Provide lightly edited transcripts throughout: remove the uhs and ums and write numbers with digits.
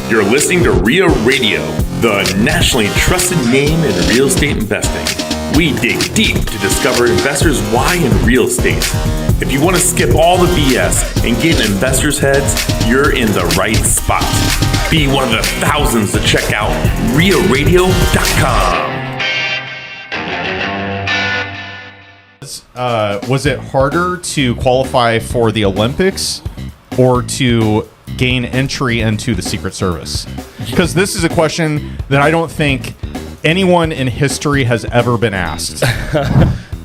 You're listening to REIA Radio, the nationally trusted name in real estate investing. We dig deep to discover investors' why in real estate. If you want to skip all the BS and get in investors' heads, you're in the right spot. Be one of the thousands to check out REIARadio.com. Was it harder to qualify for the Olympics or to gain entry into the Secret Service? Because this is a question that I don't think anyone in history has ever been asked.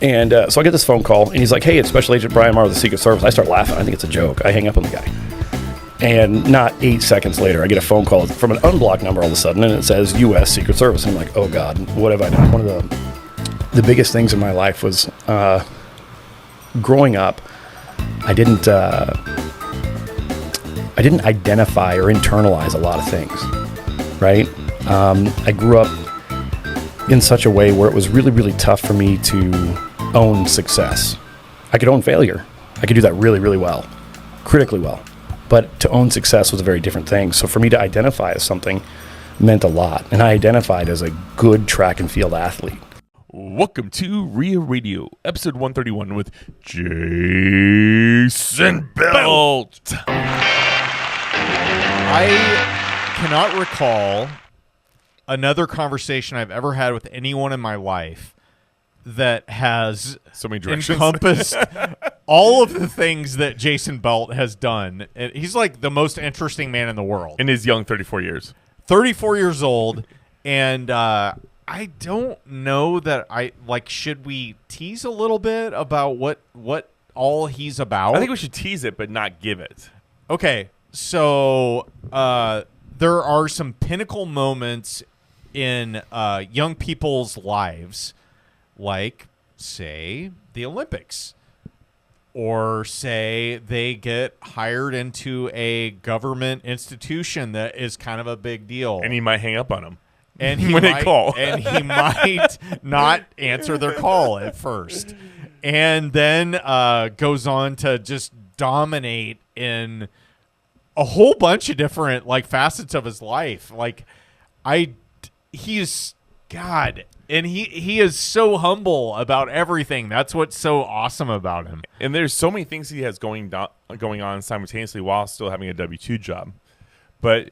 And so I get this phone call, and he's like, hey, it's Special Agent Brian Marr of the Secret Service. I start laughing. I think it's a joke. I hang up on the guy. And not 8 seconds later, I get a phone call from an unblocked number all of a sudden, and it says U.S. Secret Service. And I'm like, oh, God, what have I done? One of the biggest things in my life was growing up, I didn't identify or internalize a lot of things, right? I grew up in such a way where it was really, really tough for me to own success. I could own failure. I could do that really, really well, critically well. But to own success was a very different thing. So for me to identify as something meant a lot. And I identified as a good track and field athlete. Welcome to REIA Radio, episode 131 with Jason Belt. I cannot recall another conversation I've ever had with anyone in my life that has so many directions. Encompassed all of the things that Jason Belt has done. He's like the most interesting man in the world. In his young 34 years. 34 years old, and I don't know that should we tease a little bit about what all he's about? I think we should tease it, but not give it. Okay, so there are some pinnacle moments in young people's lives, like, say, the Olympics, or say they get hired into a government institution that is kind of a big deal. And he might hang up on them. And he when might, they call. And he might not answer their call at first. And then goes on to just dominate in a whole bunch of different facets of his life. He is God, and he is so humble about everything. That's what's so awesome about him. And there's so many things he has going on simultaneously while still having a W-2 job. But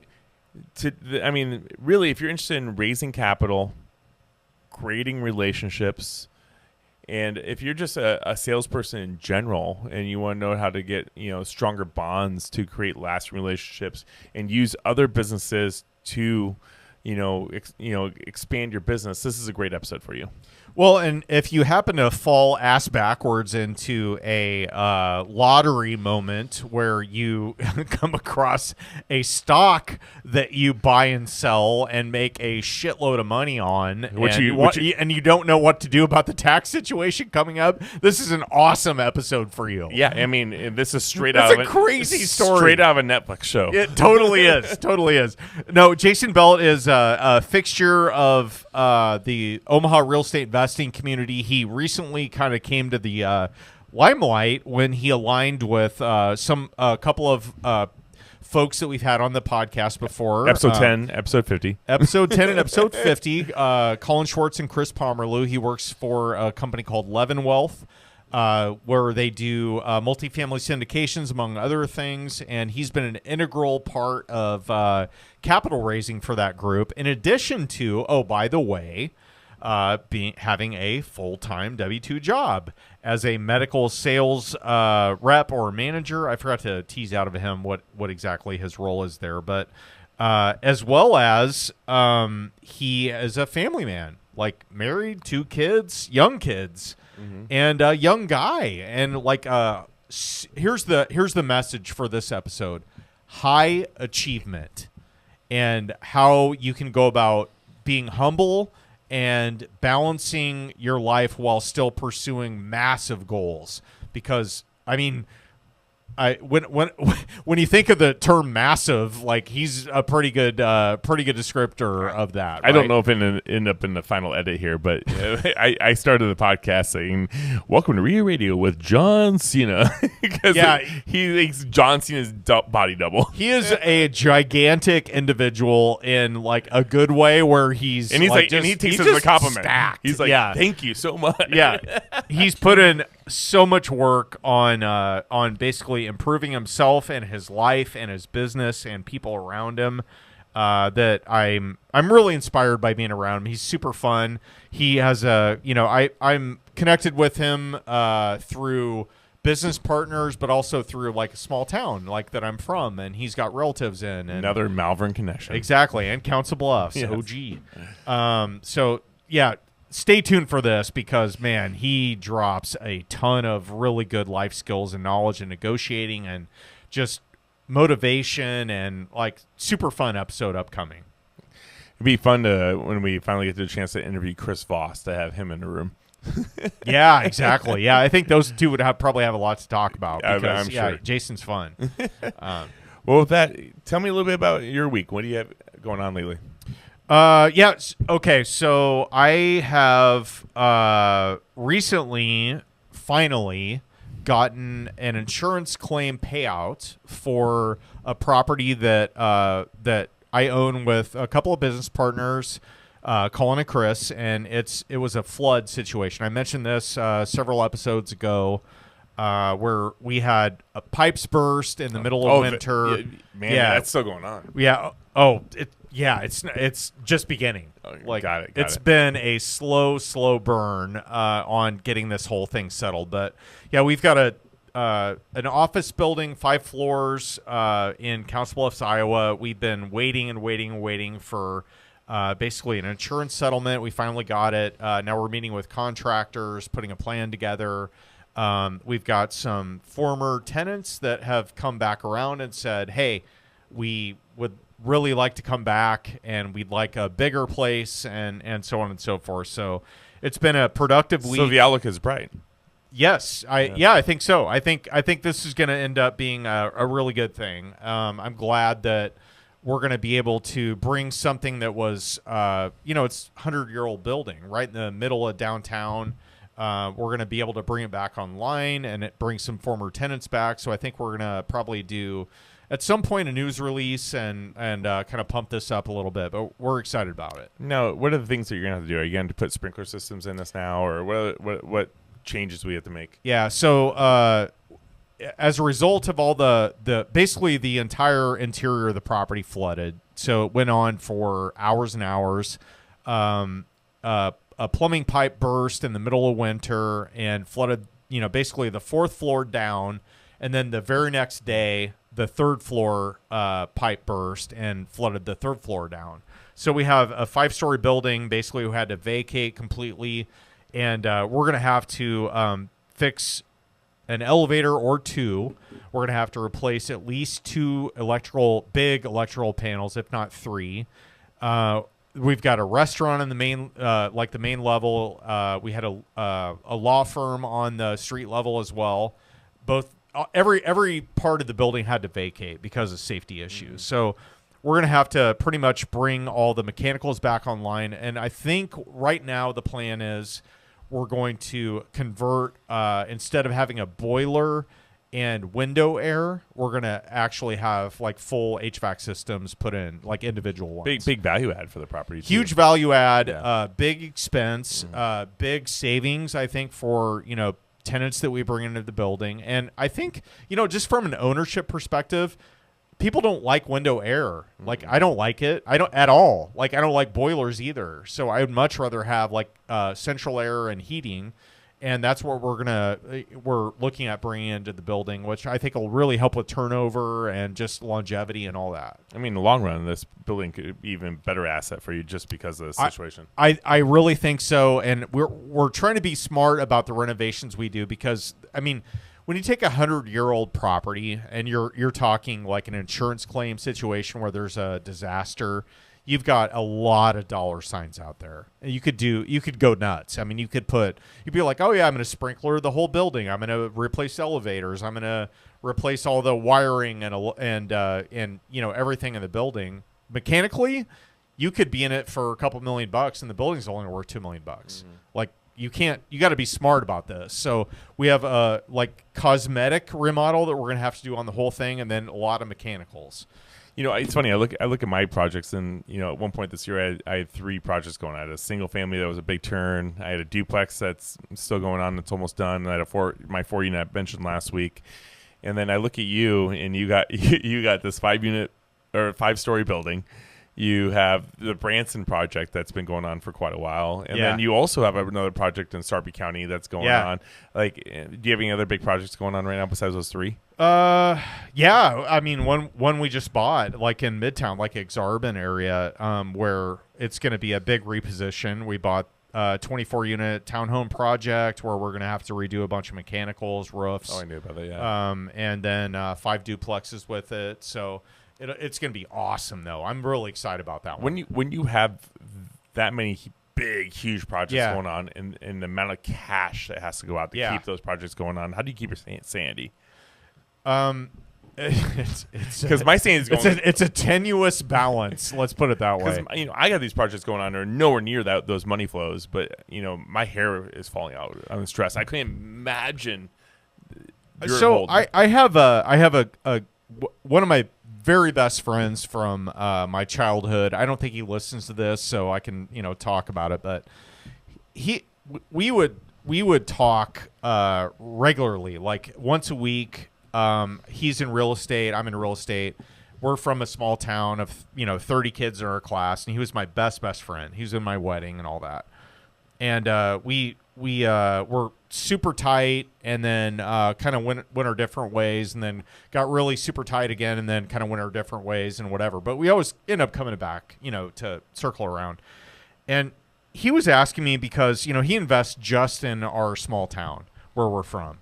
really, if you're interested in raising capital, creating relationships, and if you're just a salesperson in general and you want to know how to get stronger bonds to create lasting relationships and use other businesses to expand your business, this is a great episode for you. Well, and if you happen to fall ass backwards into a lottery moment where you come across a stock that you buy and sell and make a shitload of money on, and you don't know what to do about the tax situation coming up, this is an awesome episode for you. Yeah, I mean, this is straight That's out a of crazy story. Straight out of a Netflix show. It totally is. Totally is. No, Jason Belt is a fixture of the Omaha real estate investing community. He recently kind of came to the limelight when he aligned with a couple of folks that we've had on the podcast before. Episode 10, episode 50. Episode 10 and episode 50. Colin Schwartz and Chris Pomerlew. He works for a company called Levin Wealth, where they do multifamily syndications, among other things, and he's been an integral part of capital raising for that group, in addition to, oh, by the way, having a full-time W-2 job as a medical sales rep or manager. I forgot to tease out of him what exactly his role is there, but as well as he is a family man, married, 2 kids, young kids, and a young guy. And here's the message for this episode: high achievement, and how you can go about being humble and balancing your life while still pursuing massive goals. Because, when you think of the term massive, like he's a pretty good descriptor of that. I don't know if it end up in the final edit here, but I started the podcast saying, "Welcome to REIA Radio with John Cena," because he thinks John Cena's body double. He is a gigantic individual in like a good way, where he's and he takes it as a compliment. Stacked. He's like, "Thank you so much." Yeah, he's put in so much work on basically improving himself and his life and his business and people around him. That I'm really inspired by being around him. He's super fun. He has I'm connected with him through business partners, but also through like a small town like that I'm from, and he's got relatives in. And another Malvern connection. Exactly, and Council Bluffs, yes. OG. So yeah, stay tuned for this because, man, he drops a ton of really good life skills and knowledge and negotiating and just motivation, and like super fun episode upcoming. It'd be fun when we finally get the chance to interview Chris Voss, to have him in the room. Yeah, exactly. Yeah, I think those two would probably have a lot to talk about because I'm sure. Jason's fun. Well, with that, tell me a little bit about your week. What do you have going on lately? Okay. So I have recently finally gotten an insurance claim payout for a property that I own with a couple of business partners, Colin and Chris, and it was a flood situation. I mentioned this several episodes ago, where we had pipes burst in the middle of winter. That's still going on. Yeah. It's just beginning. Got it. It's been a slow burn on getting this whole thing settled. But yeah, we've got an office building, 5 floors in Council Bluffs, Iowa. We've been waiting for basically an insurance settlement. We finally got it. Now we're meeting with contractors, putting a plan together. We've got some former tenants that have come back around and said, hey, we would really like to come back and we'd like a bigger place, and so on and so forth. So it's been a productive week. So the outlook is bright. Yes, I think so. I think this is going to end up being a really good thing. I'm glad that we're going to be able to bring something that was, it's 100-year-old building right in the middle of downtown. We're going to be able to bring it back online and it brings some former tenants back. So I think we're going to probably do at some point a news release and kind of pump this up a little bit, but we're excited about it. Now, what are the things that you're going to have to do? Are you going to put sprinkler systems in this now, or what changes we have to make? Yeah. So, as a result of all basically the entire interior of the property flooded. So it went on for hours and hours. A plumbing pipe burst in the middle of winter and flooded, basically the 4th floor down. And then the very next day, the 3rd floor pipe burst and flooded the 3rd floor down. So we have a 5-story building basically who had to vacate completely. And we're going to have to fix an elevator or 2. We're going to have to replace at least 2 big electrical panels, if not 3. We've got a restaurant in the main, the main level. We had a law firm on the street level as well. Every part of the building had to vacate because of safety issues. So we're going to have to pretty much bring all the mechanicals back online. And I think right now the plan is we're going to convert, instead of having a boiler and window air, we're going to actually have like full HVAC systems put in, like individual ones. Big value add for the property. Huge value add, big expense, big savings, I think, for, tenants that we bring into the building. And I think, just from an ownership perspective, people don't like window air. Like, I don't like it. I don't at all. Like, I don't like boilers either. So I would much rather have like central air and heating. And that's what we're looking at bringing into the building, which I think will really help with turnover and just longevity and all that. I mean, in the long run, this building could be even better asset for you just because of the situation. I really think so. And we're trying to be smart about the renovations we do because, I mean, when you take a 100-year-old property and you're talking like an insurance claim situation where there's a disaster, you've got a lot of dollar signs out there. And you could go nuts. I mean, you'd be like, oh yeah, I'm going to sprinkler the whole building. I'm going to replace elevators. I'm going to replace all the wiring and everything in the building. Mechanically, you could be in it for a couple $1,000,000 and the building's only worth $2 million. Like, you got to be smart about this. So we have a cosmetic remodel that we're going to have to do on the whole thing, and then a lot of mechanicals. It's funny. I look at my projects, and at one point this year, I had 3 projects going on. I had a single family that was a big turn. I had a duplex that's still going on. That's almost done. And I had my 4-unit I mentioned last week. And then I look at you, and you got this 5-unit or 5-story building. You have the Branson project that's been going on for quite a while. And then you also have another project in Sarpy County that's going on. Like, do you have any other big projects going on right now besides those 3? Yeah. I mean, one we just bought, like in Midtown, like Exarban area, where it's going to be a big reposition. We bought a 24-unit townhome project where we're going to have to redo a bunch of mechanicals, roofs. Oh, I knew about that, yeah. And then 5 duplexes with it. So it's going to be awesome, though. I'm really excited about that one. When you have that many big, huge projects going on and the amount of cash that has to go out to keep those projects going on, how do you keep your sanity? Because my sanity is going. It's a tenuous balance. Let's put it that way. I got these projects going on that are nowhere near those money flows, but my hair is falling out. I'm stressed. I can't imagine. So I have one of my very best friends from my childhood. I don't think he listens to this, so I can talk about it. But we would talk regularly, like once a week. He's in real estate. I'm in real estate. We're from a small town of 30 kids in our class, and he was my best friend. He was in my wedding and all that. And we were super tight, and then kind of went our different ways, and then got really super tight again, and then kind of went our different ways and whatever. But we always end up coming back, to circle around. And he was asking me because he invests just in our small town where we're from.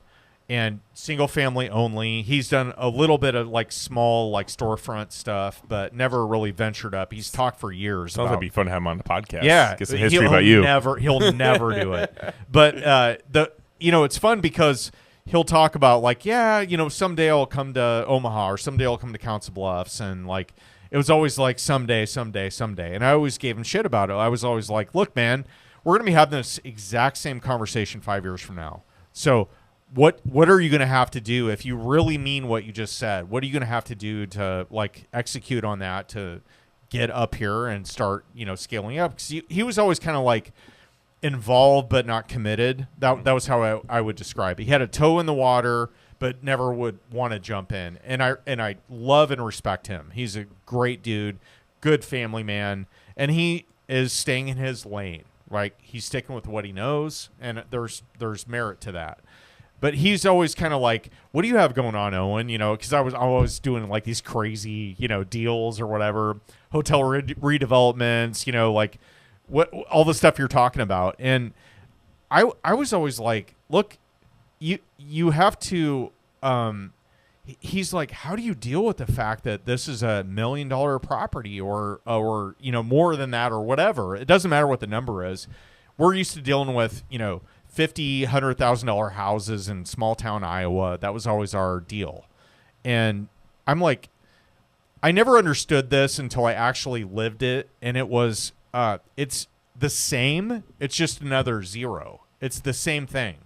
And single family only. He's done a little bit of small storefront stuff, but never really ventured up. He's talked for years. Sounds like it'd be fun to have him on the podcast. Yeah, get some history about you. He'll never do it. But it's fun because he'll talk about someday I'll come to Omaha or someday I'll come to Council Bluffs, and it was always someday. And I always gave him shit about it. I was always like, look, man, we're gonna be having this exact same conversation 5 years from now. So what are you going to have to do if you really mean what you just said? What are you going to have to do to execute on that to get up here and start, scaling up? Because he was always kind of involved but not committed. That was how I would describe it. He had a toe in the water but never would want to jump in. And I love and respect him. He's a great dude, good family man, and he is staying in his lane. He's sticking with what he knows, and there's merit to that. But he's always kind of what do you have going on, Owen? Because I was always doing these crazy, deals or whatever, hotel redevelopments, what all the stuff you're talking about. And I was always look, you have to. He's how do you deal with the fact that this is $1 million property or more than that or whatever? It doesn't matter what the number is. We're used to dealing with $50,000, $100,000 houses in small town Iowa. That was always our deal. And I'm I never understood this until I actually lived it. And it was, it's the same. It's just another zero. It's the same thing.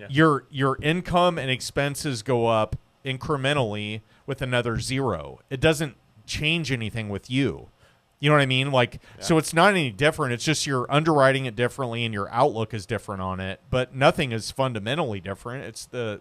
Your income and expenses go up incrementally with another zero. It doesn't change anything with you. You know what I mean? So it's not any different. It's just you're underwriting it differently and your outlook is different on it, but nothing is fundamentally different. It's the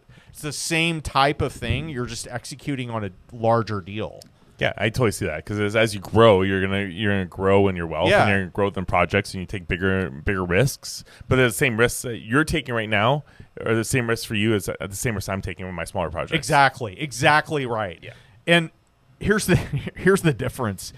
same type of thing. You're just executing on a larger deal. Yeah, I totally see that because as you grow, you're gonna grow in your wealth and you're gonna grow in projects and you take bigger risks. But the same risks that you're taking right now are the same risks for you as the same risks I'm taking with my smaller projects. Exactly right. Yeah. And here's the difference.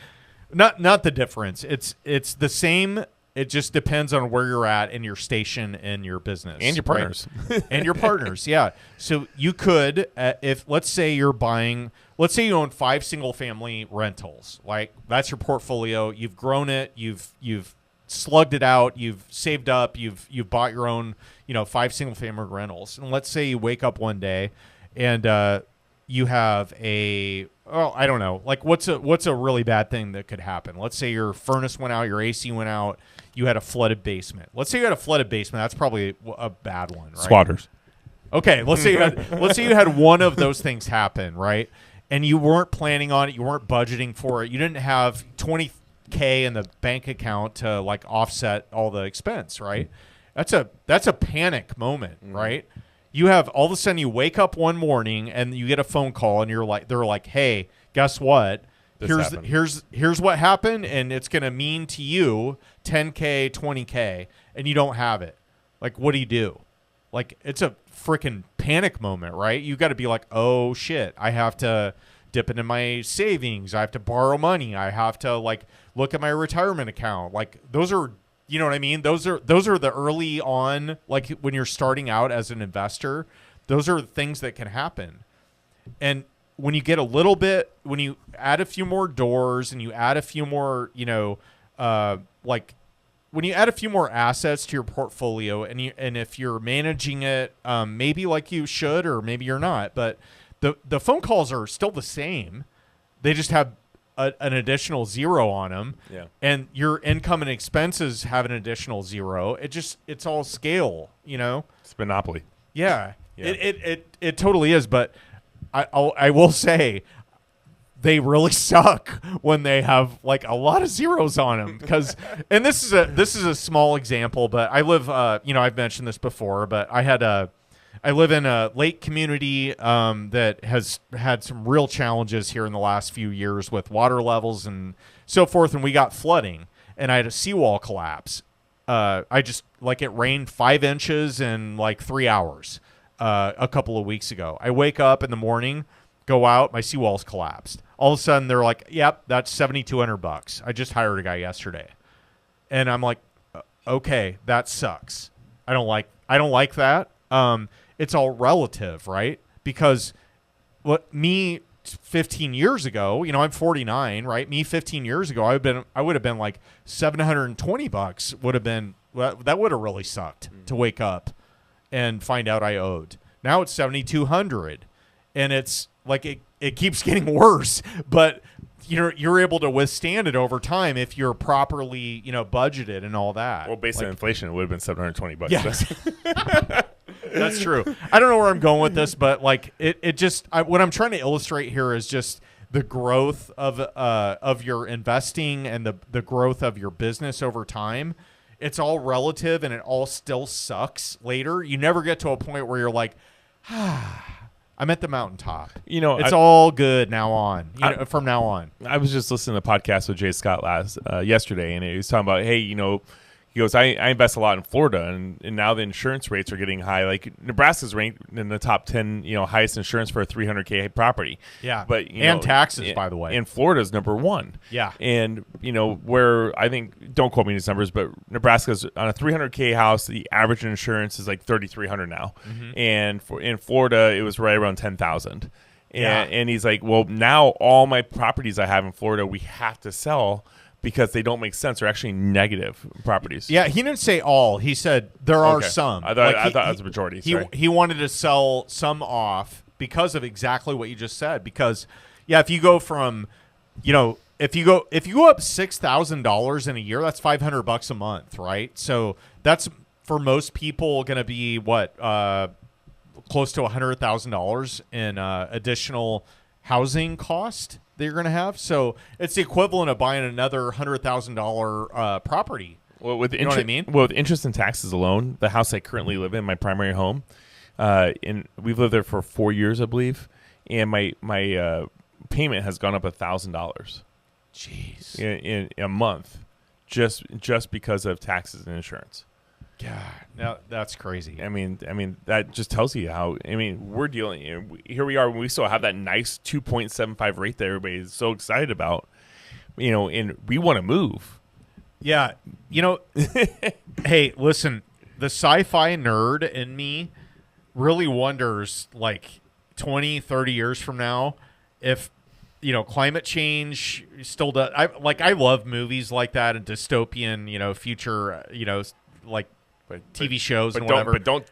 Not the difference. It's the same. It just depends on where you're at in your station in your business. And your partners. Right? And your partners, yeah. So you could, if let's say you own 5 single-family rentals. That's your portfolio. You've grown it. You've slugged it out. You've saved up. You've bought your own 5 single-family rentals. And let's say you wake up one day and you have I don't know, like what's a really bad thing that could happen? Let's say your furnace went out, your AC went out, you had a flooded basement. Let's say you had a flooded basement. That's probably a bad one, right? Squatters. Okay, let's say you had one of those things happen, right? And you weren't planning on it, you weren't budgeting for it, you didn't have $20K in the bank account to like offset all the expense, right? That's a panic moment, right? You have all of a sudden you wake up one morning and you get a phone call and they're like, hey, guess what? Here's what happened, and it's gonna mean to you $10K, $20K, and you don't have it. Like, what do? Like, it's a freaking panic moment, right? You got to be like, oh shit, I have to dip into my savings. I have to borrow money. I have to like look at my retirement account. Like, those are, you know what I mean? Those are the early on, like when you're starting out as an investor, those are things that can happen. And when you get a little bit, when you add a few more doors and you add a few more, when you add a few more assets to your portfolio and if you're managing it, maybe like you should, or maybe you're not, but the phone calls are still the same. They just have an additional zero on them. Yeah. And your income and expenses have an additional zero. It's all scale, It's monopoly. Yeah. It totally is. But I will say, they really suck when they have like a lot of zeros on them, because, and this is a small example, but I live, I've mentioned this before, but I live in a lake community that has had some real challenges here in the last few years with water levels and so forth, and we got flooding, and I had a seawall collapse. It rained 5 inches in like 3 hours a couple of weeks ago. I wake up in the morning, go out, my seawall's collapsed. All of a sudden, they're like, "Yep, that's $7,200. I just hired a guy yesterday," and I'm like, "Okay, that sucks. I don't like that." It's all relative, right? Because me 15 years ago, I'm 49, right? Me 15 years ago, I would have been like $720 would have been, that would have really sucked to wake up and find out I owed. Now it's $7,200, and it's like it keeps getting worse, but you're able to withstand it over time if you're properly, budgeted and all that. Well, based on inflation, it would have been $720. Yes. That's true. I don't know where I'm going with this, but like what I'm trying to illustrate here is just the growth of your investing and the growth of your business over time. It's all relative, and it all still sucks later. You never get to a point where you're like, I'm at the mountaintop. It's all good now on. From now on. I was just listening to a podcast with Jay Scott yesterday, and he was talking about, hey, he goes, I invest a lot in Florida, and now the insurance rates are getting high. Like, Nebraska's ranked in the top 10, highest insurance for a $300K property. Yeah, but and taxes, by the way. And Florida's number 1. Yeah, and where I think, don't quote me these numbers, but Nebraska's on a $300K house, the average insurance is like $3,300 now, and in Florida it was right around $10,000. And he's like, well, now all my properties I have in Florida we have to sell, because they don't make sense. They're actually negative properties. Yeah, he didn't say all. He said there are some. I thought it was a majority. He wanted to sell some off because of exactly what you just said. Because, if you go from, if you go up $6,000 in a year, that's $500 a month, right? So that's, for most people, going to be what, close to $100,000 in additional housing cost that you're going to have. So it's the equivalent of buying another $100,000 property. Well, with know what I mean? Well, with interest and taxes alone, the house I currently live in, my primary home, and we've lived there for 4 years, I believe, and my payment has gone up $1,000. Jeez. In a month, just because of taxes and insurance. God, now that's crazy. I mean, that just tells you how. We're dealing. Here we are. We still have that nice 2.75 rate that everybody is so excited about. And we want to move. Yeah, hey, listen, the sci-fi nerd in me really wonders, like 20, 30 years from now, if climate change still does. I love movies like that and dystopian, future, like TV shows and whatever. But don't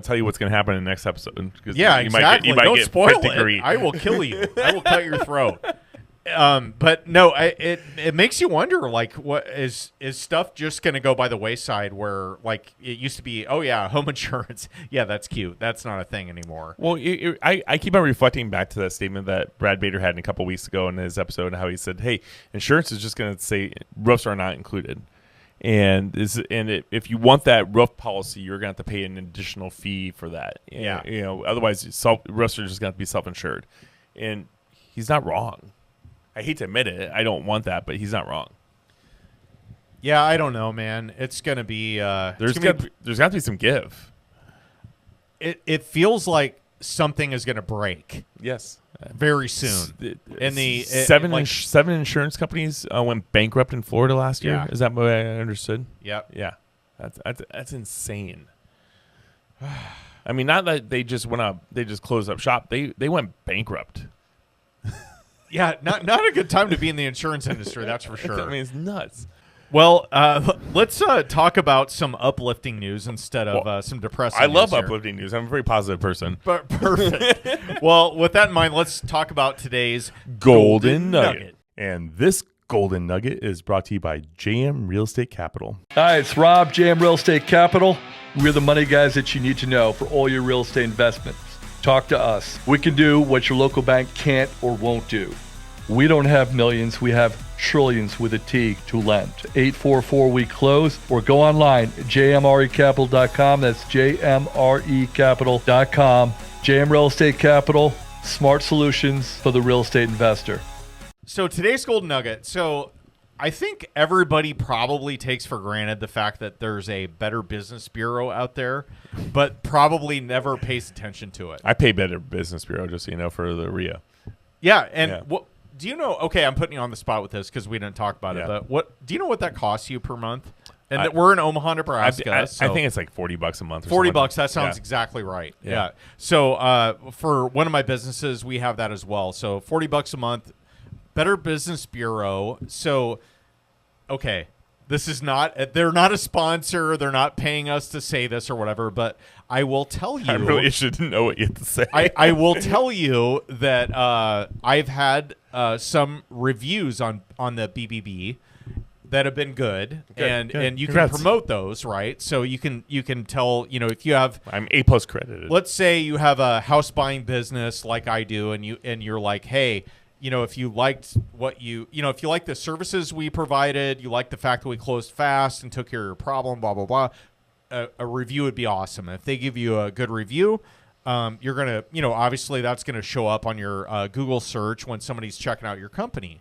tell you what's going to happen in the next episode. 'Cause Yeah, you exactly. You might Don't get spoil 50 it. degree. I will kill you. I will cut your throat. But no, it makes you wonder, like, what is stuff just going to go by the wayside where, like, it used to be, oh, yeah, home insurance. Yeah, that's cute. That's not a thing anymore. Well, I keep on reflecting back to that statement that Brad Bader had a couple weeks ago in his episode, and how he said, hey, insurance is just going to say roofs are not included. And if you want that roof policy, you're going to have to pay an additional fee for that. Yeah. Otherwise, roofs are just going to be self-insured. And he's not wrong. I hate to admit it. I don't want that, but he's not wrong. Yeah, I don't know, man. It's going to be there's got to be some give. It feels like something is going to break. Yes. Very soon. Seven insurance companies went bankrupt in Florida last year. Yeah. Is that what I understood? Yep. Yeah. That's insane. I mean, not that they just closed up shop. They went bankrupt. Yeah, not a good time to be in the insurance industry, that's for sure. I mean, it's nuts. Well, let's talk about some uplifting news instead of some depressing I news love here. uplifting news. I'm a very positive person. But perfect. Well, with that in mind, let's talk about today's Golden Nugget. And this Golden Nugget is brought to you by JM Real Estate Capital. Hi, it's Rob, JM Real Estate Capital. We're the money guys that you need to know for all your real estate investments. Talk to us. We can do what your local bank can't or won't do. We don't have millions. We have trillions with a T to lend. 844-we close, or go online at jmrecapital.com. That's jmrecapital.com. JM Real Estate Capital, smart solutions for the real estate investor. So today's Golden Nugget. So I think everybody probably takes for granted the fact that there's a Better Business Bureau out there, but probably never pays attention to it. I pay Better Business Bureau, just so you know, for the REIA. Yeah, and what do you know? Okay, I'm putting you on the spot with this because we didn't talk about it. But what do you know what that costs you per month? And that we're in Omaha, Nebraska. I so think it's like $40 a month. Or $40. That sounds exactly right. Yeah. So for one of my businesses, we have that as well. So $40 a month. Better Business Bureau. So, okay, this is not. They're not a sponsor. They're not paying us to say this or whatever. But I will tell you. I really should know what you have to say. I will tell you that I've had some reviews on the BBB that have been good. And you can promote those, right? So you can tell, if you have, I'm A+ credited. Let's say you have a house buying business like I do, and you're like, hey, if you liked if you like the services we provided, you like the fact that we closed fast and took care of your problem, blah blah blah. A review would be awesome. If they give you a good review, you're gonna, obviously that's gonna show up on your Google search when somebody's checking out your company.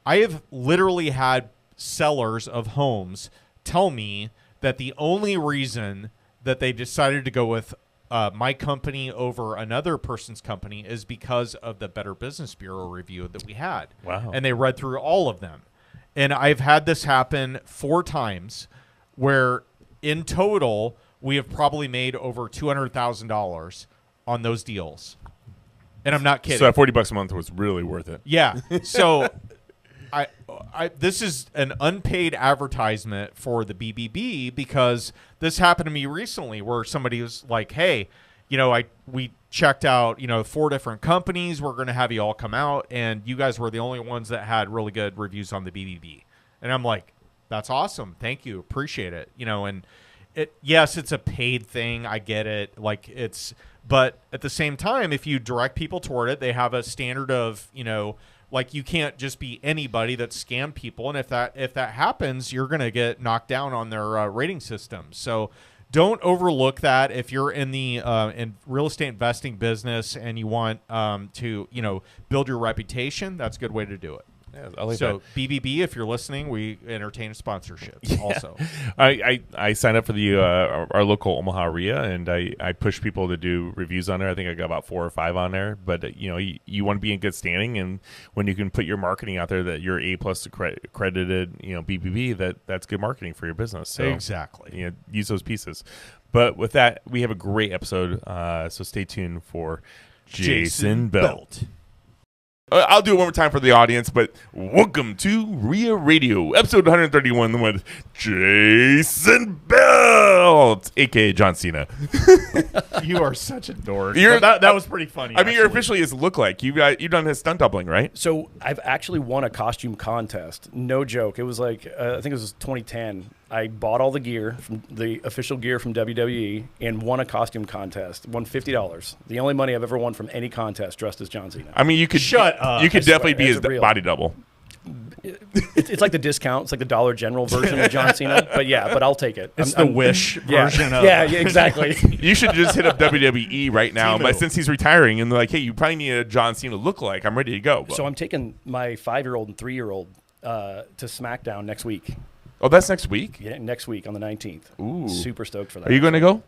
I have literally had sellers of homes tell me that the only reason that they decided to go with my company over another person's company is because of the Better Business Bureau review that we had. Wow. And they read through all of them. And I've had this happen 4 times where in total we have probably made over $200,000 on those deals. And I'm not kidding. So that $40 a month was really worth it. Yeah. So this is an unpaid advertisement for the BBB because this happened to me recently where somebody was like, hey, we checked out, 4 different companies. We're going to have you all come out, and you guys were the only ones that had really good reviews on the BBB. And I'm like, that's awesome. Thank you. Appreciate it. And yes, it's a paid thing. I get it. But at the same time, if you direct people toward it, they have a standard of, you can't just be anybody that scam people. And if that happens, you're going to get knocked down on their rating system. So don't overlook that. If you're in the in real estate investing business and you want to, build your reputation, that's a good way to do it. Yeah, I like so that. BBB, if you're listening, we entertain sponsorships also. I signed up for the our local Omaha REIA, and I push people to do reviews on there. I think I got about 4 or 5 on there. But you want to be in good standing, and when you can put your marketing out there that you're A+ accredited, BBB, that's good marketing for your business. So exactly, use those pieces. But with that, we have a great episode. So stay tuned for Jason Belt. I'll do it one more time for the audience, but welcome to REIA Radio, episode 131 with Jason Belt, a.k.a. John Cena. You are such a dork. That was pretty funny. I mean, you're officially his look-like. You've done his stunt doubling, right? So I've actually won a costume contest. No joke. It was like, I think it was 2010. I bought all the gear, from the official gear from WWE, and won a costume contest. Won $50. The only money I've ever won from any contest dressed as John Cena. I mean, you could Shut up. You could definitely be his It's real. body double. It's like the discount. It's like the Dollar General version of John Cena. But I'll take it. It's the Wish version of Yeah, exactly. You should just hit up WWE right now. Timu. But since he's retiring, and they're like, hey, you probably need a John Cena look-like. I'm ready to go. So I'm taking my 5-year-old and 3-year-old to SmackDown next week. Oh, that's next week? Yeah, next week on the 19th. Ooh. Super stoked for that. Are you going to go?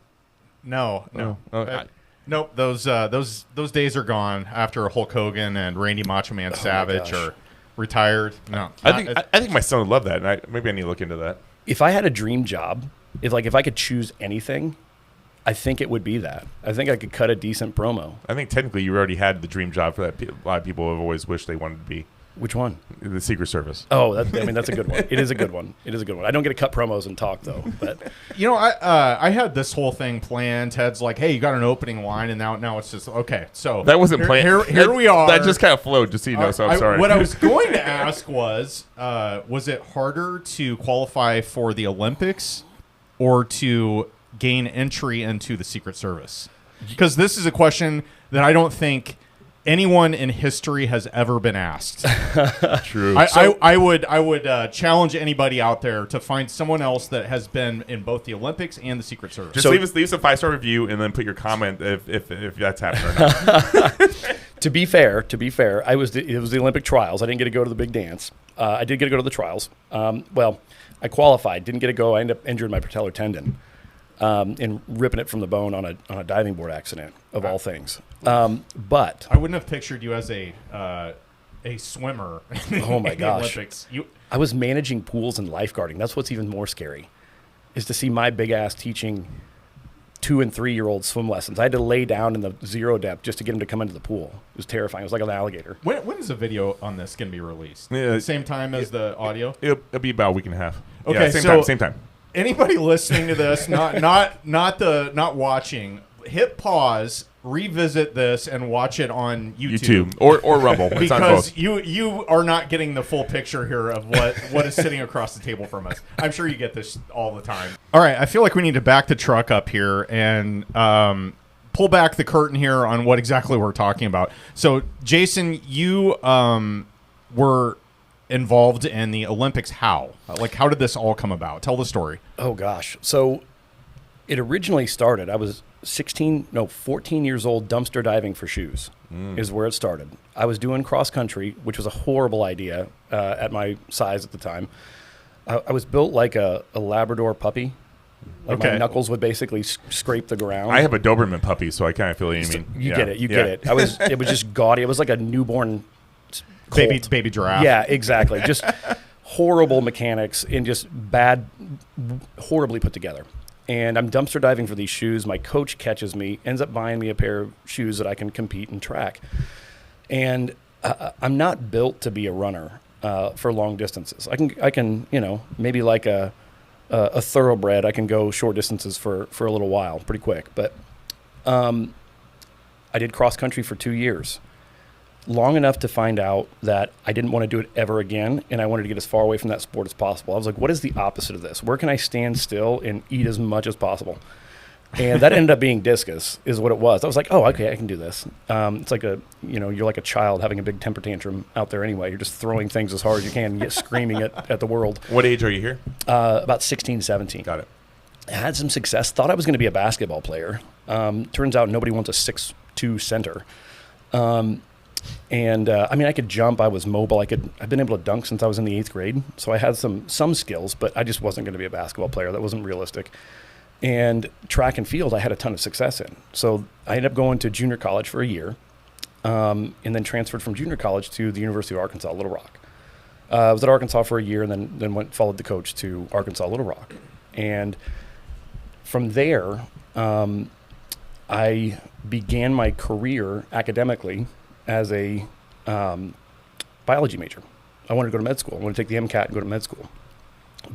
No. Oh, Nope. Those days are gone after Hulk Hogan and Randy Macho Man Savage gosh. are retired. No, I think my son would love that, and maybe I need to look into that. If I had a dream job, if I could choose anything, I think it would be that. I think I could cut a decent promo. I think technically you already had the dream job for that. A lot of people have always wished they wanted to be Which one? the Secret Service. Oh, that's a good one. It is a good one. I don't get to cut promos and talk though. But I had this whole thing planned. Ted's like, hey, you got an opening line, and now it's just okay. So That wasn't planned. Here we are. That just kind of flowed, just so you know. So I'm sorry. What I was going to ask was it harder to qualify for the Olympics or to gain entry into the Secret Service? Because this is a question that I don't think anyone in history has ever been asked. True. I would challenge anybody out there to find someone else that has been in both the Olympics and the Secret Service. Just leave us a 5-star review and then put your comment if that's happening or not. To be fair, it was the Olympic trials. I didn't get to go to the big dance. I did get to go to the trials. I qualified, didn't get to go. I ended up injuring my patellar tendon and ripping it from the bone on a diving board accident of all things. But I wouldn't have pictured you as a swimmer. Oh my in the gosh. Olympics. I was managing pools and lifeguarding. That's what's even more scary, is to see my big ass teaching 2- and 3-year-old swim lessons. I had to lay down in the zero depth just to get them to come into the pool. It was terrifying. It was like an alligator. When is the video on this going to be released? Yeah. Same time as the audio? It'll be about a week and a half. Okay, yeah, same time. Anybody listening to this, not watching, hit pause, revisit this, and watch it on YouTube. or Rumble. It's on Because both. you are not getting the full picture here of what is sitting across the table from us. I'm sure you get this all the time. All right, I feel like we need to back the truck up here and pull back the curtain here on what exactly we're talking about. So, Jason, you were involved in the Olympics. How? How did this all come about? Tell the story. Oh gosh. So it originally started, I was 14 years old, dumpster diving for shoes is where it started. I was doing cross country, which was a horrible idea at my size at the time. I was built like a Labrador puppy. My knuckles would basically scrape the ground. I have a Doberman puppy, so I kind of feel what you mean. You get it. You get it. It was just gaudy. It was like a newborn colt. Baby giraffe. Yeah, exactly. Just horrible mechanics and just horribly put together. And I'm dumpster diving for these shoes. My coach catches me, ends up buying me a pair of shoes that I can compete and track. And I'm not built to be a runner for long distances. I can maybe like a thoroughbred. I can go short distances for a little while, pretty quick. But I did cross country for 2 years. Long enough to find out that I didn't want to do it ever again, and I wanted to get as far away from that sport as possible. I was like, what is the opposite of this? Where can I stand still and eat as much as possible? And that ended up being discus is what it was. I was like, oh, okay, I can do this. It's like you're like a child having a big temper tantrum out there anyway. You're just throwing things as hard as you can and screaming at the world. What age are you here? About 16, 17. Got it. I had some success. Thought I was going to be a basketball player. Turns out nobody wants a 6'2" center. I could jump. I was mobile. I've been able to dunk since I was in the 8th grade. So I had some skills, but I just wasn't going to be a basketball player. That wasn't realistic. And track and field, I had a ton of success in. So I ended up going to junior college for a year, and then transferred from junior college to the University of Arkansas, Little Rock. I was at Arkansas for a year, and then followed the coach to Arkansas, Little Rock. And from there, I began my career academically as a biology major. I wanted to go to med school. I wanted to take the MCAT and go to med school.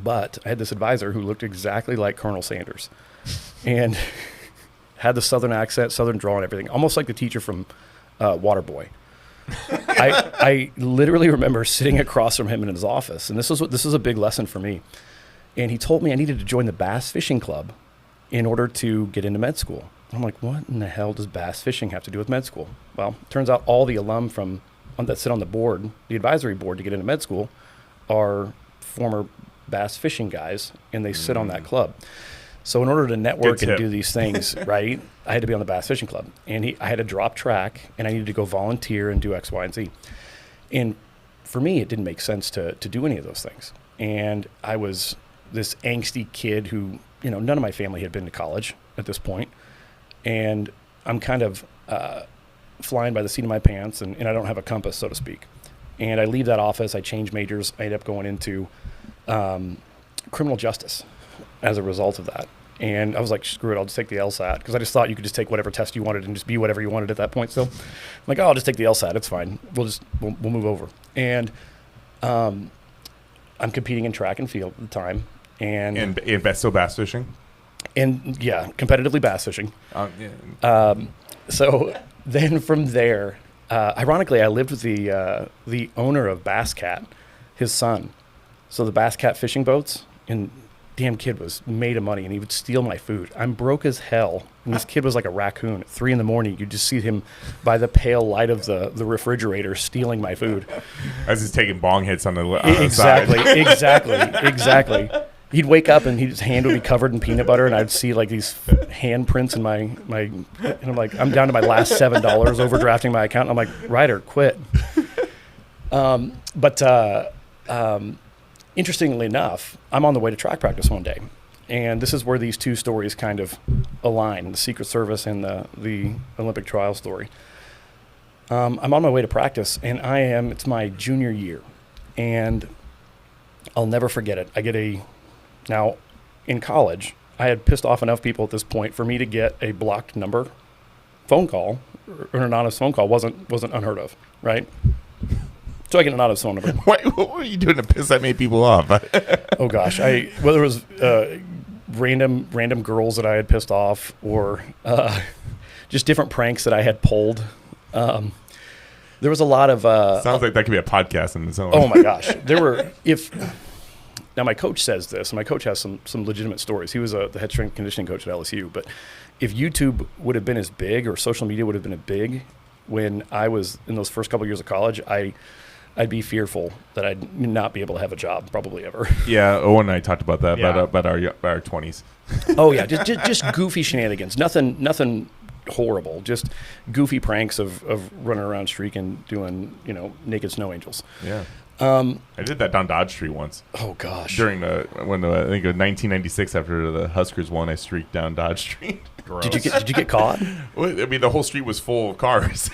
But I had this advisor who looked exactly like Colonel Sanders and had the Southern accent, Southern drawl and everything, almost like the teacher from Waterboy. I literally remember sitting across from him in his office, and this was a big lesson for me. And he told me I needed to join the bass fishing club in order to get into med school. I'm like, what in the hell does bass fishing have to do with med school? Well, turns out all the alum that sit on the board, the advisory board to get into med school, are former bass fishing guys, and they sit on that club. So in order to network and do these things, right, I had to be on the bass fishing club. And I had to drop track, and I needed to go volunteer and do X, Y, and Z. And for me, it didn't make sense to do any of those things. And I was this angsty kid who, none of my family had been to college at this point. And I'm kind of flying by the seat of my pants, and I don't have a compass, so to speak. And I leave that office. I change majors. I end up going into criminal justice as a result of that. And I was like, screw it, I'll just take the LSAT, because I just thought you could just take whatever test you wanted and just be whatever you wanted at that point still. I'm like, I'll just take the LSAT, it's fine. We'll move over. And I'm competing in track and field at the time. And still bass fishing? And yeah, competitively bass fishing. Yeah. So then from there, ironically, I lived with the owner of Bass Cat, his son. So the Bass Cat fishing boats, and damn kid was made of money, and he would steal my food. I'm broke as hell, and this kid was like a raccoon. At 3 a.m, you'd just see him by the pale light of the refrigerator stealing my food. I was just taking bong hits on the exactly, side. exactly. He'd wake up and his hand would be covered in peanut butter, and I'd see like these handprints in my and I'm like, I'm down to my last $7 overdrafting my account. And I'm like, Ryder, quit. Interestingly enough, I'm on the way to track practice one day, and this is where these two stories kind of align: the Secret Service and the Olympic trial story. I'm on my way to practice, and it's my junior year, and I'll never forget it. Now, in college, I had pissed off enough people at this point for me to get a blocked number phone call, or an anonymous phone call wasn't unheard of, right? So I get an anonymous phone number. What were you doing to piss that many people off? Oh gosh, whether it was random girls that I had pissed off, or just different pranks that I had pulled. There was a lot of. Sounds like that could be a podcast in its own. Oh my gosh, there were. Now my coach says this, and my coach has some legitimate stories. He was the head strength conditioning coach at LSU. But if YouTube would have been as big, or social media would have been as big when I was in those first couple of years of college, I'd be fearful that I'd not be able to have a job probably ever. Yeah, Owen and I talked about that, about our 20s. Oh yeah, just goofy shenanigans. Nothing horrible. Just goofy pranks of running around streaking, doing naked snow angels. Yeah. I did that down Dodge Street once. Oh gosh. During I think it was 1996, after the Huskers won, I streaked down Dodge Street. Gross. Did you get caught? Well, I mean, the whole street was full of cars.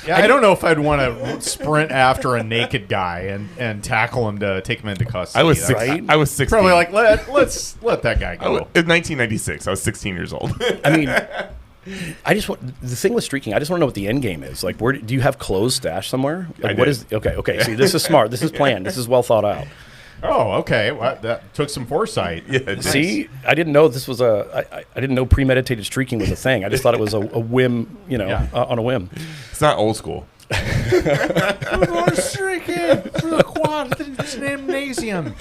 Yeah, I don't know if I'd want to sprint after a naked guy and tackle him to take him into custody. I was 16. Probably like let's let that guy go. In 1996, I was 16 years old. I mean, the thing with streaking, I just want to know what the end game is. Like, where do you have clothes stashed somewhere? Like, okay. See, this is smart. This is planned. This is well thought out. Oh, okay. Well, that took some foresight. Yeah, see, I didn't know this was I didn't know premeditated streaking was a thing. I just thought it was a whim, on a whim. It's not old school. I'm going streaking through the quad to the gymnasium.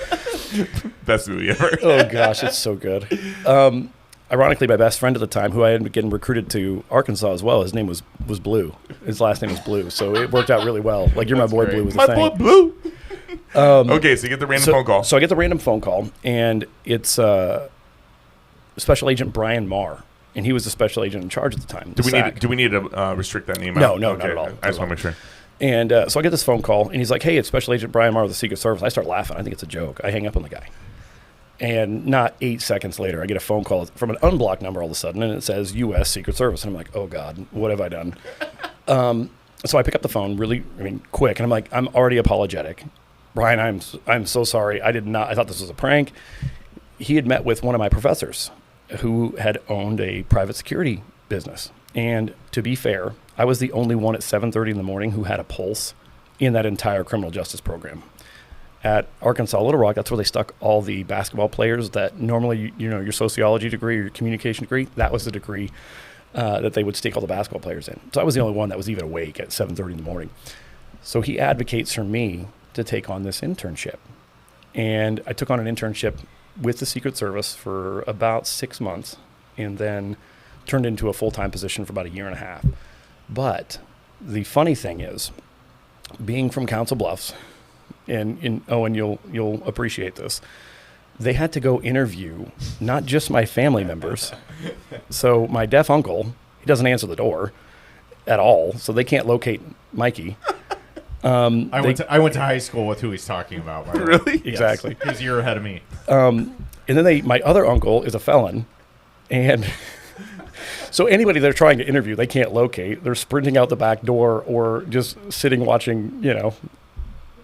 Best movie ever. Oh gosh, it's so good. Ironically, my best friend at the time, who I ended up getting recruited to Arkansas as well, his name was Blue. His last name was Blue, so it worked out really well. Like, You're My Boy Blue was a thing. My boy Blue. Okay, so you get the random phone call. So I get the random phone call, and it's Special Agent Brian Marr, and he was the special agent in charge at the time. Do we need to restrict that name? No, out? no, Okay. not at all. I just want to make sure. And so I get this phone call, and he's like, "Hey, it's Special Agent Brian Marr of the Secret Service." I start laughing. I think it's a joke. I hang up on the guy. And not 8 seconds later, I get a phone call from an unblocked number all of a sudden, and it says U.S. Secret Service. And I'm like, oh, God, what have I done? So I pick up the phone quick, and I'm like, I'm already apologetic. Brian, I'm so sorry. I thought this was a prank. He had met with one of my professors who had owned a private security business. And to be fair, I was the only one at 7:30 in the morning who had a pulse in that entire criminal justice program. At Arkansas Little Rock, that's where they stuck all the basketball players that normally, your sociology degree or your communication degree, that was the degree that they would stick all the basketball players in. So I was the only one that was even awake at 7:30 in the morning. So he advocates for me to take on this internship. And I took on an internship with the Secret Service for about 6 months and then turned into a full-time position for about a year and a half. But the funny thing is, being from Council Bluffs, and you'll appreciate this, they had to go interview not just my family members. So my deaf uncle, he doesn't answer the door at all, so they can't locate Mikey. I went to high school with who he's talking about. By the way. Really? Exactly. Yes. He was a year ahead of me. And then my other uncle is a felon, and so anybody they're trying to interview, they can't locate. They're sprinting out the back door or just sitting watching,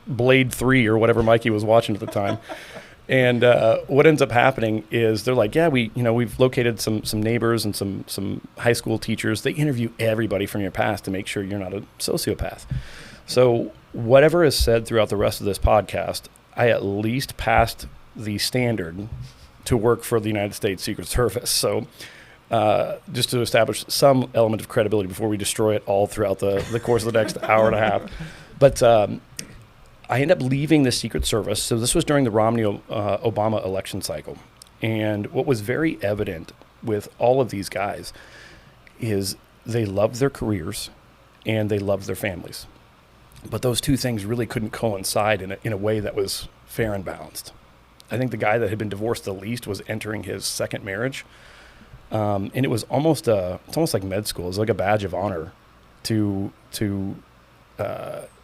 Blade 3 or whatever Mikey was watching at the time. And what ends up happening is they're like, yeah, we've located some neighbors and some high school teachers. They interview everybody from your past to make sure you're not a sociopath. So whatever is said throughout the rest of this podcast, I at least passed the standard to work for the United States Secret Service. So just to establish some element of credibility before we destroy it all throughout the course of the next hour and a half. But I ended up leaving the Secret Service. So this was during the Romney-Obama election cycle. And what was very evident with all of these guys is they loved their careers and they loved their families. But those two things really couldn't coincide in a way that was fair and balanced. I think the guy that had been divorced the least was entering his second marriage. And it was almost like med school. It was like a badge of honor to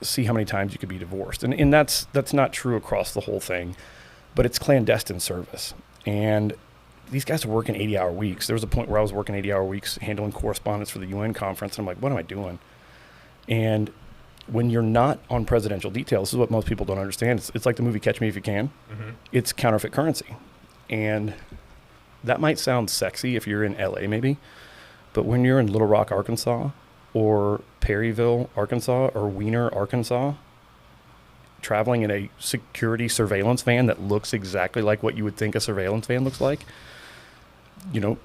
see how many times you could be divorced. And that's not true across the whole thing, but it's clandestine service. And these guys are working 80-hour weeks. There was a point where I was working 80-hour weeks handling correspondence for the UN conference. And I'm like, what am I doing? And when you're not on presidential detail, this is what most people don't understand. It's like the movie Catch Me If You Can. Mm-hmm. It's counterfeit currency. And that might sound sexy if you're in LA maybe, but when you're in Little Rock, Arkansas, or Perryville, Arkansas, or Weiner, Arkansas, traveling in a security surveillance van that looks exactly like what you would think a surveillance van looks like,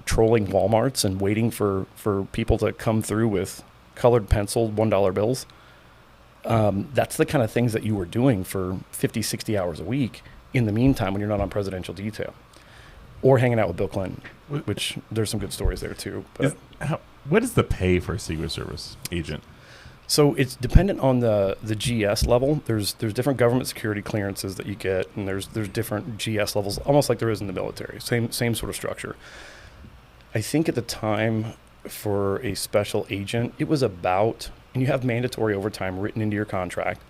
trolling Walmarts and waiting for people to come through with colored penciled $1 bills, that's the kind of things that you were doing for 50, 60 hours a week in the meantime when you're not on presidential detail. Or hanging out with Bill Clinton, which there's some good stories there too. But what is the pay for a Secret Service agent? So it's dependent on the GS level. There's different government security clearances that you get, and there's different GS levels, almost like there is in the military. Same sort of structure. I think at the time for a special agent, it was about, and you have mandatory overtime written into your contract.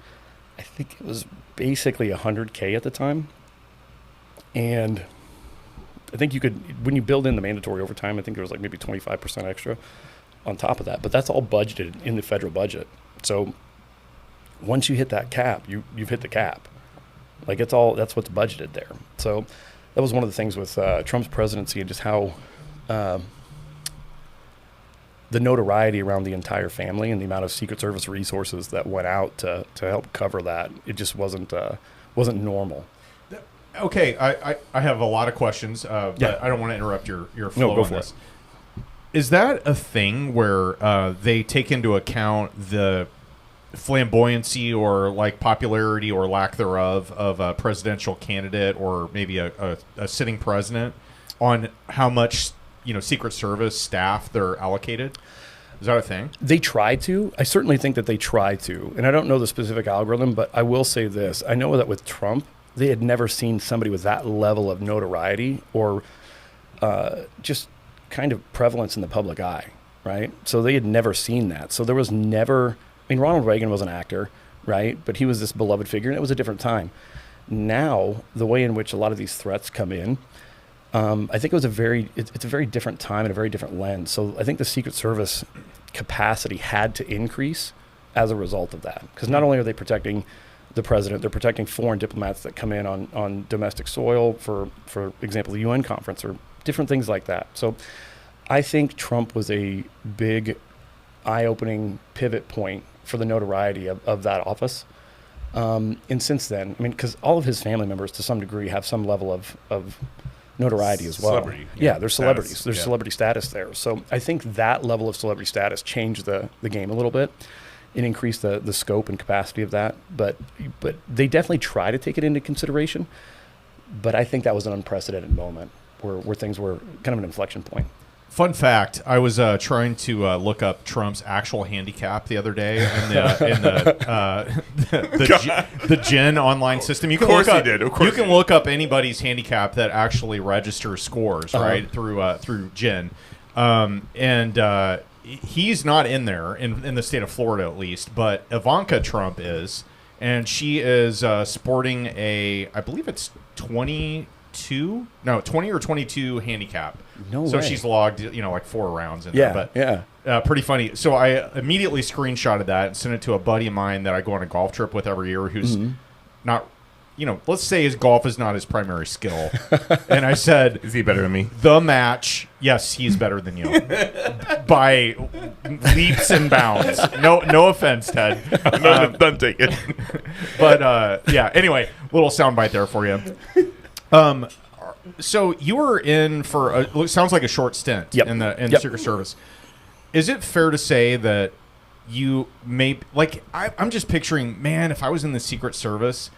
I think it was basically $100K at the time, and I think you could, when you build in the mandatory overtime, I think there was like maybe 25% extra on top of that. But that's all budgeted in the federal budget. So once you hit that cap, you've hit the cap. Like that's what's budgeted there. So that was one of the things with Trump's presidency and just how the notoriety around the entire family and the amount of Secret Service resources that went out to help cover that. It just wasn't normal. Okay, I have a lot of questions, but I don't want to interrupt your flow on this. Is that a thing where they take into account the flamboyancy or like popularity or lack thereof of a presidential candidate or maybe a sitting president on how much Secret Service staff they're allocated? Is that a thing? They try to. I certainly think that they try to, and I don't know the specific algorithm, but I will say this: I know that with Trump, they had never seen somebody with that level of notoriety or just kind of prevalence in the public eye, right? So they had never seen that. So there was never, Ronald Reagan was an actor, right? But he was this beloved figure, and it was a different time. Now, the way in which a lot of these threats come in, I think it's a very different time and a very different lens. So I think the Secret Service capacity had to increase as a result of that. Because not only are they protecting the president, they're protecting foreign diplomats that come in on domestic soil, for example, the UN conference or different things like that. So I think Trump was a big eye-opening pivot point for the notoriety of that office. And since then, I mean, because all of his family members to some degree have some level of notoriety as well. Celebrity. Yeah, they're celebrities. Status. There's Yeah. celebrity status there. So I think that level of celebrity status changed the game a little bit. It increased the scope and capacity of that. But they definitely try to take it into consideration. But I think that was an unprecedented moment where things were kind of an inflection point. Fun fact: I was trying to look up Trump's actual handicap the other day in the GEN online system. You can Of course look up, he did. Of course you he can did. look up anybody's handicap that actually registers scores, right, through GEN, and he's not in there in the state of Florida at least, but Ivanka Trump is, and she is sporting I believe it's 20 or 22 handicap. No so way. she's logged, like 4 rounds in Yeah, there. But pretty funny. So I immediately screenshotted that and sent it to a buddy of mine that I go on a golf trip with every year who's not, let's say his golf is not his primary skill. And I said, Is he better than me? the match, yes, he's better than you. By leaps and bounds. No offense, Ted. Don't take it. But yeah, anyway, little soundbite there for you. So you were in for sounds like a short stint Yep. in the Yep. Secret Service. Is it fair to say that you may I'm just picturing, man, if I was in the Secret Service,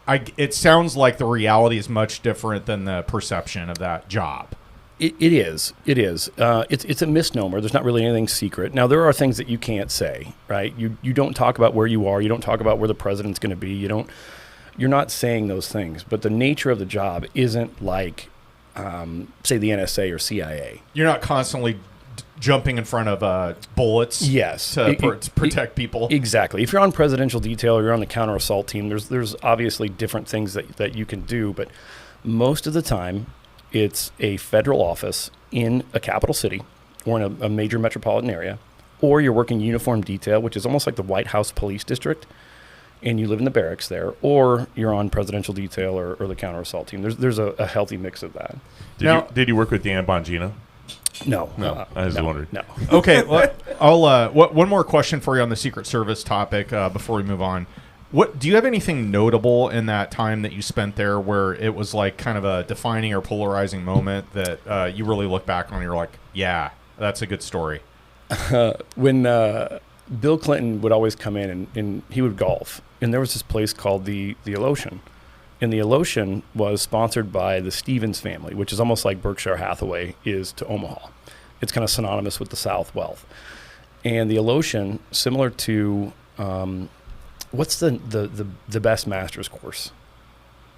it sounds like the reality is much different than the perception of that job. It is. It's a misnomer. There's not really anything secret. Now, there are things that you can't say, right? You don't talk about where you are. You don't talk about where the president's going to be. You're not saying those things. But the nature of the job isn't like, say, the NSA or CIA. You're not constantly jumping in front of bullets Yes. to protect people. Exactly. If you're on presidential detail or you're on the counter assault team, there's obviously different things that you can do. But most of the time, it's a federal office in a capital city or in a major metropolitan area, or you're working uniform detail, which is almost like the White House police district, and you live in the barracks there, or you're on presidential detail or the counter assault team. There's a healthy mix of that. Did you work with Dan Bongino? No. I was wondering. No. Okay, well, I'll one more question for you on the Secret Service topic before we move on. What do you have anything notable in that time that you spent there where it was like kind of a defining or polarizing moment that you really look back on and you're like, yeah, that's a good story? When Bill Clinton would always come in and he would golf, and there was this place called the Alotian. And the Alotian was sponsored by the Stevens family, which is almost like Berkshire Hathaway is to Omaha. It's kind of synonymous with the South wealth. And the Alotian, similar to, what's the best master's course?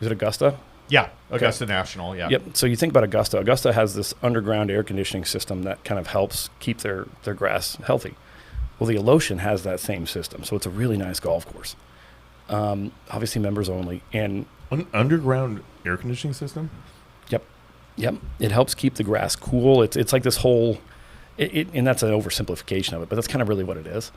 Is it Augusta? Yeah, Augusta National, yeah. Yep. So you think about Augusta. Augusta has this underground air conditioning system that kind of helps keep their grass healthy. Well, the Alotian has that same system. So it's a really nice golf course. Obviously members only. And An underground air conditioning system? Yep. It helps keep the grass cool. It's like this whole, and that's an oversimplification of it, but that's kind of really what it is.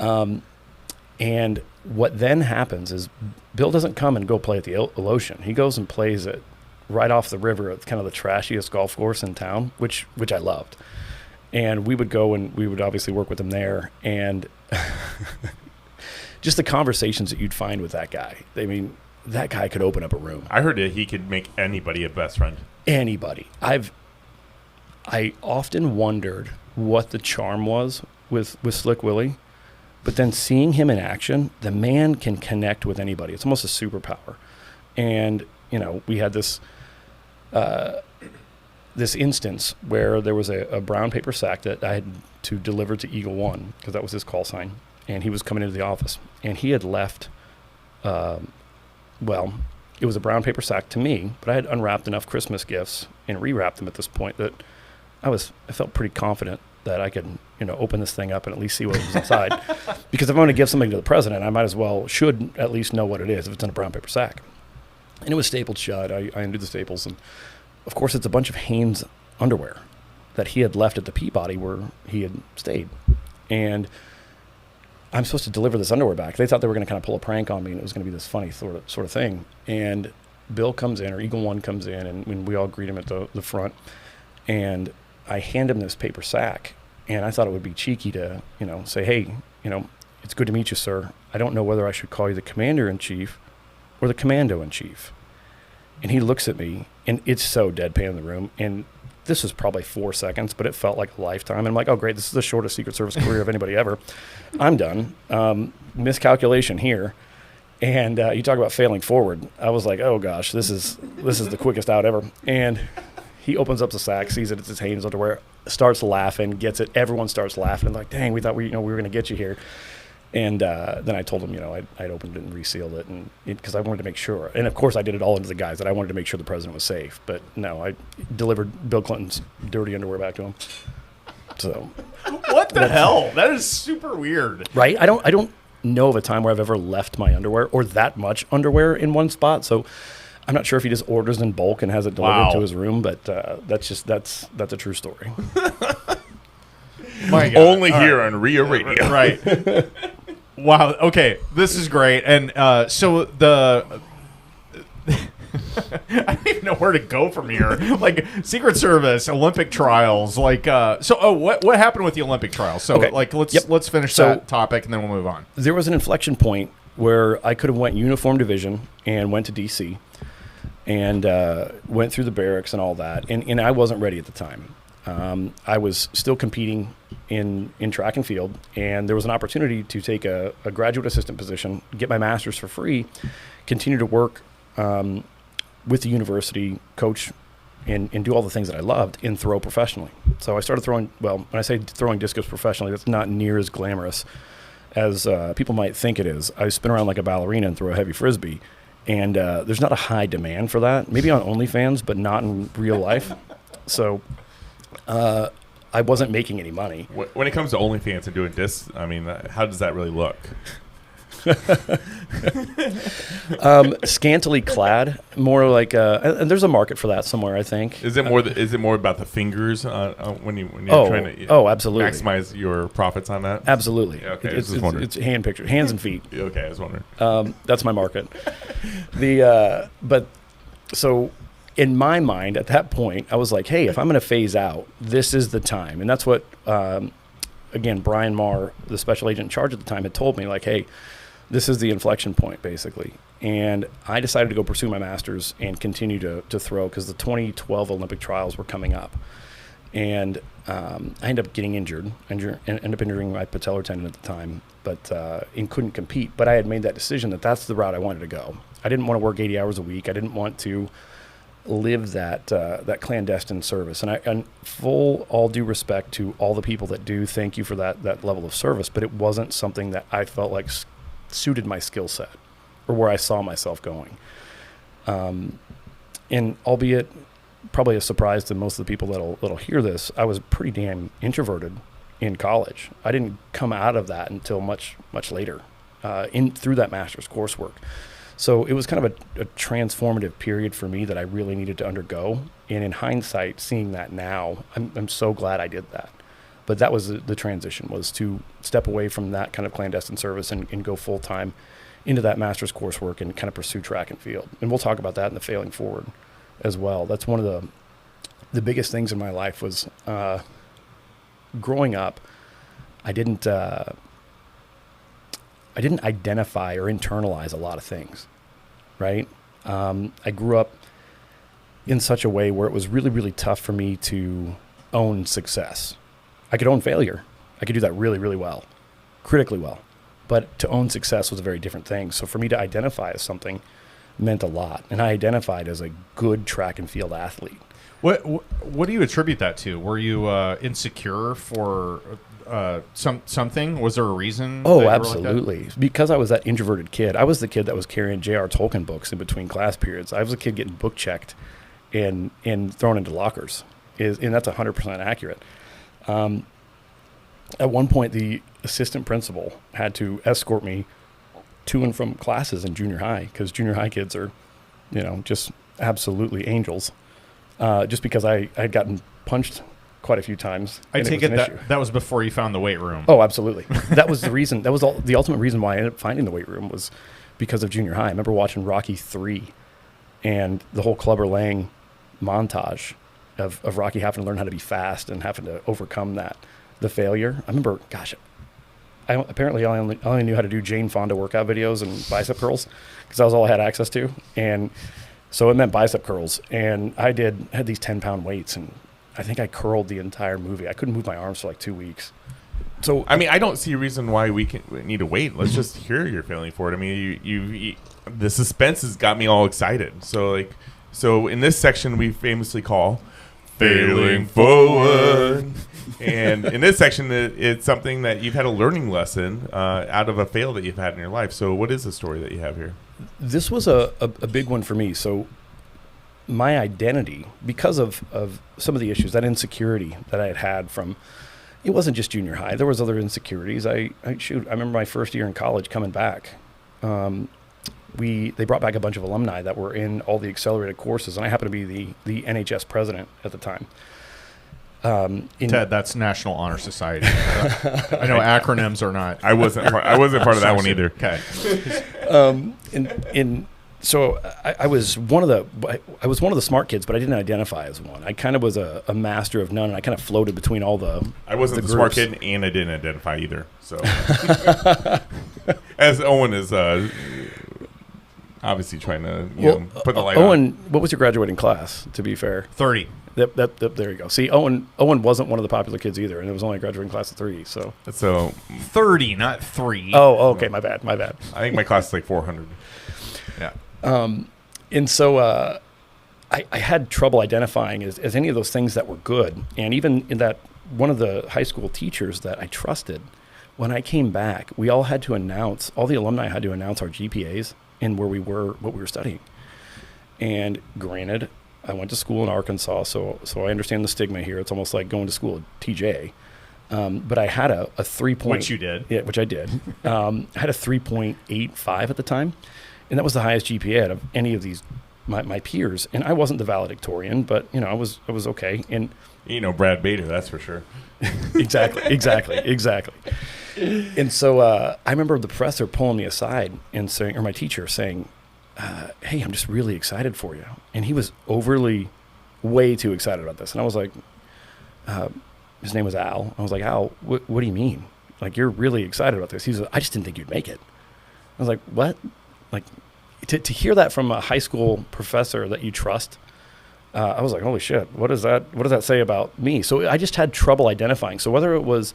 And what then happens is Bill doesn't come and go play at the Alotian. He goes and plays it right off the river at kind of the trashiest golf course in town, which I loved. And we would go and we would obviously work with him there. And just the conversations that you'd find with that guy. I mean, that guy could open up a room. I heard that he could make anybody a best friend. Anybody. I often wondered what the charm was with Slick Willie, but then seeing him in action, the man can connect with anybody. It's almost a superpower. And we had this instance where there was a brown paper sack that I had to deliver to Eagle One because that was his call sign, and he was coming into the office, and he had left. It was a brown paper sack to me, but I had unwrapped enough Christmas gifts and rewrapped them at this point that I felt pretty confident that I could, open this thing up and at least see what was inside. Because if I'm going to give something to the president, I should at least know what it is if it's in a brown paper sack. And it was stapled shut. I undid the staples, and of course it's a bunch of Hanes underwear that he had left at the Peabody where he had stayed. And I'm supposed to deliver this underwear back. They thought they were going to kind of pull a prank on me, and it was going to be this funny sort of thing. And Bill comes in, or Eagle One comes in, and when we all greet him at the front, and I hand him this paper sack, and I thought it would be cheeky to, say, hey, it's good to meet you, sir. I don't know whether I should call you the commander-in-chief or the commando-in-chief. And he looks at me, and it's so deadpan in the room. And this was probably 4 seconds, but it felt like a lifetime. And I'm like, oh, great, this is the shortest Secret Service career of anybody ever. I'm done. Miscalculation here. And you talk about failing forward. I was like, oh, gosh, this is the quickest out ever. And he opens up the sack, sees it, it's his Hanes underwear, starts laughing, gets it. Everyone starts laughing. And like, dang, we thought we were going to get you here. And then I told him, I'd opened it and resealed it, and because I wanted to make sure. And of course, I did it all into the guise that I wanted to make sure the president was safe. But no, I delivered Bill Clinton's dirty underwear back to him. So, what the hell? That is super weird, right? I don't know of a time where I've ever left my underwear or that much underwear in one spot. So, I'm not sure if he just orders in bulk and has it delivered to his room. But that's a true story. My God. Only here on REIA Radio. Right. Wow. Okay. This is great. And so the I don't even know where to go from here. Like Secret Service, Olympic trials. Like what happened with the Olympic trials? So okay. Let's finish that topic and then we'll move on. There was an inflection point where I could have went uniform division and went to DC and went through the barracks and all that. And I wasn't ready at the time. I was still competing in track and field, and there was an opportunity to take a graduate assistant position, get my master's for free, continue to work with the university, coach, and do all the things that I loved, and throw professionally. So I started throwing, well, when I say throwing discus professionally, that's not near as glamorous as people might think it is. I spin around like a ballerina and throw a heavy Frisbee, and there's not a high demand for that. Maybe on OnlyFans, but not in real life. So I wasn't making any money. When it comes to OnlyFans and doing discs, I mean, how does that really look? Scantily clad, more like, and there's a market for that somewhere, I think. Is it more about the fingers when you're trying to absolutely maximize your profits on that? Absolutely. Yeah, okay, it's hand pictures, hands and feet. Okay, I was wondering. That's my market. So in my mind at that point, I was like, hey, if I'm going to phase out, this is the time. And that's what, again, Brian Marr, the special agent in charge at the time, had told me, like, hey, this is the inflection point, basically. And I decided to go pursue my master's and continue to throw because the 2012 Olympic trials were coming up. And I ended up getting injured. Ended up injuring my patellar tendon at the time, and couldn't compete. But I had made that decision that that's the route I wanted to go. I didn't want to work 80 hours a week. I didn't want to live that clandestine service. And full all due respect to all the people that do, thank you for that level of service. But it wasn't something that I felt like suited my skill set or where I saw myself going. And albeit probably a surprise to most of the people that'll hear this, I was pretty damn introverted in college. I didn't come out of that until much, much later through that master's coursework. So it was kind of a transformative period for me that I really needed to undergo. And in hindsight, seeing that now, I'm so glad I did that. But that was the transition, was to step away from that kind of clandestine service and go full-time into that master's coursework and kind of pursue track and field. And we'll talk about that in the failing forward as well. That's one of the biggest things in my life was growing up, I didn't identify or internalize a lot of things, right? I grew up in such a way where it was really, really tough for me to own success. I could own failure. I could do that really, really well, critically well. But to own success was a very different thing. So for me to identify as something meant a lot. And I identified as a good track and field athlete. What do you attribute that to? Were you insecure for something? Was there a reason? Oh, absolutely. Like because I was that introverted kid. I was the kid that was carrying J.R. Tolkien books in between class periods. I was a kid getting book checked and thrown into lockers. And that's 100% accurate. At one point, the assistant principal had to escort me to and from classes in junior high because junior high kids are, just absolutely angels. Just because I had gotten punched quite a few times. I take it that was before you found the weight room. Oh, absolutely. That was the reason. That was the ultimate reason why I ended up finding the weight room was because of junior high. I remember watching Rocky III and the whole Clubber Lang montage. of Rocky having to learn how to be fast and having to overcome the failure. I remember, gosh, I only knew how to do Jane Fonda workout videos and bicep curls because that was all I had access to. And so it meant bicep curls. And I had these 10-pound weights, and I think I curled the entire movie. I couldn't move my arms for like 2 weeks. So I mean, I don't see a reason why we need to wait. Let's just hear you're failing forward. I mean, you the suspense has got me all excited. So in this section we famously call failing forward. And in this section, it's something that you've had a learning lesson out of a fail that you've had in your life. So what is the story that you have here? This was a big one for me. So my identity, because of some of the issues, that insecurity that I had from, it wasn't just junior high. There was other insecurities. I remember my first year in college coming back. They brought back a bunch of alumni that were in all the accelerated courses, and I happened to be the NHS president at the time. Ted, that's National Honor Society. I know acronyms are not. I wasn't part of that one either. Okay. So I was one of the smart kids, but I didn't identify as one. I kind of was a master of none, and I kind of floated between all the. I wasn't the groups. smart kid, and I didn't identify either. So, as Owen is obviously trying to put the light on. Owen, what was your graduating class? To be fair, 30. There you go. See, Owen wasn't one of the popular kids either, and it was only a graduating class of 3. So 30, not 3. Oh, okay, my bad. I think my class is like 400. Yeah. And so I had trouble identifying as any of those things that were good, and even in that one of the high school teachers that I trusted, when I came back, we all had to announce, all the alumni had to announce our GPAs and where we were, what we were studying. And granted, I went to school in Arkansas, so I understand the stigma here. It's almost like going to school at TJ. But I had a 3 point... Which you did. Yeah, which I did. I had a 3.85 at the time, and that was the highest GPA out of any of these my peers. And I wasn't the valedictorian, but I was okay. And Brad Bader, that's for sure. Exactly. And so I remember the professor pulling me aside and saying, or my teacher saying, hey, I'm just really excited for you. And he was way too excited about this. And I was like, his name was Al. I was like, Al, what do you mean? Like, you're really excited about this? He's like, I just didn't think you'd make it. I was like, what? Like, to hear that from a high school professor that you trust, I was like, holy shit, what does that say about me? So I just had trouble identifying. So whether it was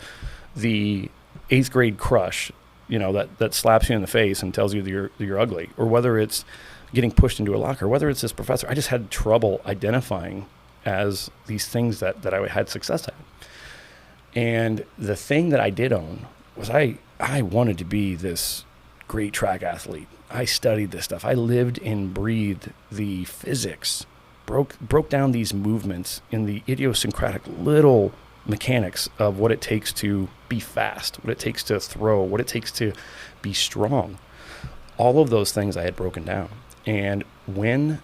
the 8th grade crush, that slaps you in the face and tells you that you're ugly, or whether it's getting pushed into a locker, whether it's this professor, I just had trouble identifying as these things that I had success at. And the thing that I did own was I wanted to be this great track athlete. I studied this stuff. I lived and breathed the physics, broke down these movements in the idiosyncratic little mechanics of what it takes to be fast, what it takes to throw, what it takes to be strong. All of those things I had broken down. And when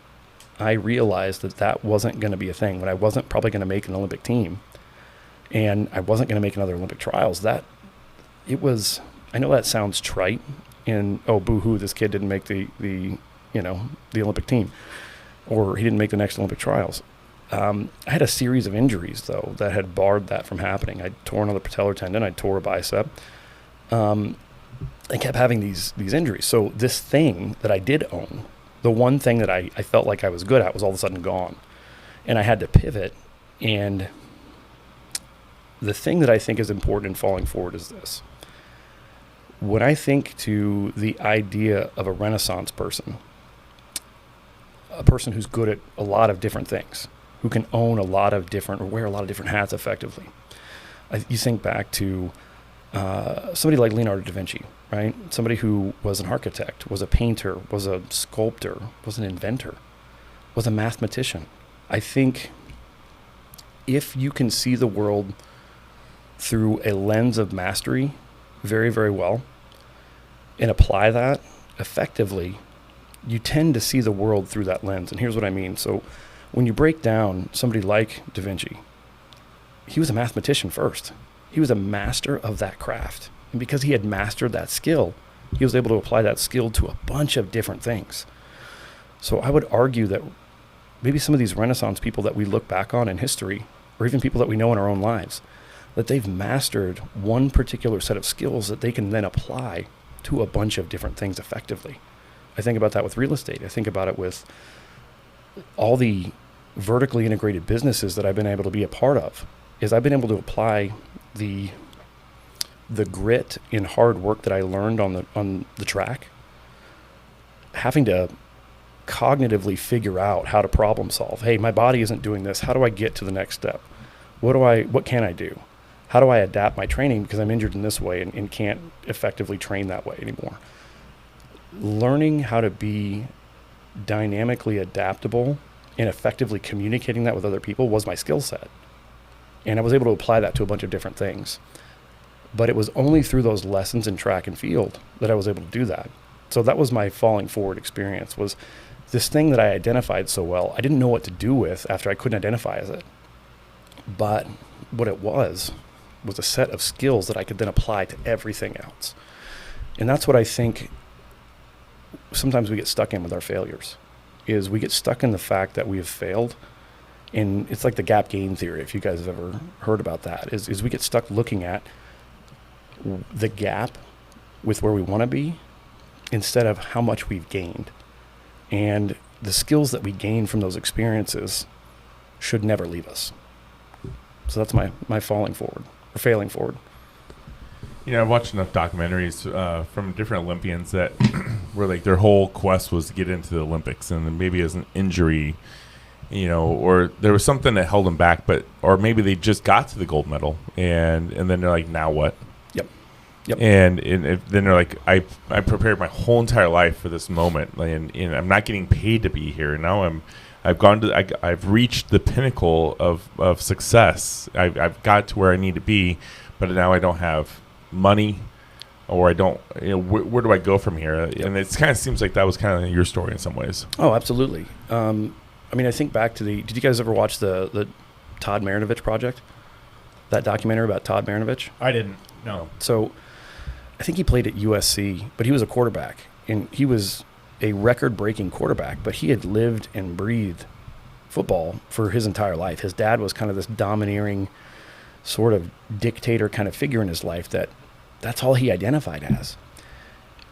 I realized that wasn't going to be a thing, when I wasn't probably going to make an Olympic team, and I wasn't going to make another Olympic trials, I know that sounds trite, and boo-hoo, this kid didn't make the Olympic team, or he didn't make the next Olympic trials. I had a series of injuries, though, that had barred that from happening. I tore another patellar tendon. I tore a bicep. I kept having these injuries. So this thing that I did own, the one thing that I felt like I was good at, was all of a sudden gone. And I had to pivot. And the thing that I think is important in falling forward is this. When I think to the idea of a Renaissance person, a person who's good at a lot of different things, who can own a lot of different, or wear a lot of different hats effectively. You think back to somebody like Leonardo da Vinci, right? Somebody who was an architect, was a painter, was a sculptor, was an inventor, was a mathematician. I think if you can see the world through a lens of mastery very, very well, and apply that effectively, you tend to see the world through that lens. And here's what I mean. So when you break down somebody like Da Vinci, he was a mathematician first. He was a master of that craft. And because he had mastered that skill, he was able to apply that skill to a bunch of different things. So I would argue that maybe some of these Renaissance people that we look back on in history, or even people that we know in our own lives, that they've mastered one particular set of skills that they can then apply to a bunch of different things effectively. I think about that with real estate. I think about it with all the vertically integrated businesses that I've been able to be a part of, is I've been able to apply the grit and hard work that I learned on the track, having to cognitively figure out how to problem solve. Hey, my body isn't doing this. How do I get to the next step? What can I do? How do I adapt my training because I'm injured in this way and can't effectively train that way anymore? Learning how to be dynamically adaptable and effectively communicating that with other people was my skill set. And I was able to apply that to a bunch of different things. But it was only through those lessons in track and field that I was able to do that. So that was my falling forward experience, was this thing that I identified so well. I didn't know what to do with after I couldn't identify as it. But what it was a set of skills that I could then apply to everything else. And that's what I think sometimes we get stuck in with our failures, is we get stuck in the fact that we have failed. And it's like the gap gain theory, if you guys have ever heard about that, is we get stuck looking at the gap with where we want to be instead of how much we've gained. And the skills that we gain from those experiences should never leave us. So that's my falling forward, or failing forward. You know, I've watched enough documentaries from different Olympians that where like their whole quest was to get into the Olympics, and then maybe as an injury, you know, or there was something that held them back, or maybe they just got to the gold medal, and then they're like, now what? Yep. And then they're like, I prepared my whole entire life for this moment, and I'm not getting paid to be here. Now I've reached the pinnacle of success. I've got to where I need to be, but now I don't have money, or I don't. You know, where do I go from here? Yep. And it kind of seems like that was kind of your story in some ways. Oh, absolutely. I mean, I think back to did you guys ever watch the Todd Marinovich project? That documentary about Todd Marinovich? I didn't. No. So I think he played at USC, but he was a quarterback, and he was a record-breaking quarterback, but he had lived and breathed football for his entire life. His dad was kind of this domineering sort of dictator kind of figure in his life that's all he identified as.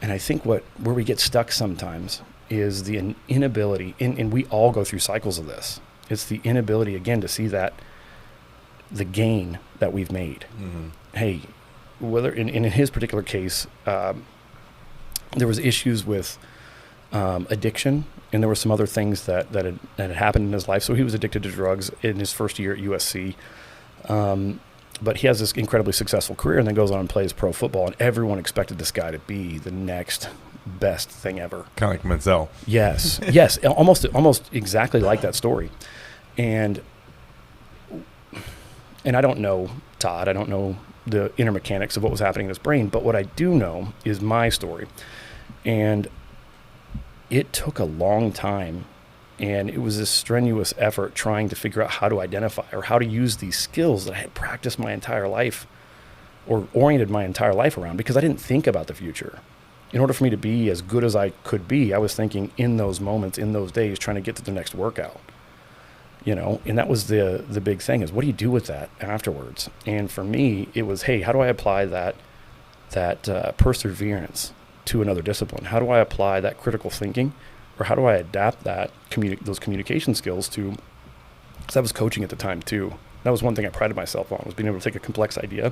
And I think where we get stuck sometimes is the inability, and we all go through cycles of this. It's the inability, again, to see that the gain that we've made. Mm-hmm. Hey, whether in his particular case, there was issues with addiction, and there were some other things that had happened in his life. So he was addicted to drugs in his first year at USC. But he has this incredibly successful career, and then goes on and plays pro football, and everyone expected this guy to be the next best thing ever. Kind of like Menzel. Yes, almost exactly like that story. And I don't know Todd. I don't know the inner mechanics of what was happening in his brain, but what I do know is my story. And it took a long time, and it was a strenuous effort trying to figure out how to identify or how to use these skills that I had practiced my entire life or oriented my entire life around, because I didn't think about the future. In order for me to be as good as I could be, I was thinking in those moments, in those days, trying to get to the next workout. You know, and that was the big thing, is what do you do with that afterwards? And for me, it was, hey, how do I apply that perseverance to another discipline? How do I apply that critical thinking, or how do I adapt those communication skills to? Because I was coaching at the time too. That was one thing I prided myself on, was being able to take a complex idea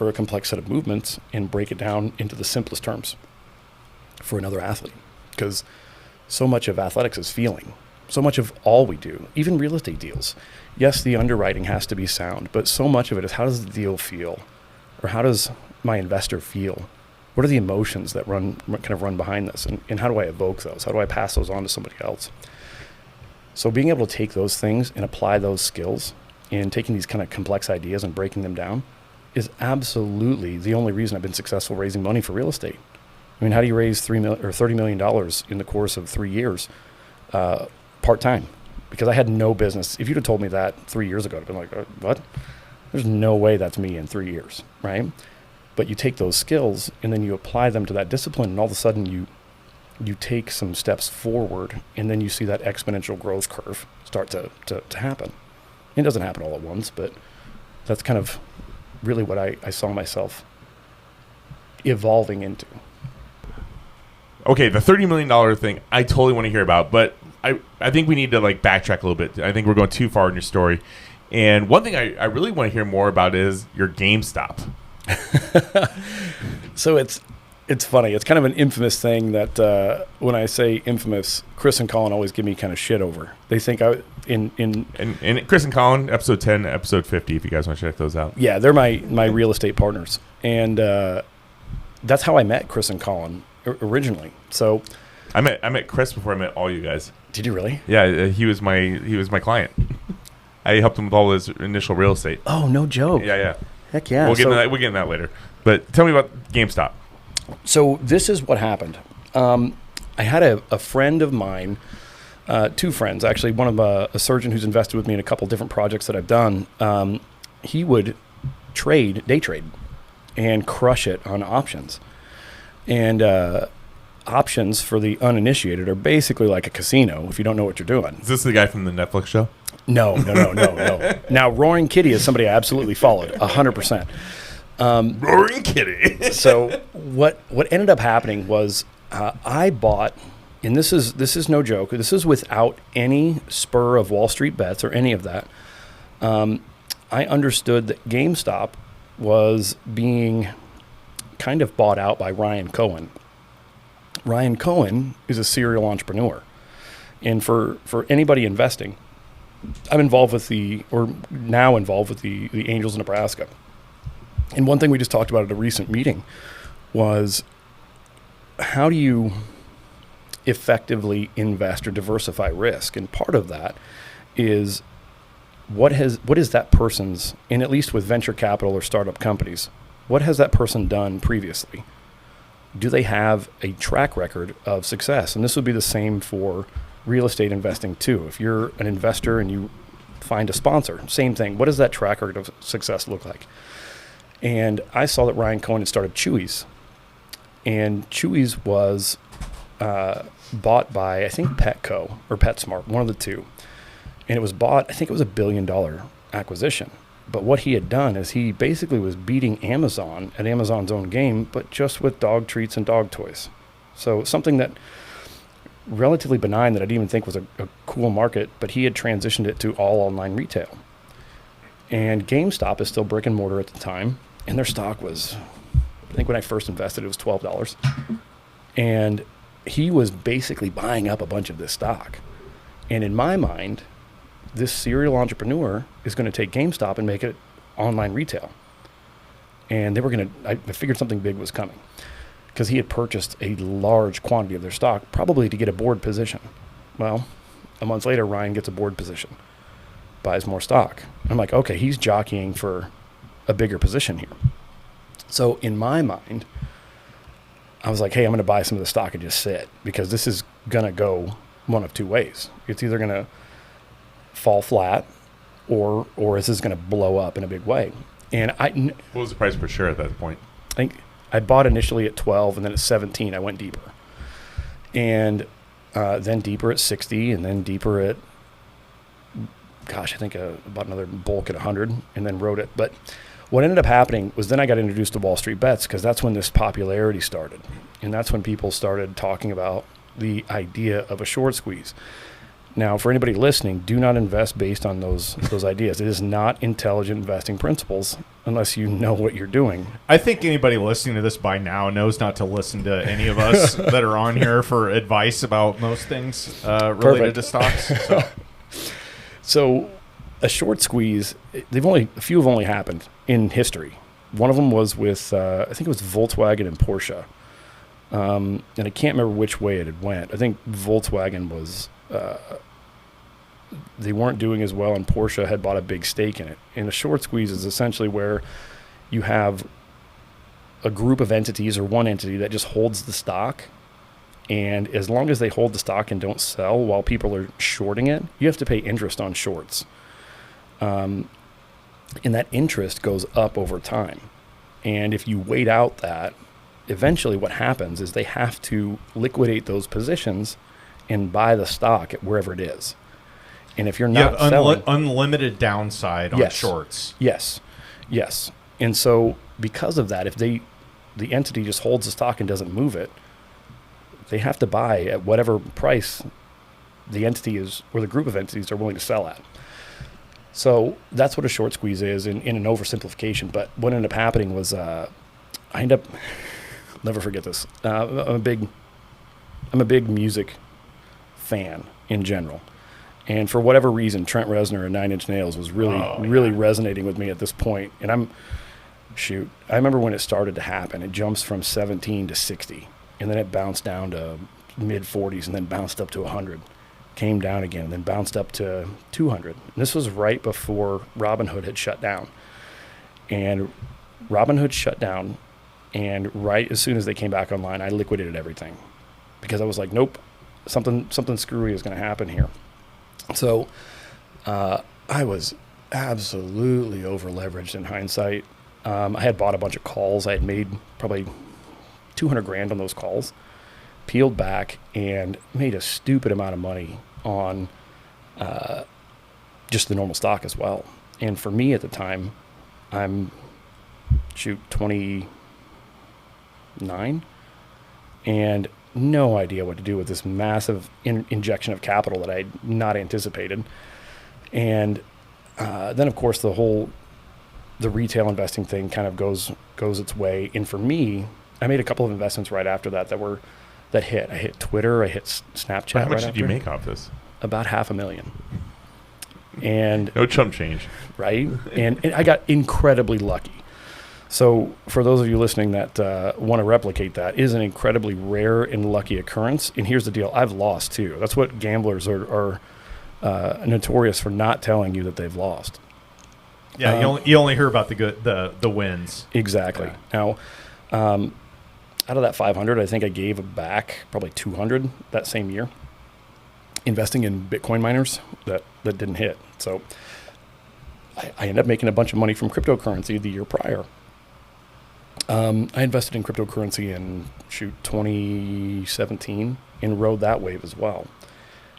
or a complex set of movements and break it down into the simplest terms for another athlete. Because so much of athletics is feeling. So much of all we do, even real estate deals. Yes, the underwriting has to be sound, but so much of it is, how does the deal feel? Or how does my investor feel? What are the emotions that run behind this? And how do I evoke those? How do I pass those on to somebody else? So being able to take those things and apply those skills, and taking these kind of complex ideas and breaking them down, is absolutely the only reason I've been successful raising money for real estate. I mean, how do you raise $30 million in the course of 3 years? Part-time, because I had no business. If you'd have told me that 3 years ago, I'd have been like, what? There's no way that's me in 3 years, right? But you take those skills and then you apply them to that discipline, and all of a sudden you take some steps forward, and then you see that exponential growth curve start to happen. It doesn't happen all at once, but that's kind of really what I saw myself evolving into. Okay, the $30 million thing, I totally want to hear about, but I think we need to like backtrack a little bit. I think we're going too far in your story. And one thing I really want to hear more about is your GameStop. So it's funny. It's kind of an infamous thing that when I say infamous, Chris and Colin always give me kind of shit over. They think And Chris and Colin, episode 10, episode 50, if you guys want to check those out. Yeah, they're my real estate partners. And that's how I met Chris and Colin originally. So I met Chris before I met all you guys. Did you really? Yeah, he was my client. I helped him with all his initial real estate. Oh, no joke. Yeah. Heck yeah. We'll get into that later. But tell me about GameStop. So this is what happened. I had a friend of mine, two friends actually. One of a surgeon who's invested with me in a couple different projects that I've done. He would day trade, and crush it on options. And options for the uninitiated are basically like a casino if you don't know what you're doing. Is this the guy from the Netflix show? No. Now, Roaring Kitty is somebody I absolutely followed, 100%. Roaring Kitty. So what ended up happening was I bought, and this is no joke, this is without any spur of Wall Street bets or any of that. I understood that GameStop was being kind of bought out by Ryan Cohen. Ryan Cohen is a serial entrepreneur. And for anybody investing, I'm involved with the Angels of Nebraska. And one thing we just talked about at a recent meeting was how do you effectively invest or diversify risk? And part of that is what is that person's, and at least with venture capital or startup companies, what has that person done previously? Do they have a track record of success? And this would be the same for real estate investing too. If you're an investor and you find a sponsor, same thing. What does that track record of success look like? And I saw that Ryan Cohen had started Chewy's. And Chewy's was bought by, I think, Petco or PetSmart, one of the two. And it was bought, I think it was $1 billion acquisition. But what he had done is he basically was beating Amazon at Amazon's own game, but just with dog treats and dog toys. So something that relatively benign that I didn't even think was a cool market, but he had transitioned it to all online retail. And GameStop is still brick and mortar at the time, and their stock was, I think when I first invested, it was $12. And he was basically buying up a bunch of this stock. And in my mind, this serial entrepreneur is going to take GameStop and make it online retail. And they were going to, I figured something big was coming because he had purchased a large quantity of their stock, probably to get a board position. Well, a month later, Ryan gets a board position, buys more stock. I'm like, okay, he's jockeying for a bigger position here. So in my mind, I was like, hey, I'm going to buy some of the stock and just sit because this is going to go one of two ways. It's either going to fall flat or is this going to blow up in a big way. And what was the price per share at that point? I think I bought initially at 12 and then at 17 I went deeper, and then deeper at 60 and then deeper at I think about another bulk at 100 and then wrote it. But what ended up happening was then I got introduced to Wall Street Bets because that's when this popularity started, and that's when people started talking about the idea of a short squeeze. Now, for anybody listening, do not invest based on those ideas. It is not intelligent investing principles unless you know what you're doing. I think anybody listening to this by now knows not to listen to any of us that are on here for advice about most things related to stocks. So a short squeeze, a few have only happened in history. One of them was with, I think it was Volkswagen and Porsche. And I can't remember which way it had went. I think Volkswagen was... they weren't doing as well, and Porsche had bought a big stake in it. And a short squeeze is essentially where you have a group of entities or one entity that just holds the stock, and as long as they hold the stock and don't sell while people are shorting it, you have to pay interest on shorts. And that interest goes up over time. And if you wait out that, eventually what happens is they have to liquidate those positions and buy the stock at wherever it is. And if you're You have not selling, unlimited downside on Yes. shorts. yes. And so because of that, if the entity just holds the stock and doesn't move it, they have to buy at whatever price the entity is, or the group of entities are willing to sell at. So that's what a short squeeze is in an oversimplification. But what ended up happening was I ended up, never forget this. I'm a big music fan in general. And for whatever reason, Trent Reznor and Nine Inch Nails was really resonating with me at this point. And I remember when it started to happen, it jumps from 17 to 60. And then it bounced down to mid 40s and then bounced up to 100. Came down again, and then bounced up to 200. And this was right before Robinhood had shut down. And Robinhood shut down, and right as soon as they came back online, I liquidated everything. Because I was like, nope, something screwy is going to happen here. So I was absolutely over-leveraged in hindsight. I had bought a bunch of calls. I had made probably $200,000 on those calls. Peeled back and made a stupid amount of money on just the normal stock as well. And for me at the time, I'm 29 and no idea what to do with this massive injection of capital that I had not anticipated. And then of course the retail investing thing kind of goes its way. And for me, I made a couple of investments right after that hit. I hit Twitter. I hit Snapchat. How much did you make off this? About $500,000. And no chump change, right? And I got incredibly lucky. So for those of you listening that want to replicate that, it is an incredibly rare and lucky occurrence. And here's the deal: I've lost too. That's what gamblers are notorious for, not telling you that they've lost. Yeah, you only hear about the wins. Exactly. Yeah. Now, out of that 500, I think I gave back probably 200 that same year, investing in Bitcoin miners that didn't hit. So I ended up making a bunch of money from cryptocurrency the year prior. I invested in cryptocurrency in 2017 and rode that wave as well.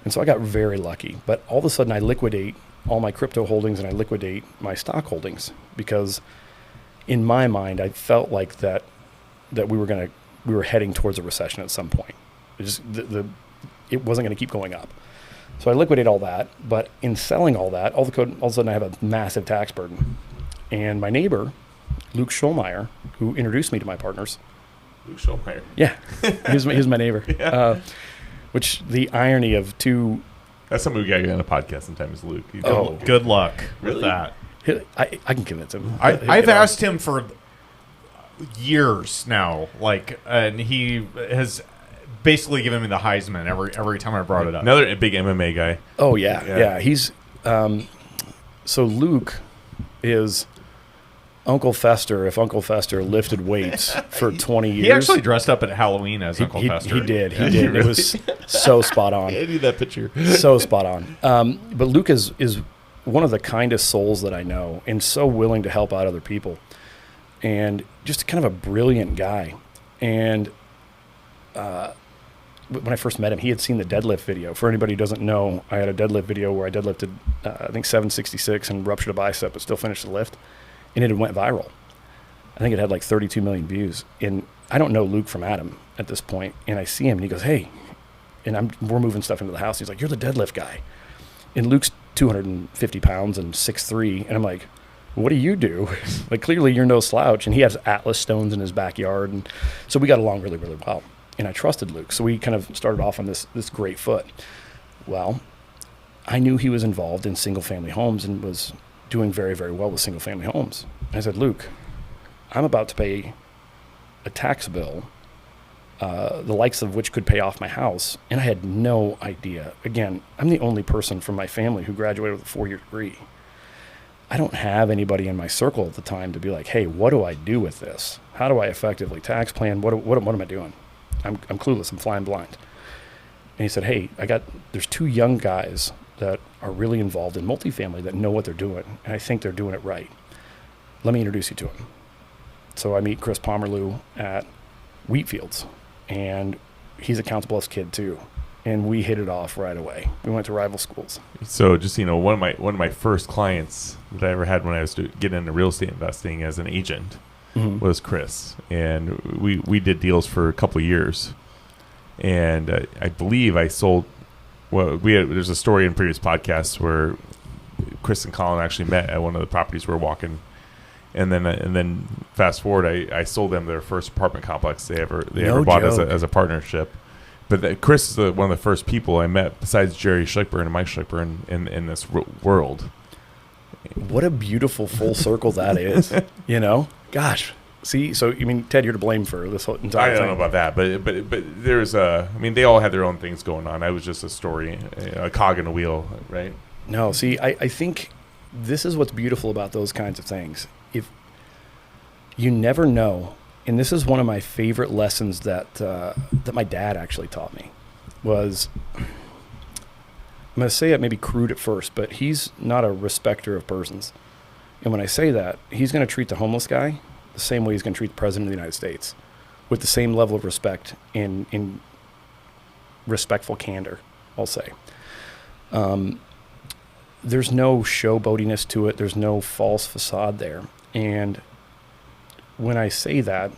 And so I got very lucky. But all of a sudden I liquidate all my crypto holdings and I liquidate my stock holdings because in my mind I felt like that we were heading towards a recession at some point. It wasn't going to keep going up. So I liquidate all that, but in selling all that, all of a sudden I have a massive tax burden. And my neighbor, Luke Schulmeyer, who introduced me to my partners. Luke Schulmeyer. Yeah, he was my neighbor. Yeah. Which the irony of two. That's something we got you on a podcast sometime is Luke. Good luck with that. I can convince him. I've asked him for years now, and he has basically given me the Heisman every time I brought it up. Another big MMA guy. Oh yeah. He's so Luke is Uncle Fester. If Uncle Fester lifted weights for 20 years, he actually dressed up at Halloween as Uncle Fester. He did. It was so spot on. I need that picture. So spot on. But Luke is one of the kindest souls that I know, and so willing to help out other people, and just kind of a brilliant guy. And when I first met him, he had seen the deadlift video. For anybody who doesn't know, I had a deadlift video where I deadlifted, I think 766 and ruptured a bicep, but still finished the lift. And it went viral. I think it had like 32 million views. And I don't know Luke from Adam at this point. And I see him and he goes, hey, and we're moving stuff into the house. He's like, you're the deadlift guy. And Luke's 250 pounds and 6'3". And I'm like, what do you do? Like, clearly you're no slouch. And he has Atlas stones in his backyard. And so we got along really, really well. And I trusted Luke. So we kind of started off on this great foot. Well, I knew he was involved in single family homes and was doing very, very well with single family homes. I said, Luke, I'm about to pay a tax bill, the likes of which could pay off my house. And I had no idea. Again, I'm the only person from my family who graduated with a 4-year degree. I don't have anybody in my circle at the time to be like, hey, what do I do with this? How do I effectively tax plan? What am I doing? I'm clueless. I'm flying blind. And he said, hey, there's 2 young guys that are really involved in multifamily that know what they're doing, and I think they're doing it right. Let me introduce you to them. So I meet Chris Pomerlew at wheat fields, and he's a Council Bluffs kid too, and we hit it off right away. We went to rival schools. So just one of my first clients that I ever had when I was getting into real estate investing as an agent was Chris, and we did deals for a couple of years, and I believe I sold. Well, there's a story in previous podcasts where Chris and Colin actually met at one of the properties we were walking, and then fast forward, I sold them their first apartment complex they ever bought as a partnership. But Chris is one of the first people I met besides Jerry Schlickburn and Mike Schlickburn in this world. What a beautiful full circle that is, you know? Gosh. See, so you mean, Ted, you're to blame for this whole entire thing. I don't know about that, but there's they all had their own things going on. I was just a story, a cog in a wheel, right? No, see, I think this is what's beautiful about those kinds of things. If you never know, and this is one of my favorite lessons that my dad actually taught me, was, I'm going to say it maybe crude at first, but he's not a respecter of persons. And when I say that, he's going to treat the homeless guy the same way he's going to treat the president of the United States, with the same level of respect in respectful candor, I'll say. There's no showboatiness to it. There's no false facade there. And when I say that,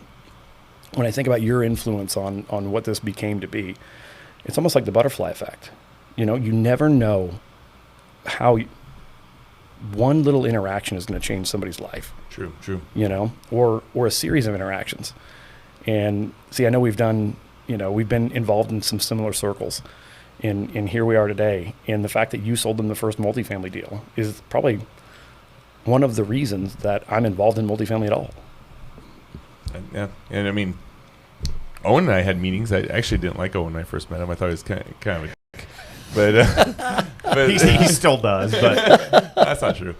when I think about your influence on what this became to be, it's almost like the butterfly effect. You know, you never know how one little interaction is going to change somebody's life. True. You know, or a series of interactions. And see, I know we've been involved in some similar circles, and here we are today. And the fact that you sold them the first multifamily deal is probably one of the reasons that I'm involved in multifamily at all. And I mean, Owen and I had meetings. I actually didn't like Owen when I first met him. I thought he was kind of a dick. But he still does, but that's not true.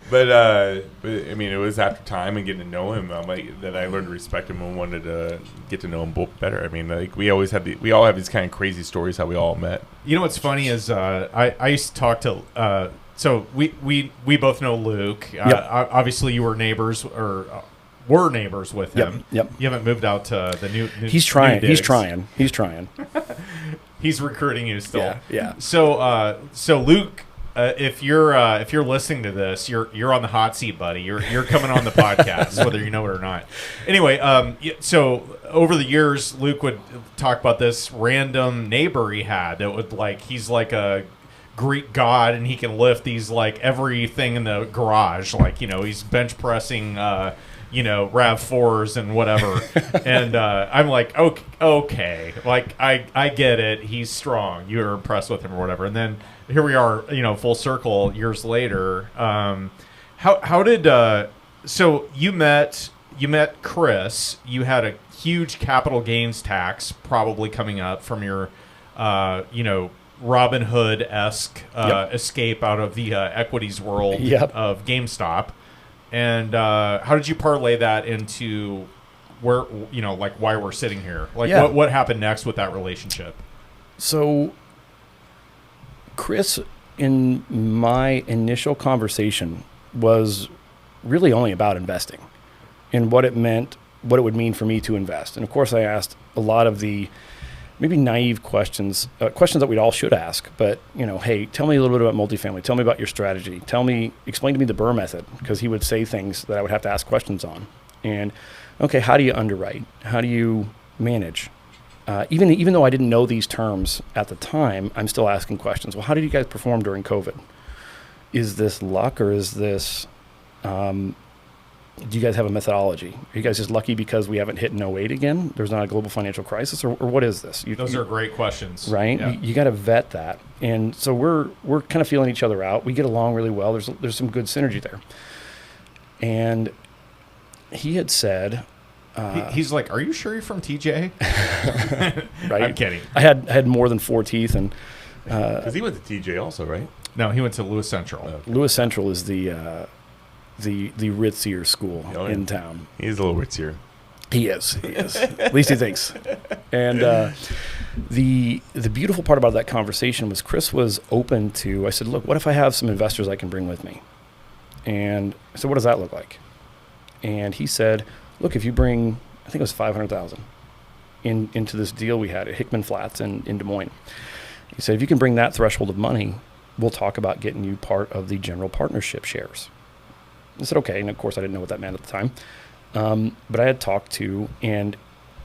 But I mean, it was after time and getting to know him that I learned to respect him and wanted to get to know him both better. I mean, like we all have these kind of crazy stories how we all met. You know what's funny is I used to talk to so we both know Luke. Yep. Obviously, you were neighbors or were neighbors with him. Yep. You haven't moved out to the new. He's trying. New He's digs. trying. He's recruiting you still. Yeah. So Luke, if you're listening to this, you're on the hot seat, buddy. You're coming on the podcast, whether you know it or not. Anyway, so over the years, Luke would talk about this random neighbor he had that would he's like a Greek god, and he can lift these everything in the garage, he's bench pressing. RAV4s and whatever. And I'm like, okay. I get it. He's strong. You're impressed with him or whatever. And then here we are, full circle years later. How did, so you met Chris, you had a huge capital gains tax probably coming up from your, Robin Hood-esque escape out of the equities world of GameStop. And how did you parlay that into where, why we're sitting here? What happened next with that relationship? So, Chris, in my initial conversation, was really only about investing and what it would mean for me to invest. And of course, I asked a lot of the maybe naive questions that we all should ask, but, hey, tell me a little bit about multifamily. Tell me about your strategy. Explain to me the Burr method, because he would say things that I would have to ask questions on. And, okay, how do you underwrite? How do you manage? Even though I didn't know these terms at the time, I'm still asking questions. Well, how did you guys perform during COVID? Is this luck, or is this, do you guys have a methodology? Are you guys just lucky because we haven't hit in 08 again? There's not a global financial crisis, or what is this? Those are great questions. Right? Yeah. You got to vet that. And so we're kind of feeling each other out. We get along really well. There's some good synergy there. And he had said... he's like, are you sure you're from TJ? Right? I'm kidding. I had more than 4 teeth. And because he went to TJ also, right? No, he went to Lewis Central. Okay. Lewis Central is the ritzier school in town. He's a little ritzier. He is. At least he thinks. And the beautiful part about that conversation was Chris was open to, I said, look, what if I have some investors I can bring with me? And I said, what does that look like? And he said, look, if you bring, I think it was $500,000. into this deal we had at Hickman Flats in Des Moines. He said, if you can bring that threshold of money, we'll talk about getting you part of the general partnership shares. I said, okay. And of course, I didn't know what that meant at the time. But I had talked to, and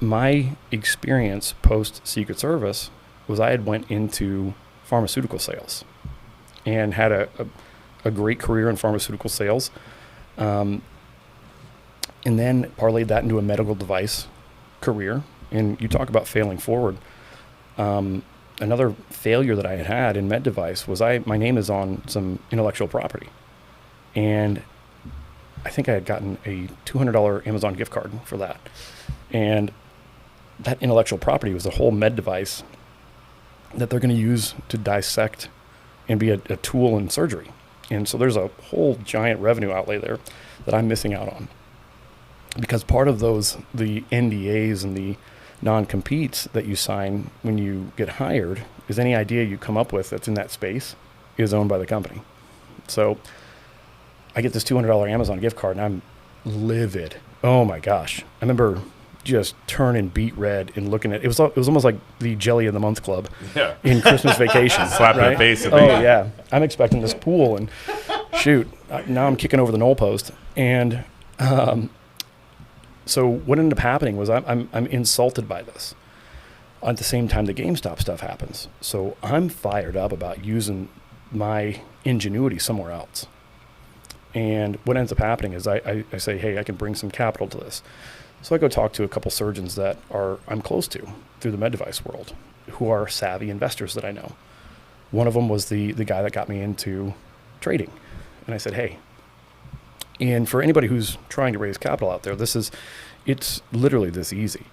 my experience post Secret Service was I had went into pharmaceutical sales and had a great career in pharmaceutical sales. And then parlayed that into a medical device career. And you talk about failing forward. Another failure that I had in med device was my name is on some intellectual property. And I think I had gotten a $200 Amazon gift card for that. And that intellectual property was a whole med device that they're going to use to dissect and be a tool in surgery. And so there's a whole giant revenue outlay there that I'm missing out on. Because part of the NDAs and the non-competes that you sign when you get hired is any idea you come up with that's in that space is owned by the company. So I get this $200 Amazon gift card and I'm livid. Oh my gosh. I remember just turning beet red and looking at it. It was almost like the Jelly of the Month Club in Christmas Vacation. Slap in right? the face. Oh yeah. I'm expecting this pool and shoot, now I'm kicking over the knoll post. And so what ended up happening was I'm insulted by this. At the same time, the GameStop stuff happens. So I'm fired up about using my ingenuity somewhere else. And what ends up happening is I say, hey, I can bring some capital to this. So I go talk to a couple surgeons that I'm close to through the med device world who are savvy investors that I know. One of them was the guy that got me into trading. And I said, hey, and for anybody who's trying to raise capital out there, it's literally this easy.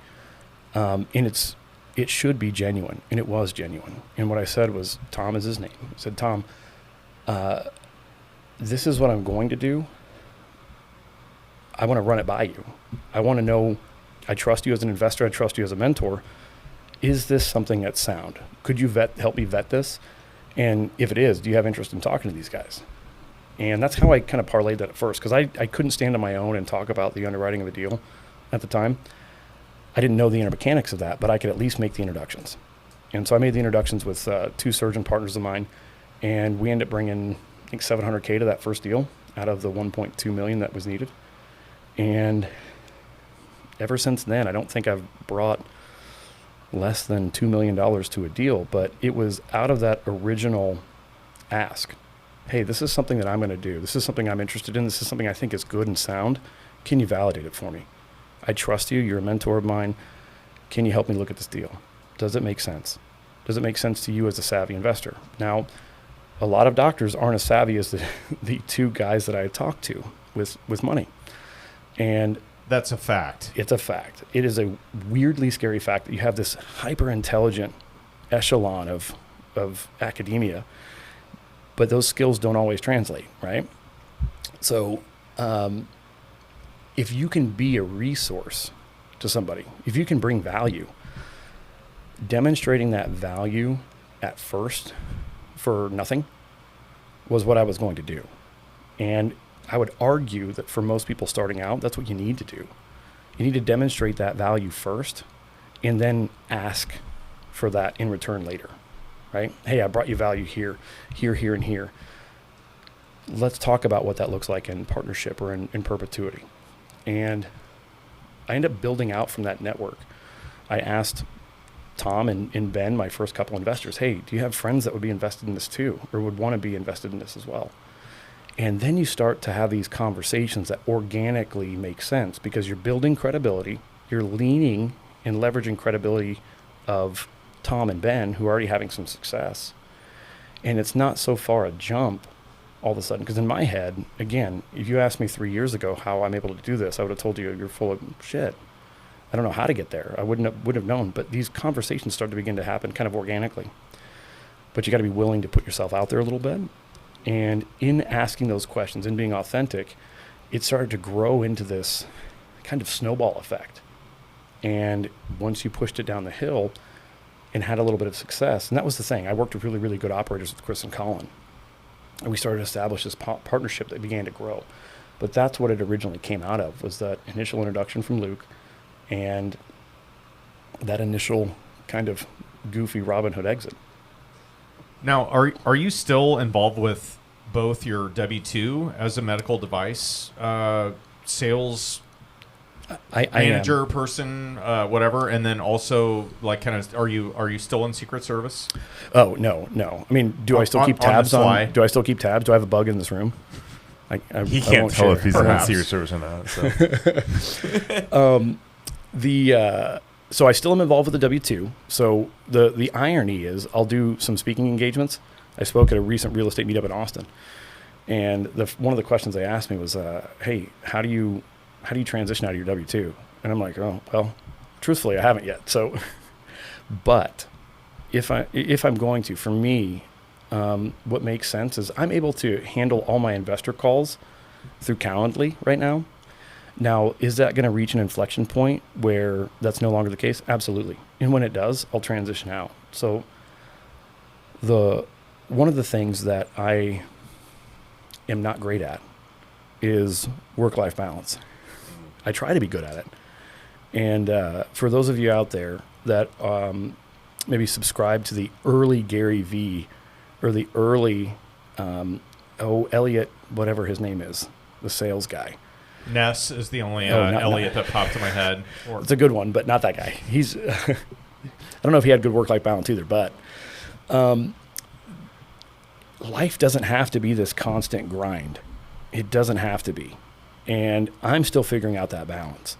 And it should be genuine, and it was genuine. And what I said was, Tom is his name. I said, Tom, this is what I'm going to do. I want to run it by you. I want to know, I trust you as an investor. I trust you as a mentor. Is this something that's sound? Could you help me vet this? And if it is, do you have interest in talking to these guys? And that's how I kind of parlayed that at first, because I couldn't stand on my own and talk about the underwriting of the deal at the time. I didn't know the inner mechanics of that, but I could at least make the introductions. And so I made the introductions with two surgeon partners of mine, and we ended up bringing, I think, $700K to that first deal out of the $1.2 million that was needed. And ever since then, I don't think I've brought less than $2 million to a deal, but it was out of that original ask. Hey, this is something that I'm going to do. This is something I'm interested in. This is something I think is good and sound. Can you validate it for me? I trust you. You're a mentor of mine. Can you help me look at this deal? Does it make sense? Does it make sense to you as a savvy investor? Now, a lot of doctors aren't as savvy as the two guys that I talked to with money. And that's a fact. It's a fact. It is a weirdly scary fact that you have this hyper-intelligent echelon of academia, but those skills don't always translate, right? So if you can be a resource to somebody, if you can bring value, demonstrating that value at first for nothing was what I was going to do. And I would argue that for most people starting out, that's what you need to do. You need to demonstrate that value first and then ask for that in return later, right? Hey, I brought you value here, and here. Let's talk about what that looks like in partnership or in perpetuity. And I ended up building out from that network. I asked Tom and Ben, my first couple investors, hey, do you have friends that would be invested in this too, or would want to be invested in this as well? And then you start to have these conversations that organically make sense because you're building credibility, you're leaning and leveraging credibility of Tom and Ben, who are already having some success. And it's not so far a jump all of a sudden, because in my head, again, if you asked me 3 years ago how I'm able to do this, I would have told you you're full of shit. I don't know how to get there. I would have known. But these conversations start to begin to happen kind of organically. But you got to be willing to put yourself out there a little bit. And in asking those questions and being authentic, it started to grow into this kind of snowball effect. And once you pushed it down the hill and had a little bit of success, and that was the thing. I worked with really, really good operators with Chris and Colin. And we started to establish this partnership that began to grow. But that's what it originally came out of, was that initial introduction from Luke and that initial kind of goofy Robin Hood exit. Now, are you still involved with both your W-2 as a medical device sales I manager am. person, whatever, and then also like kind of are you still in Secret Service? Oh, no. I mean, do I still keep on the tabs fly? on? Do I still keep tabs? Do I have a bug in this room? I He can't won't tell share. if he's in Perhaps. Secret Service or not. So. So I still am involved with the W-2. So the irony is I'll do some speaking engagements. I spoke at a recent real estate meetup in Austin. And one of the questions they asked me was, hey, how do you transition out of your W-2? And I'm like, oh, well, truthfully, I haven't yet. So, but if I'm going to, for me, what makes sense is I'm able to handle all my investor calls through Calendly right now. Now, is that going to reach an inflection point where that's no longer the case? Absolutely. And when it does, I'll transition out. So one of the things that I am not great at is work-life balance. I try to be good at it. And for those of you out there that maybe subscribe to the early Gary V or the early, Elliot, whatever his name is, the sales guy. Ness is the only not Elliot that popped in my head. It's a good one, but not that guy. He's, I don't know if he had good work-life balance either, but life doesn't have to be this constant grind. It doesn't have to be. And I'm still figuring out that balance.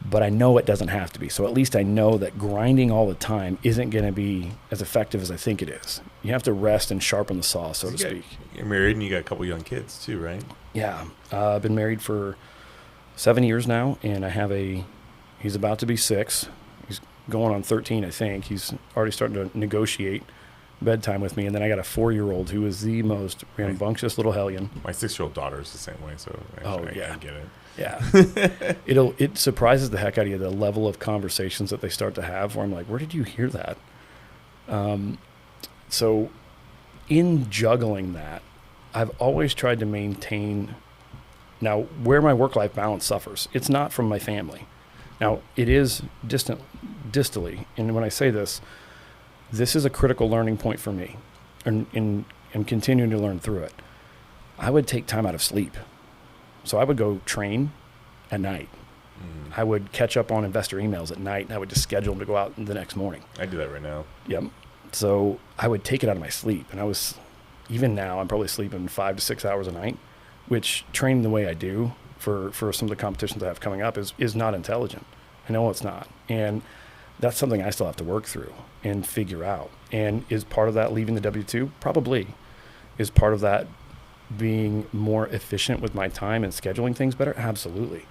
But I know it doesn't have to be. So at least I know that grinding all the time isn't going to be as effective as I think it is. You have to rest and sharpen the saw, so to speak. You're married and you got a couple young kids too, right? Yeah. I've been married for 7 years now, and I have he's about to be 6. He's going on 13, I think. He's already starting to negotiate bedtime with me. And then I got a 4-year-old who is the most rambunctious little hellion. My 6-year-old daughter is the same way, so I get it. Yeah. It surprises the heck out of you, the level of conversations that they start to have where I'm like, where did you hear that? So in juggling that, I've always tried to maintain now where my work-life balance suffers. It's not from my family. Now it is distally. And when I say this is a critical learning point for me and continuing to learn through it. I would take time out of sleep. So I would go train at night. I would catch up on investor emails at night, and I would just schedule them to go out the next morning. I do that right now. Yep. So I would take it out of my sleep. And even now, I'm probably sleeping 5 to 6 hours a night, which training the way I do for some of the competitions I have coming up is not intelligent. I know it's not. And that's something I still have to work through and figure out. And is part of that leaving the W-2? Probably. Is part of that being more efficient with my time and scheduling things better? Absolutely.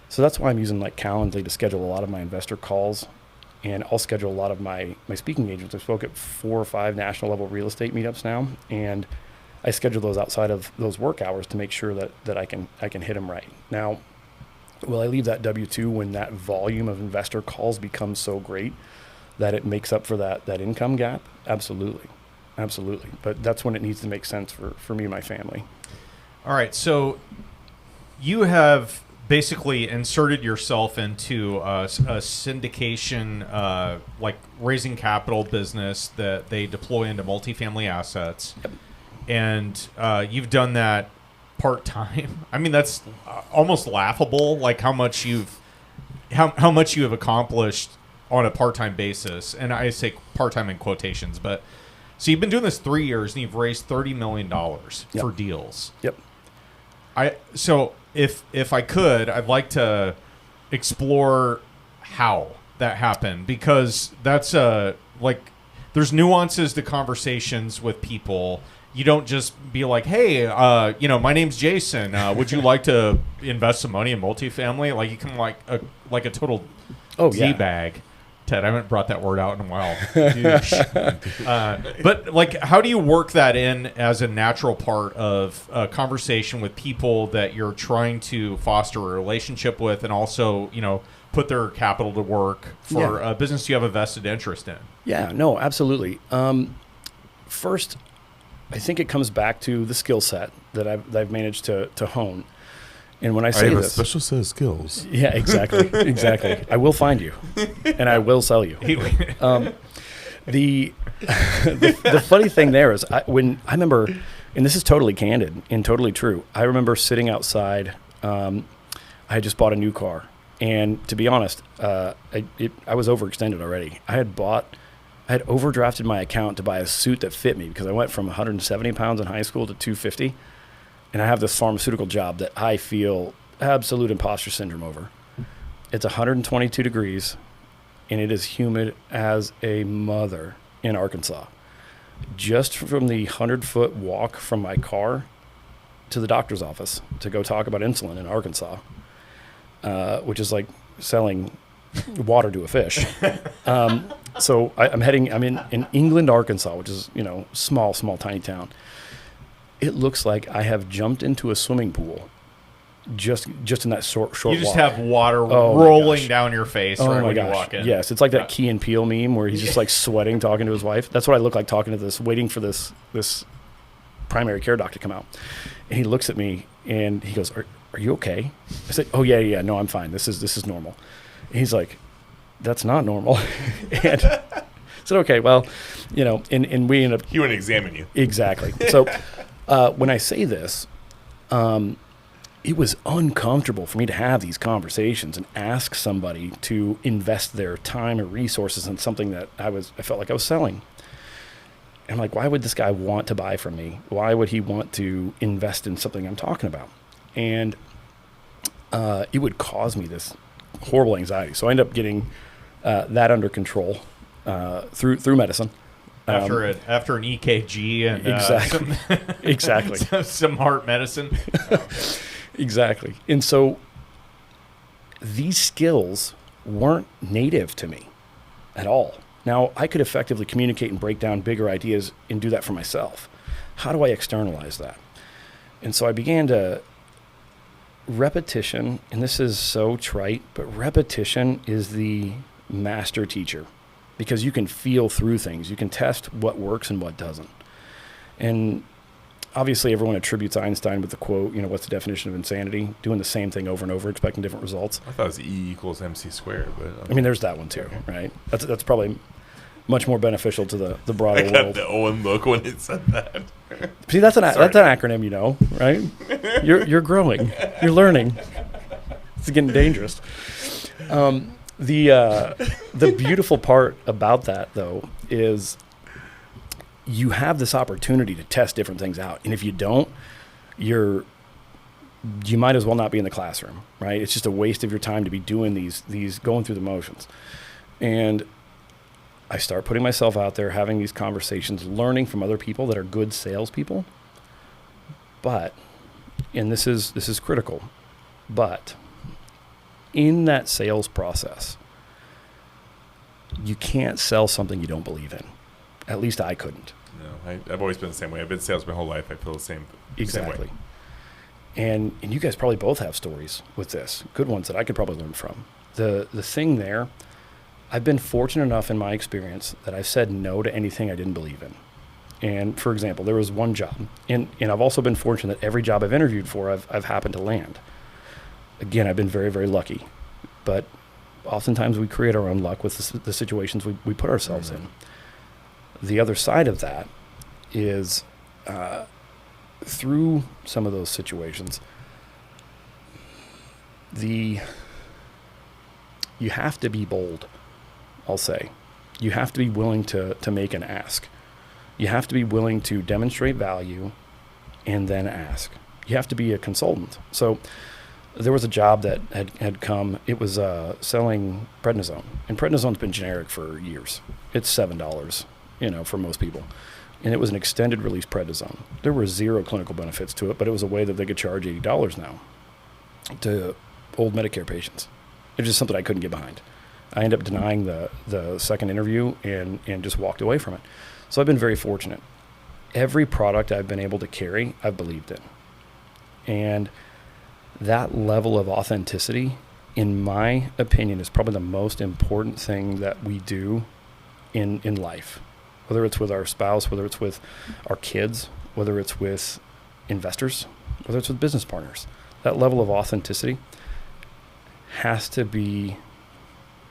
So that's why I'm using like Calendly to schedule a lot of my investor calls, and I'll schedule a lot of my speaking engagements. I spoke at 4 or 5 national level real estate meetups now, and I schedule those outside of those work hours to make sure that I can hit them right. Now, will I leave that W-2 when that volume of investor calls becomes so great that it makes up for that income gap? Absolutely. Absolutely. But that's when it needs to make sense for me and my family. All right. So you have basically inserted yourself into a syndication, like raising capital business that they deploy into multifamily assets. Yep. And you've done that part-time. I mean, that's almost laughable, like how much you have accomplished on a part-time basis. And I say part-time in quotations, but so you've been doing this 3 years and you've raised $30 million for deals. Yep. So if I could, I'd like to explore how that happened, because that's like there's nuances to conversations with people. You don't just be like, hey, my name's Jason. Would you like to invest some money in multifamily? Like you can like a total D-bag. Ted, I haven't brought that word out in a while. Douche. But like, how do you work that in as a natural part of a conversation with people that you're trying to foster a relationship with, and also, put their capital to work for a business you have a vested interest in? Yeah, no, absolutely. First, I think it comes back to the skill set that I've managed to hone. And when I I say have a this, special set of skills. yeah, exactly, exactly. I will find you, and I will sell you. The funny thing there is when I remember, and this is totally candid and totally true. I remember sitting outside. I had just bought a new car, and to be honest, I was overextended already. I had overdrafted my account to buy a suit that fit me because I went from 170 pounds in high school to 250. And I have this pharmaceutical job that I feel absolute imposter syndrome over. It's 122 degrees, and it is humid as a mother in Arkansas. Just from the 100-foot walk from my car to the doctor's office to go talk about insulin in Arkansas, which is like selling water to a fish. So I'm in England, Arkansas, which is, small, tiny town. It looks like I have jumped into a swimming pool just in that short You just walk. have water Oh my rolling gosh. down your face Oh right my when gosh. you walk in. Yes, it's like that Key and Peele meme where he's just like sweating talking to his wife. That's what I look like talking to waiting for this primary care doc to come out. And he looks at me and he goes, "Are you okay?" I said, "Oh yeah, no, I'm fine. This is normal." And he's like, "That's not normal." And I said, "Okay, well, and we end up." He wouldn't examine you. Exactly. So when I say this, it was uncomfortable for me to have these conversations and ask somebody to invest their time or resources in something that I felt like I was selling. And I'm like, why would this guy want to buy from me? Why would he want to invest in something I'm talking about? And it would cause me this horrible anxiety. So I ended up getting that under control through medicine. After an EKG and Exactly. some heart medicine. Exactly. And so these skills weren't native to me at all. Now, I could effectively communicate and break down bigger ideas and do that for myself. How do I externalize that? And so I began to repetition, and this is so trite, but repetition is the master teacher. Because you can feel through things. You can test what works and what doesn't. And obviously everyone attributes Einstein with the quote, what's the definition of insanity? Doing the same thing over and over, expecting different results. I thought it was E equals MC squared. But there's that one too, right? That's probably much more beneficial to the broader I got world. the Owen look when it said that. See, that's an acronym, right? You're growing. You're learning. It's getting dangerous. The beautiful part about that, though, is you have this opportunity to test different things out. And if you don't, you might as well not be in the classroom, right? It's just a waste of your time to be doing these going through the motions. And I start putting myself out there, having these conversations, learning from other people that are good salespeople. But, and this is critical, but in that sales process, you can't sell something you don't believe in. At least I couldn't. No, I've always been the same way. I've been in sales my whole life. I feel the same. Exactly. Same way. And you guys probably both have stories with this, good ones that I could probably learn from. The thing there, I've been fortunate enough in my experience that I've said no to anything I didn't believe in. And for example, there was one job, and I've also been fortunate that every job I've interviewed for, I've happened to land. Again, I've been very, very lucky, but oftentimes we create our own luck with the situations we put ourselves in. The other side of that is through some of those situations, you have to be bold, I'll say. You have to be willing to make an ask. You have to be willing to demonstrate value and then ask. You have to be a consultant. So there was a job that had come. It was selling prednisone. And prednisone's been generic for years. It's $7, for most people. And it was an extended release prednisone. There were zero clinical benefits to it, but it was a way that they could charge $80 now to old Medicare patients. It was just something I couldn't get behind. I ended up denying the second interview and just walked away from it. So I've been very fortunate. Every product I've been able to carry, I've believed in. And that level of authenticity, in my opinion, is probably the most important thing that we do in life. Whether it's with our spouse, whether it's with our kids, whether it's with investors, whether it's with business partners. that level of authenticity has to be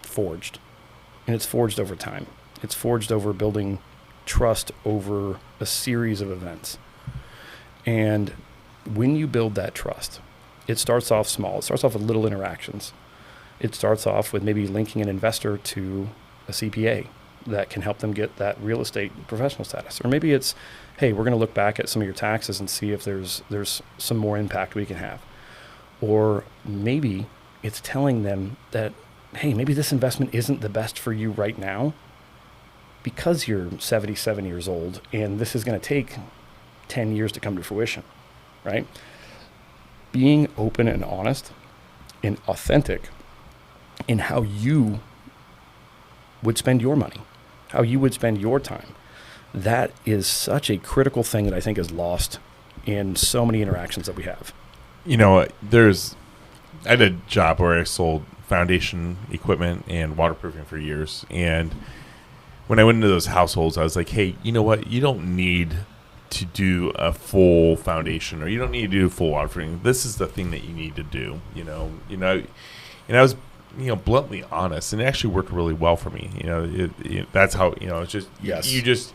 forged. And it's forged over time. It's forged over building trust over a series of events. And when you build that trust, it starts off small. It starts off with little interactions. It starts off with maybe linking an investor to a CPA that can help them get that real estate professional status. Or maybe it's, hey, we're going to look back at some of your taxes and see if there's some more impact we can have. Or maybe it's telling them that, hey, maybe this investment isn't the best for you right now because you're 77 years old and this is going to take 10 years to come to fruition, right? Being open and honest and authentic in how you would spend your money, how you would spend your time. That is such a critical thing that I think is lost in so many interactions that we have. You know, I had a job where I sold foundation equipment and waterproofing for years. And when I went into those households, I was like, hey, you know what? You don't need to do a full foundation, or you don't need to do full waterproofing. This is the thing that you need to do, and I was, bluntly honest, and it actually worked really well for me. That's how, it's just, yes.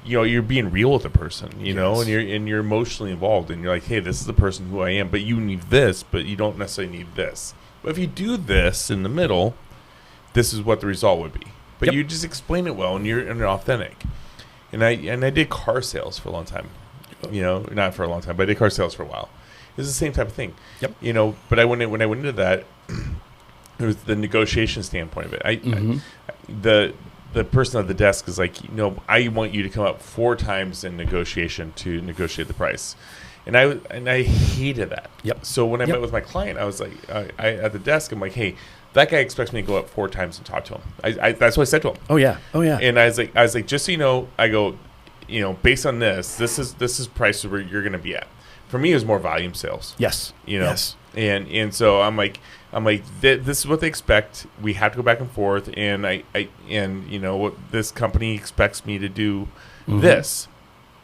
You're being real with the person, Yes. and you're emotionally involved, and you're like, hey, this is the person who I am, but you need this, but you don't necessarily need this. But if you do this in the middle, this is what the result would be. But Yep. you just explain it well, and you're authentic. And I did car sales for a long time, not for a long time, but I did car sales for a while. It was the same type of thing, Yep. But when I went into that, it was the negotiation standpoint of it. The person at the desk is like, I want you to come up 4 times in negotiation to negotiate the price, and I hated that. Yep. So when I met with my client, I was like, at the desk, I'm like, hey, that guy expects me to go up 4 times and talk to him. That's what I said to him. Oh yeah. And I was like, just so you know, I go, based on this is price where you're going to be at. For me, it was more volume sales. Yes. Yes. And so I'm like, this is what they expect. We have to go back and forth, and what this company expects me to do this,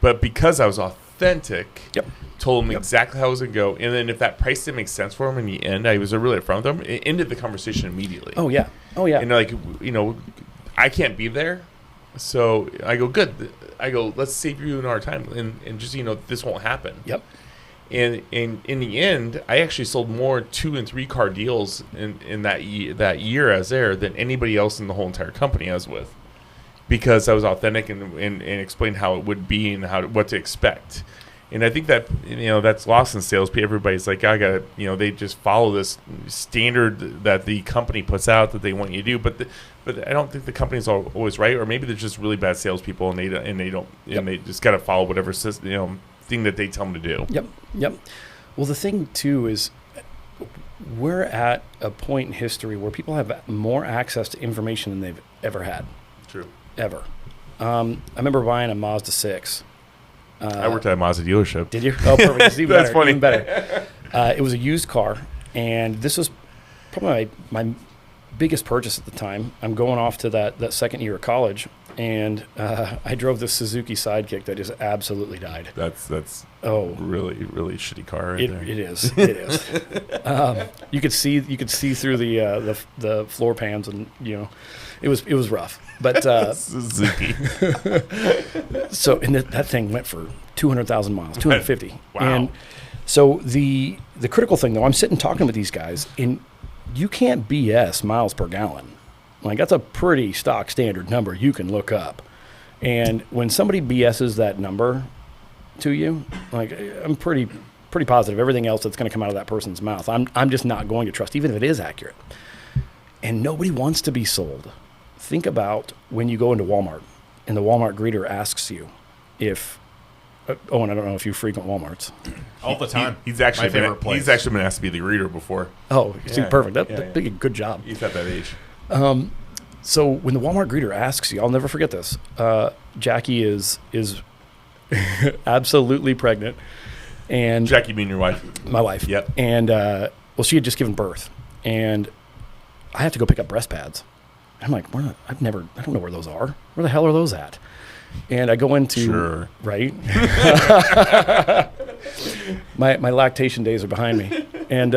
but because I was authentic. Yep. Told him exactly how it was going to go, and then if that price didn't make sense for him in the end, I was really upfront with him. It ended the conversation immediately. Oh yeah. And I can't be there, so I go, good. I go, let's save you and our time, and just this won't happen. Yep. And in the end, I actually sold more 2 and 3 car deals in that year I was there than anybody else in the whole entire company I was with, because I was authentic and explained how it would be and what to expect. And I think that that's lost in sales. Everybody's like, I got they just follow this standard that the company puts out that they want you to do. But I don't think the company's always right, or maybe they're just really bad salespeople and they just got to follow whatever system, thing that they tell them to do. Yep. Well, the thing too is we're at a point in history where people have more access to information than they've ever had. True. Ever. I remember buying a Mazda 6. I worked at a Mazda dealership. Did you? Oh, perfect. It's even That's better. funny. Even better. It was a used car, and this was probably my biggest purchase at the time. I'm going off to that second year of college, and I drove this Suzuki Sidekick that just absolutely died. That's really, really shitty car right there. It is. It is. You could see through the floor pans, and it was rough. But Suzuki. so and that thing went for 200,000 miles, 250. Wow. And so the critical thing though, I'm sitting talking with these guys, and you can't BS miles per gallon. Like that's a pretty stock standard number you can look up. And when somebody BS's that number to you, like I'm pretty positive everything else that's going to come out of that person's mouth, I'm just not going to trust, even if it is accurate. And nobody wants to be sold. Think about when you go into Walmart and the Walmart greeter asks you if, Owen, I don't know if you frequent Walmarts. All the time. He's actually My favorite place. He's actually been asked to be the greeter before. Oh, see, perfect. That'd Yeah. be a good job. He's at that age. So when the Walmart greeter asks you, I'll never forget this. Jackie is absolutely pregnant, and Jackie being your wife. my wife. Yep. And she had just given birth, and I have to go pick up breast pads. I'm like, I don't know where those are. Where the hell are those at? And I go into Sure. right. my lactation days are behind me, And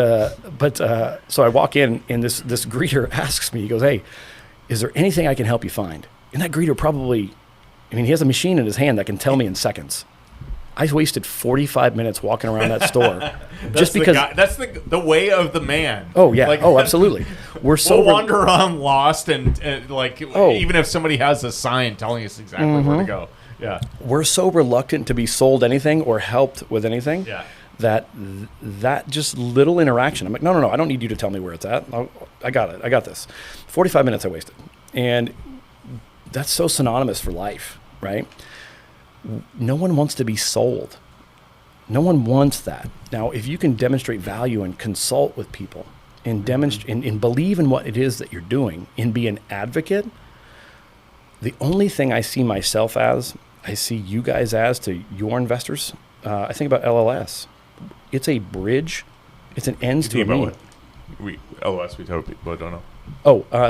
so I walk in, and this greeter asks me, he goes, "Hey, is there anything I can help you find?" And that greeter probably, he has a machine in his hand that can tell me in seconds. I wasted 45 minutes walking around that store just because. That's the way of the man. Oh yeah. Absolutely. We're so we'll wander around lost and even if somebody has a sign telling us exactly where to go. Yeah. We're so reluctant to be sold anything or helped with anything. Yeah. That just little interaction. I'm like, no, I don't need you to tell me where it's at. I got it. I got this. 45 minutes I wasted. And that's so synonymous for life, right? No one wants to be sold. No one wants that. Now, if you can demonstrate value and consult with people and demonstrate and believe in what it is that you're doing and be an advocate, the only thing I see myself as, I see you guys as to your investors, I think about LLS. It's a bridge. It's an ends to a means. LOS, we tell people that don't know.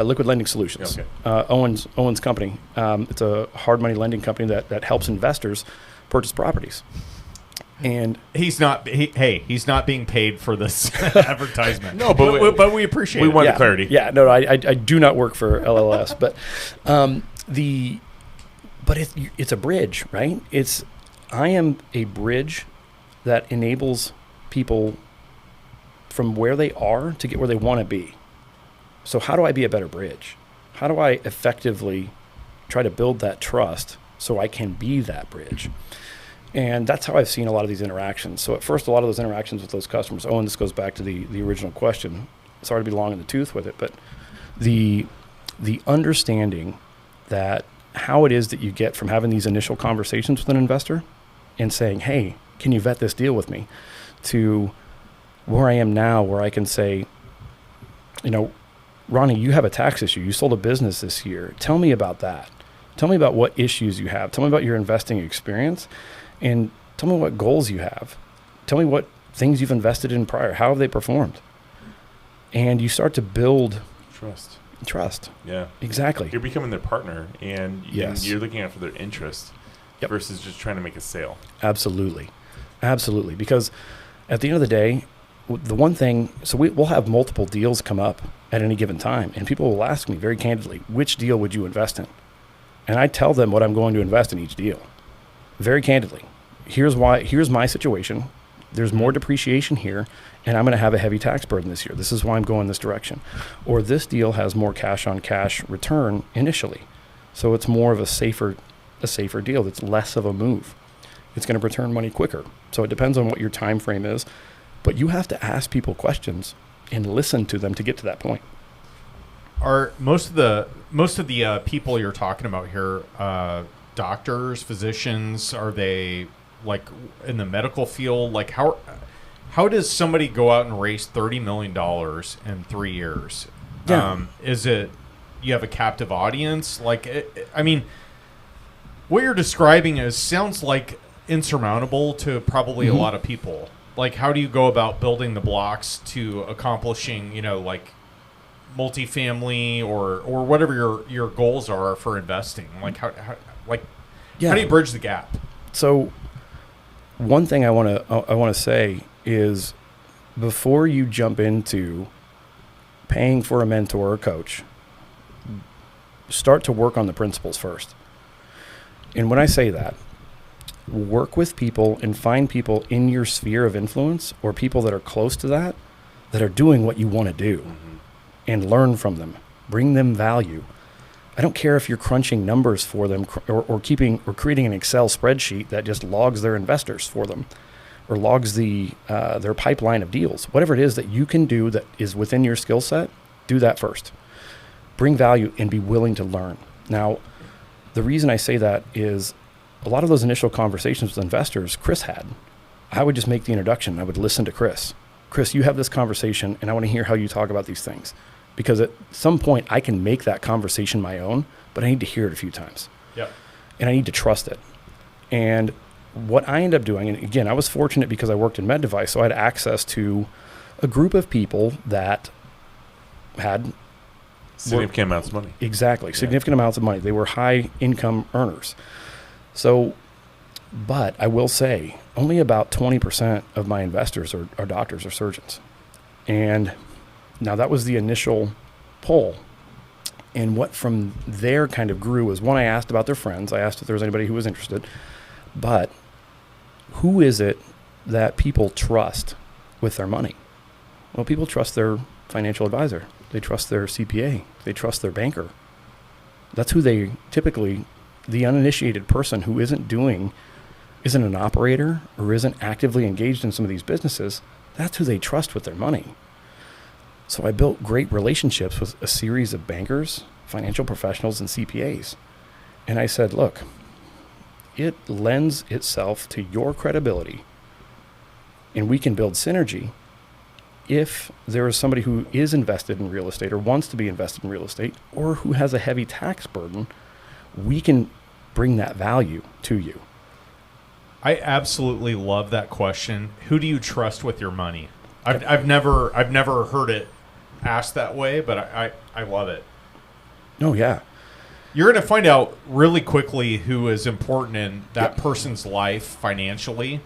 Liquid Lending Solutions. Okay. Owen's company. It's a hard money lending company that helps investors purchase properties. And he's not being paid for this advertisement. No, but we appreciate it. We want the clarity. Yeah, no, I do not work for LLS, but it's a bridge, right? I am a bridge that enables people from where they are to get where they want to be. So how do I be a better bridge? How do I effectively try to build that trust so I can be that bridge? And that's how I've seen a lot of these interactions. So at first, a lot of those interactions with those customers, and this goes back to the original question. Sorry to be long in the tooth with it, but the understanding that how it is that you get from having these initial conversations with an investor and saying, "Hey, can you vet this deal with me?" to where I am now, where I can say, Ronnie, you have a tax issue. You sold a business this year. Tell me about that. Tell me about what issues you have. Tell me about your investing experience, and tell me what goals you have. Tell me what things you've invested in prior. How have they performed? And you start to build trust. Yeah, exactly. You're becoming their partner, and you're looking out for their interest versus just trying to make a sale. Absolutely. Because at the end of the day, the one thing, so we'll have multiple deals come up at any given time, and people will ask me very candidly, which deal would you invest in? And I tell them what I'm going to invest in each deal. Very candidly. Here's my situation. There's more depreciation here, and I'm going to have a heavy tax burden this year. This is why I'm going this direction. Or this deal has more cash on cash return initially. So it's more of a safer deal. It's less of a move. It's going to return money quicker. So it depends on what your time frame is. But you have to ask people questions and listen to them to get to that point. Are most of the people you're talking about here doctors, physicians? Are they like in the medical field? Like how does somebody go out and raise $30 million in 3 years? Yeah. Is it you have a captive audience? Like what you're describing sounds like insurmountable to probably a lot of people. Like, how do you go about building the blocks to accomplishing, like multifamily or whatever your goals are for investing? Like, how do you bridge the gap? So, one thing I want to say is, before you jump into paying for a mentor or coach, start to work on the principles first. And when I say that, work with people and find people in your sphere of influence or people that are close to that are doing what you want to do and learn from them. Bring them value. I don't care if you're crunching numbers for them or creating an Excel spreadsheet that just logs their investors for them or logs their pipeline of deals. Whatever it is that you can do that is within your skill set, do that first. Bring value and be willing to learn. Now, the reason I say that is a lot of those initial conversations with investors Chris had, I would just make the introduction. I would listen to Chris. Chris, you have this conversation, and I want to hear how you talk about these things. Because at some point, I can make that conversation my own, but I need to hear it a few times. Yep. And I need to trust it. And what I end up doing, and again, I was fortunate because I worked in med device, so I had access to a group of people that had significant amounts of money. Exactly. Significant amounts of money. They were high income earners. So, but I will say only about 20% of my investors are doctors or surgeons. And now that was the initial poll. And what from there kind of grew was, one, I asked about their friends. I asked if there was anybody who was interested. But who is it that people trust with their money? Well, people trust their financial advisor. They trust their CPA. They trust their banker. That's who they typically, the uninitiated person who isn't an operator or isn't actively engaged in some of these businesses, that's who they trust with their money. So I built great relationships with a series of bankers, financial professionals, and CPAs. And I said, look, it lends itself to your credibility, and we can build synergy if there is somebody who is invested in real estate or wants to be invested in real estate or who has a heavy tax burden. We can bring that value to you. I absolutely love that question. Who do you trust with your money? I've never heard it asked that way, but I love it. Oh, yeah. You're going to find out really quickly who is important in that person's life financially.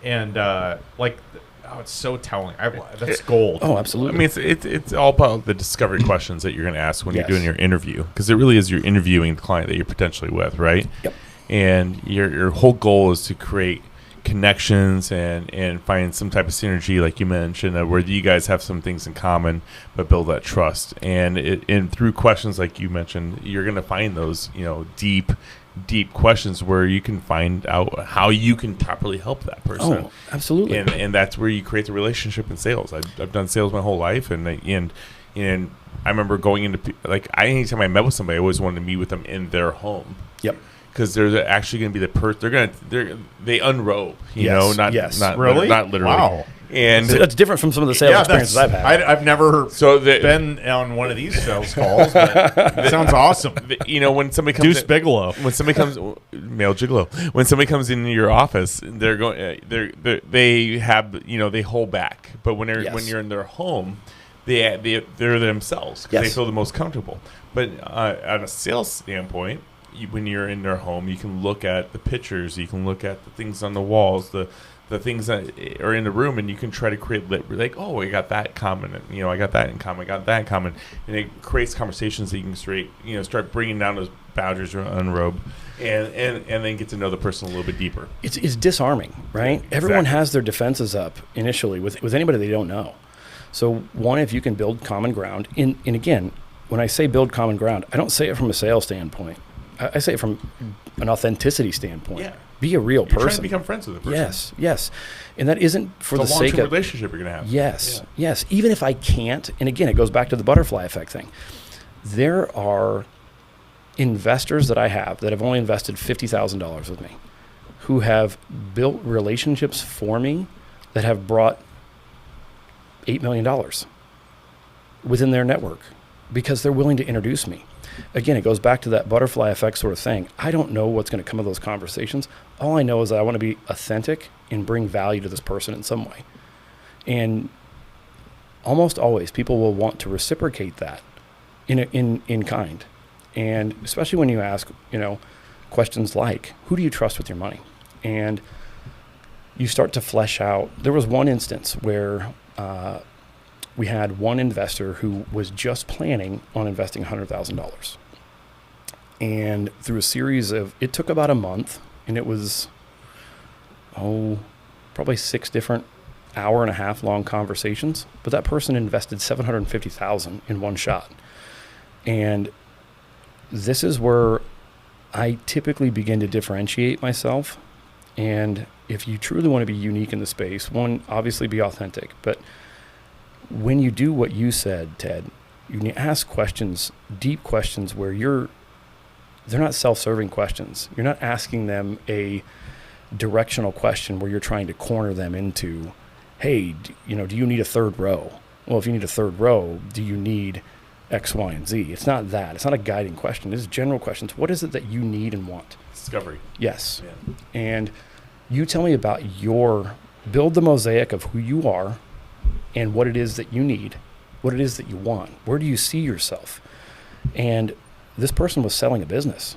And it's so telling. That's gold. Oh, absolutely. I mean, it's all about the discovery questions that you're going to ask when you're doing your interview, because it really is you're interviewing the client that you're potentially with, right? Yep. And your whole goal is to create connections and find some type of synergy, like you mentioned, where you guys have some things in common, but build that trust. And through questions like you mentioned, you're going to find those, deep questions where you can find out how you can properly help that person. Oh, absolutely. And that's where you create the relationship in sales. I've done sales my whole life, and I remember going into anytime I met with somebody, I always wanted to meet with them in their home. Yep. Because they're actually going to be the person. They unrobe, not really, not literally. Wow. And so that's different from some of the sales experiences I've had. I've never been on one of these sales calls, but it sounds awesome. When somebody comes Deuce Bigelow, when somebody comes male gigolo, when somebody comes into your office, they're going. They have they hold back, but when you're in their home, they're themselves because they feel the most comfortable. But on a sales standpoint, when you're in their home, you can look at the pictures, you can look at the things on the walls, the things that are in the room, and you can try to create I got that common, I got that in common, I got that in common, and it creates conversations that you can start bringing down those boundaries or unrobe, and then get to know the person a little bit deeper. It's disarming, right? Yeah, Everyone exactly. has their defenses up initially with anybody they don't know. So one, if you can build common ground, and again, when I say build common ground, I don't say it from a sales standpoint. I say it from an authenticity standpoint. Yeah. Be a real You're person. trying to become friends with the person. Yes. And that isn't for it's the a sake long-term of relationship you're going to have. Yes. Even if I can't, and again, it goes back to the butterfly effect thing. There are investors that I have that have only invested $50,000 with me, who have built relationships for me that have brought $8 million within their network because they're willing to introduce me. Again, it goes back to that butterfly effect sort of thing. I don't know what's going to come of those conversations. All I know is that I want to be authentic and bring value to this person in some way. And almost always people will want to reciprocate that in kind. And especially when you ask, questions like, who do you trust with your money? And you start to flesh out. There was one instance where we had one investor who was just planning on investing $100,000. And through a series it took about a month, and it was, probably 6 different hour-and-a-half long conversations. But that person invested $750,000 in one shot. And this is where I typically begin to differentiate myself. And if you truly want to be unique in the space, one, obviously be authentic, but when you do what you said, Ted, you ask questions, deep questions where they're not self-serving questions. You're not asking them a directional question where you're trying to corner them into, hey, do you need a third row? Well, if you need a third row, do you need X, Y, and Z? It's not that. It's not a guiding question. It's general questions. What is it that you need and want? Discovery. Yes. Yeah. And you tell me about build the mosaic of who you are, and what it is that you need, what it is that you want. Where do you see yourself? And this person was selling a business.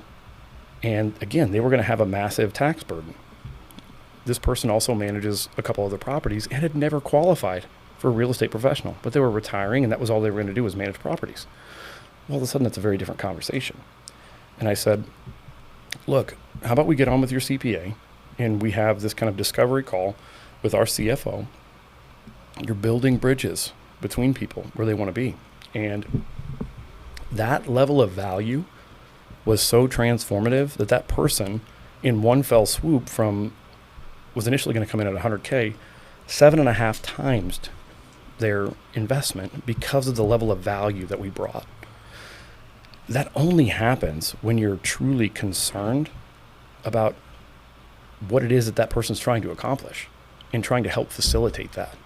And again, they were going to have a massive tax burden. This person also manages a couple other properties and had never qualified for a real estate professional, but they were retiring and that was all they were going to do was manage properties. Well, all of a sudden, that's a very different conversation. And I said, look, how about we get on with your CPA and we have this kind of discovery call with our CFO. You're building bridges between people where they want to be. And that level of value was so transformative that person in one fell swoop was initially going to come in at 100K, 7.5 times their investment because of the level of value that we brought. That only happens when you're truly concerned about what it is that person's trying to accomplish and trying to help facilitate that.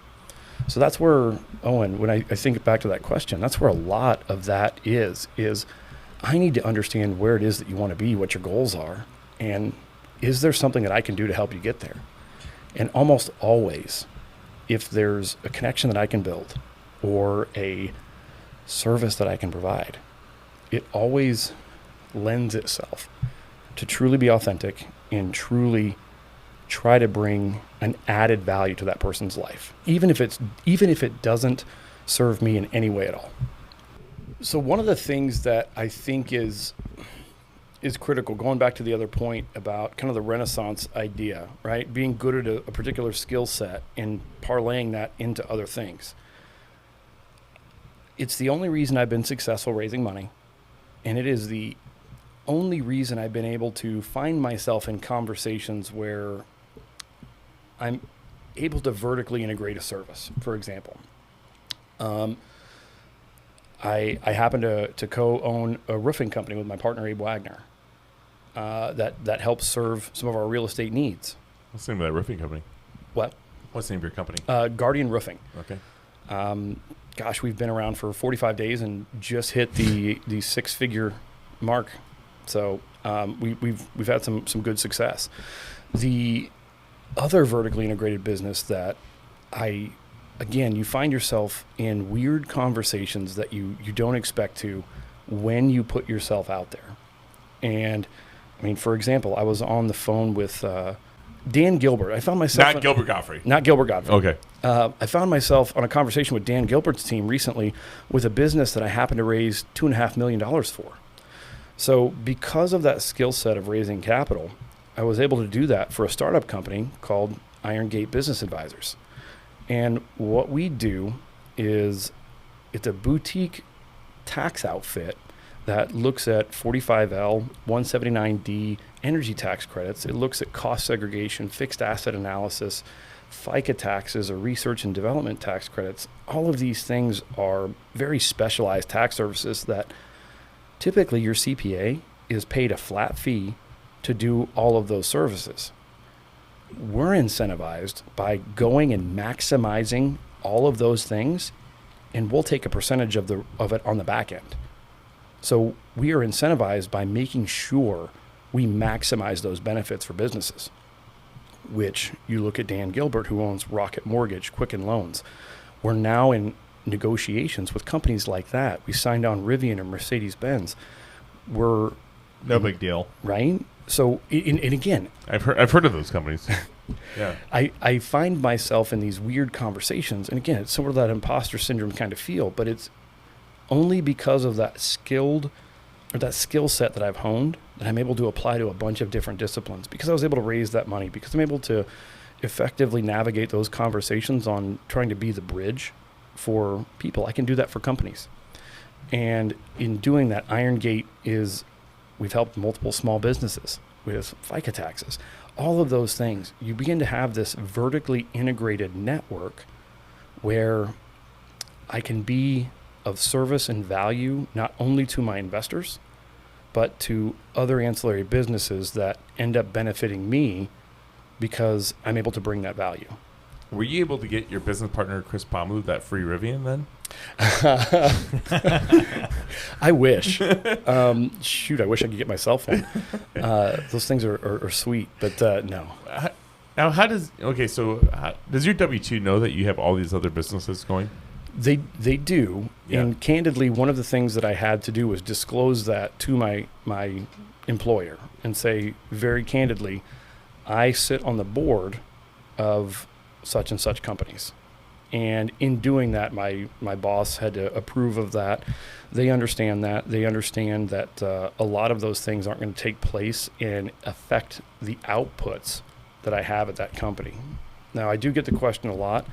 So that's where, Owen, when I think back to that question, that's where a lot of that is I need to understand where it is that you want to be, what your goals are, and is there something that I can do to help you get there? And almost always, if there's a connection that I can build or a service that I can provide, it always lends itself to truly be authentic and truly try to bring an added value to that person's life, even if it doesn't serve me in any way at all. So one of the things that I think is critical, going back to the other point about kind of the Renaissance idea, right? Being good at a particular skill set and parlaying that into other things. It's the only reason I've been successful raising money. And it is the only reason I've been able to find myself in conversations where I'm able to vertically integrate a service, for example. I happen to co-own a roofing company with my partner, Abe Wagner, that helps serve some of our real estate needs. What's the name of that roofing company? What? What's the name of your company? Guardian Roofing. Okay. Gosh, we've been around for 45 days and just hit the six-figure mark. So we've had some good success. The other vertically integrated business that you find yourself in weird conversations that you don't expect to when you put yourself out there. And I mean, for example, I was on the phone with Dan Gilbert. I found myself Not Gilbert Godfrey. Not Gilbert Godfrey. Okay. I found myself on a conversation with Dan Gilbert's team recently with a business that I happened to raise $2.5 million for. So because of that skill set of raising capital, I was able to do that for a startup company called Iron Gate Business Advisors. And what we do is it's a boutique tax outfit that looks at 45L, 179D energy tax credits. It looks at cost segregation, fixed asset analysis, FICA taxes, or research and development tax credits. All of these things are very specialized tax services that typically your CPA is paid a flat fee to do all of those services. We're incentivized by going and maximizing all of those things, and we'll take a percentage of it on the back end. So we are incentivized by making sure we maximize those benefits for businesses, which you look at Dan Gilbert, who owns Rocket Mortgage, Quicken Loans. We're now in negotiations with companies like that. We signed on Rivian and Mercedes-Benz. We're No big deal. right. So, and again, I've heard of those companies. Yeah. I find myself in these weird conversations, and again, it's sort of that imposter syndrome kind of feel, but it's only because of that skill set that I've honed that I'm able to apply to a bunch of different disciplines, because I was able to raise that money, because I'm able to effectively navigate those conversations on trying to be the bridge for people. I can do that for companies. And in doing that, Iron Gate we've helped multiple small businesses with FICA taxes. All of those things, you begin to have this vertically integrated network where I can be of service and value not only to my investors, but to other ancillary businesses that end up benefiting me because I'm able to bring that value. Were you able to get your business partner, Chris Pomeroy, that free Rivian then? I wish. Shoot, I wish I could get my cell phone. Those things are sweet, but no. Now, does your W-2 know that you have all these other businesses going? They do, Yeah. And candidly, one of the things that I had to do was disclose that to my employer and say very candidly, I sit on the board of such and such companies, And in doing that, my boss had to approve of that. They understand that. They understand that a lot of those things aren't going to take place and affect the outputs that I have at that company. Now, I do get the question a lot,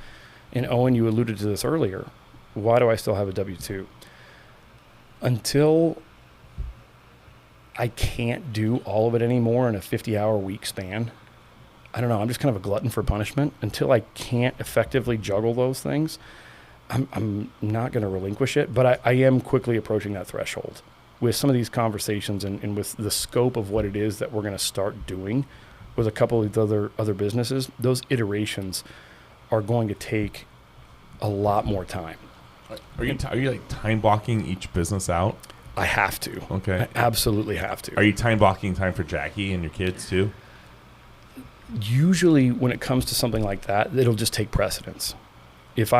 and Owen, you alluded to this earlier. Why do I still have a W-2? Until I can't do all of it anymore in a 50-hour week span, I don't know, I'm just kind of a glutton for punishment. Until I can't effectively juggle those things, I'm not going to relinquish it, but I am quickly approaching that threshold with some of these conversations and with the scope of what it is that we're going to start doing with a couple of other businesses. Those iterations are going to take a lot more time. Are you like time blocking each business out? I have to. Okay. I absolutely have to. Are you time blocking time for Jackie and your kids too? Usually when it comes to something like that, it'll just take precedence. If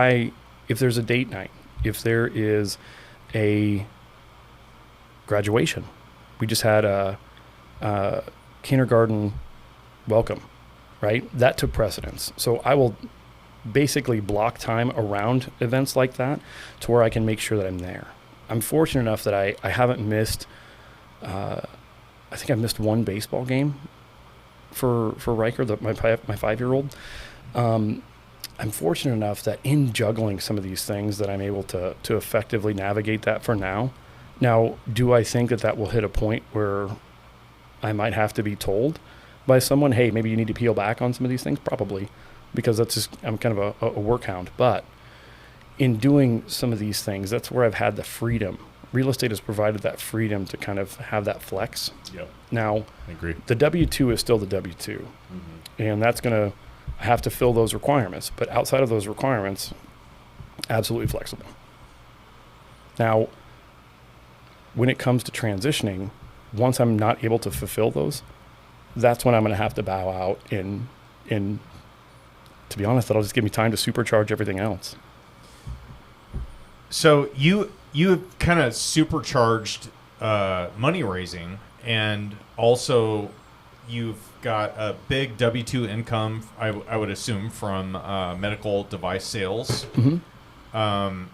there's a date night, if there is a graduation, we just had a kindergarten welcome, right? That took precedence. So I will basically block time around events like that to where I can make sure that I'm there. I'm fortunate enough that I haven't missed, I think I've missed one baseball game for Riker, my 5-year-old. I'm fortunate enough that in juggling some of these things that I'm able to effectively navigate that for now. Now, do I think that will hit a point where I might have to be told by someone, hey, maybe you need to peel back on some of these things? Probably, because I'm kind of a work hound. But in doing some of these things, that's where I've had the freedom. Real estate has provided that freedom to kind of have that flex. Yep. Now, I agree. The W-2 is still the W-2. Mm-hmm. And that's going to have to fill those requirements. But outside of those requirements, absolutely flexible. Now, when it comes to transitioning, once I'm not able to fulfill those, that's when I'm going to have to bow out. And to be honest, that'll just give me time to supercharge everything else. So you have kind of supercharged money raising, and also you've got a big W-2 income, I would assume, from medical device sales. Mm-hmm.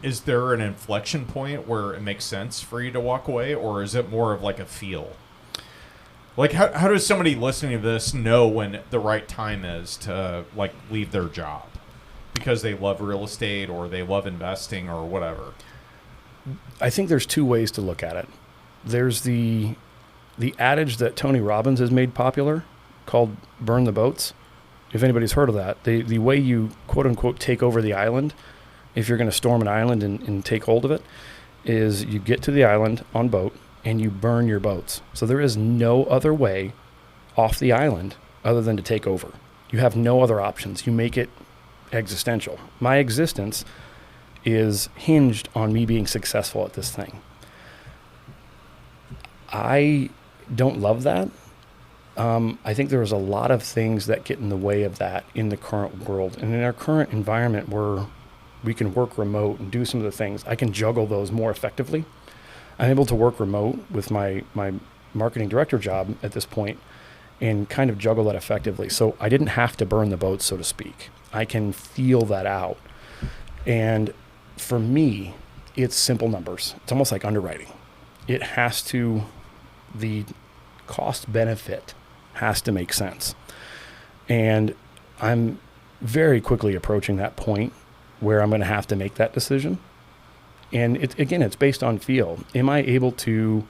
Is there an inflection point where it makes sense for you to walk away, or is it more of like a feel? Like, how does somebody listening to this know when the right time is to, like, leave their job? Because they love real estate or they love investing or whatever. I think there's two ways to look at it. There's the adage that Tony Robbins has made popular called burn the boats. If anybody's heard of that, the way you quote unquote take over the island, if you're going to storm an island and take hold of it, is you get to the island on boat and you burn your boats. So there is no other way off the island other than to take over. You have no other options. You make it existential. My existence is hinged on me being successful at this thing. I don't love that. I think there's a lot of things that get in the way of that in the current world. And in our current environment where we can work remote and do some of the things, I can juggle those more effectively. I'm able to work remote with my marketing director job at this point and kind of juggle that effectively. So I didn't have to burn the boat, so to speak. I can feel that out. And for me, it's simple numbers. It's almost like underwriting. The cost benefit has to make sense. And I'm very quickly approaching that point where I'm going to have to make that decision. And it's based on feel. Am I able to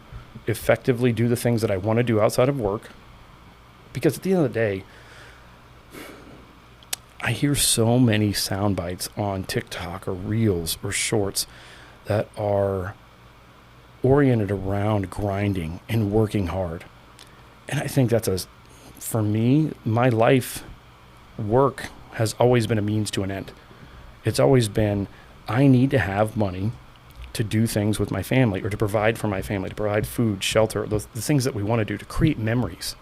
effectively do the things that I want to do outside of work? Because at the end of the day, I hear so many sound bites on TikTok or Reels or Shorts that are oriented around grinding and working hard. And I think for me, my life work has always been a means to an end. It's always been, I need to have money to do things with my family or to provide for my family, to provide food, shelter, the things that we want to do, to create memories.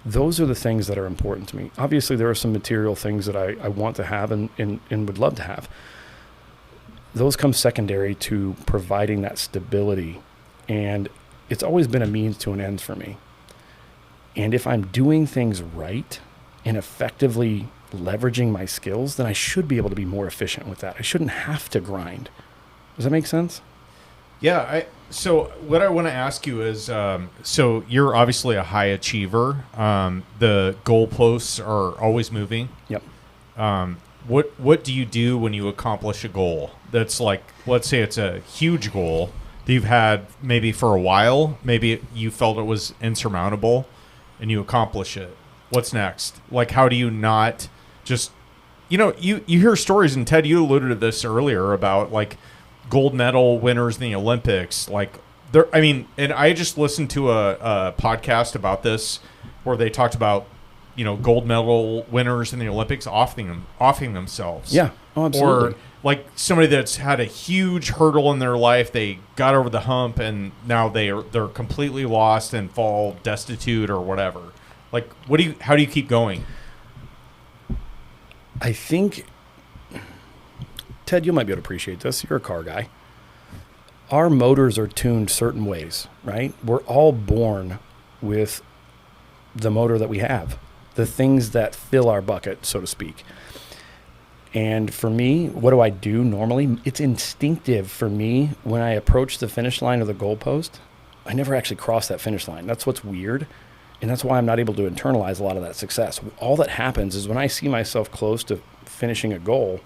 Those are the things that are important to me. Obviously, there are some material things that I want to have and would love to have. Those come secondary to providing that stability. And it's always been a means to an end for me. And if I'm doing things right and effectively leveraging my skills, then I should be able to be more efficient with that. I shouldn't have to grind. Does that make sense? Yeah. So what I want to ask you is, so you're obviously a high achiever. The goalposts are always moving. Yep. What do you do when you accomplish a goal that's like, let's say it's a huge goal that you've had maybe for a while, maybe you felt it was insurmountable, and you accomplish it? What's next? Like, how do you not just, you hear stories, and Ted, you alluded to this earlier about like gold medal winners in the Olympics. Like, and I just listened to a podcast about this where they talked about, gold medal winners in the Olympics offing themselves. Yeah. Oh, absolutely. Or like somebody that's had a huge hurdle in their life, they got over the hump and now they're completely lost and fall destitute or whatever. Like, how do you keep going? I think, Ted, you might be able to appreciate this. You're a car guy. Our motors are tuned certain ways, right? We're all born with the motor that we have, the things that fill our bucket, so to speak. And for me, what do I do normally? It's instinctive for me when I approach the finish line of the goalpost. I never actually cross that finish line. That's what's weird. And that's why I'm not able to internalize a lot of that success. All that happens is when I see myself close to finishing a goal,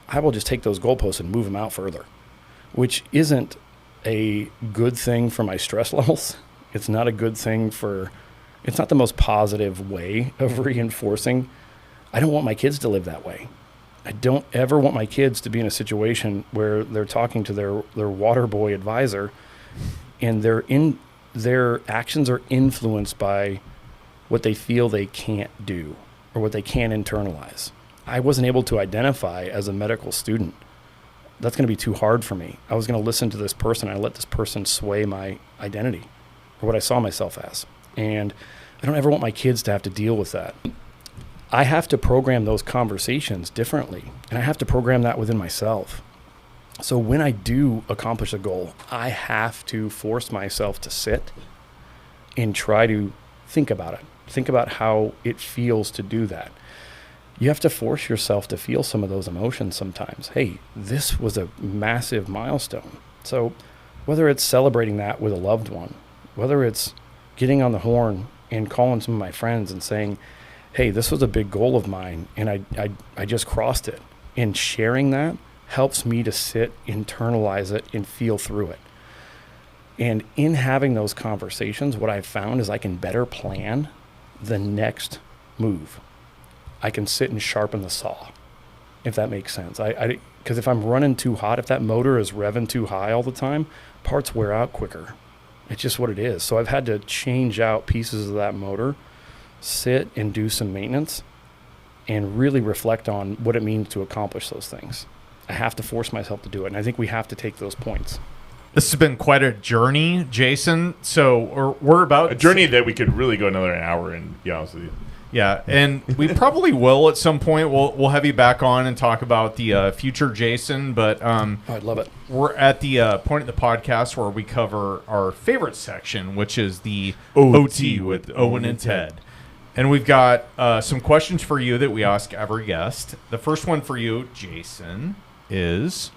I will just take those goalposts and move them out further, which isn't a good thing for my stress levels. It's not a good thing it's not the most positive way of reinforcing. I don't want my kids to live that way. I don't ever want my kids to be in a situation where they're talking to their water boy advisor and their actions are influenced by what they feel they can't do or what they can't internalize. I wasn't able to identify as a medical student. That's going to be too hard for me. I was going to listen to this person. I let this person sway my identity or what I saw myself as. And I don't ever want my kids to have to deal with that. I have to program those conversations differently, and I have to program that within myself. So when I do accomplish a goal, I have to force myself to sit and try to think about it. Think about how it feels to do that. You have to force yourself to feel some of those emotions sometimes. Hey, this was a massive milestone. So whether it's celebrating that with a loved one, whether it's getting on the horn and calling some of my friends and saying, hey, this was a big goal of mine, and I just crossed it. And sharing that helps me to sit, internalize it, and feel through it. And in having those conversations, what I've found is I can better plan the next move. I can sit and sharpen the saw, if that makes sense. Because if I'm running too hot, if that motor is revving too high all the time, parts wear out quicker. It's just what it is. So I've had to change out pieces of that motor, sit and do some maintenance, and really reflect on what it means to accomplish those things. I have to force myself to do it, and I think we have to take those points. This has been quite a journey, Jason. So we're about a journey that we could really go another hour in, to be honest with you. Yeah, and we probably will at some point. We'll have you back on and talk about the future Jason. But I'd love it. We're at the point of the podcast where we cover our favorite section, which is the OT with Owen and Ted. And we've got some questions for you that we ask every guest. The first one for you, Jason, is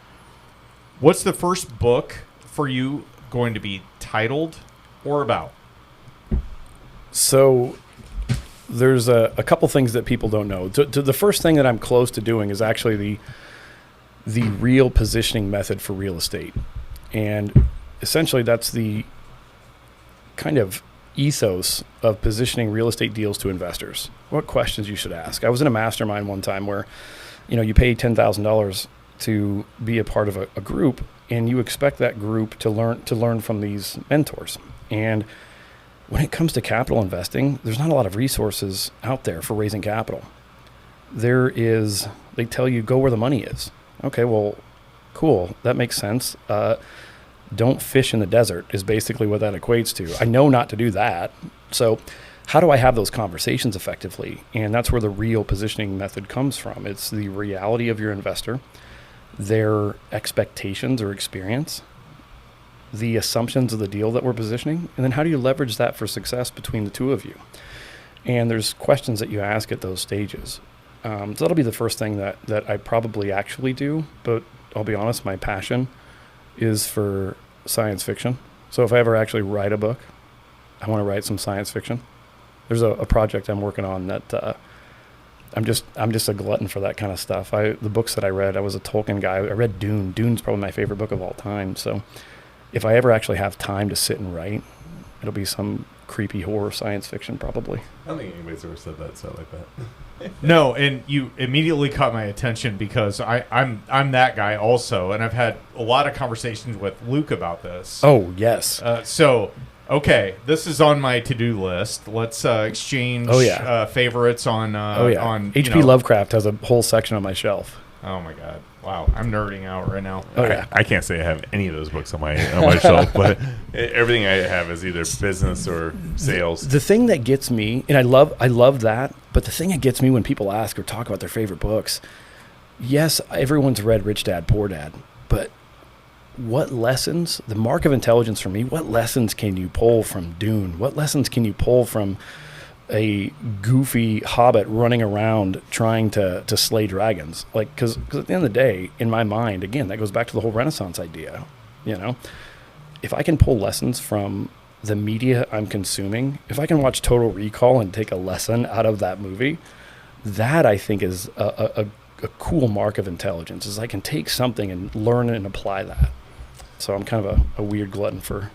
what's the first book for you going to be titled or about? So there's a couple things that people don't know. The first thing that I'm close to doing is actually the real positioning method for real estate. And essentially that's the kind of ethos of positioning real estate deals to investors. What questions you should ask. I was in a mastermind one time where, you pay $10,000 to be a part of a group, and you expect that group to learn from these mentors. And when it comes to capital investing, there's not a lot of resources out there for raising capital. They tell you go where the money is. Okay, well, cool. That makes sense. Don't fish in the desert is basically what that equates to. I know not to do that. So how do I have those conversations effectively? And that's where the real positioning method comes from. It's the reality of your investor, their expectations or experience, the assumptions of the deal that we're positioning, and then how do you leverage that for success between the two of you? And there's questions that you ask at those stages. So that'll be the first thing that I probably actually do. But I'll be honest, my passion is for science fiction. So if I ever actually write a book, I want to write some science fiction. There's a project I'm working on that I'm just a glutton for that kind of stuff. The books that I read, I was a Tolkien guy. I read Dune. Dune's probably my favorite book of all time. So if I ever actually have time to sit and write, it'll be some creepy horror science fiction probably. I don't think anybody's ever said that like that. No, and you immediately caught my attention because I'm that guy also, and I've had a lot of conversations with Luke about this. Oh, yes. Okay, this is on my to-do list. Let's exchange favorites on on H.P. Lovecraft has a whole section on my shelf. Oh my God! Wow, I'm nerding out right now. Oh, yeah. I can't say I have any of those books on my shelf, but everything I have is either business or sales. The thing that gets me, and I love that, but the thing that gets me when people ask or talk about their favorite books, yes, everyone's read Rich Dad, Poor Dad, but what lessons, the mark of intelligence for me, what lessons can you pull from Dune? What lessons can you pull from a goofy hobbit running around trying to slay dragons? Like, because at the end of the day, in my mind, again, that goes back to the whole Renaissance idea. If I can pull lessons from the media I'm consuming, if I can watch Total Recall and take a lesson out of that movie, that I think is a cool mark of intelligence, is I can take something and learn and apply that. So I'm kind of a weird glutton for.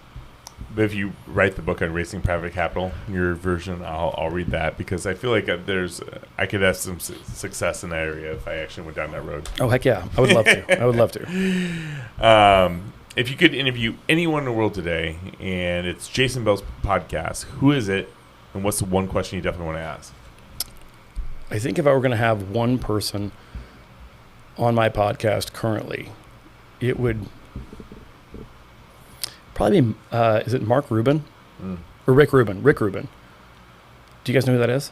But if you write the book on Racing Private Capital, your version, I'll read that, because I feel like I could have some success in that area if I actually went down that road. Oh, heck yeah. I would love to. I would love to. If you could interview anyone in the world today, and it's Jason Bell's podcast, who is it, and what's the one question you definitely want to ask? I think if I were going to have one person on my podcast currently, it would probably be, is it Mark Rubin? Or Rick Rubin? Rick Rubin. Do you guys know who that is?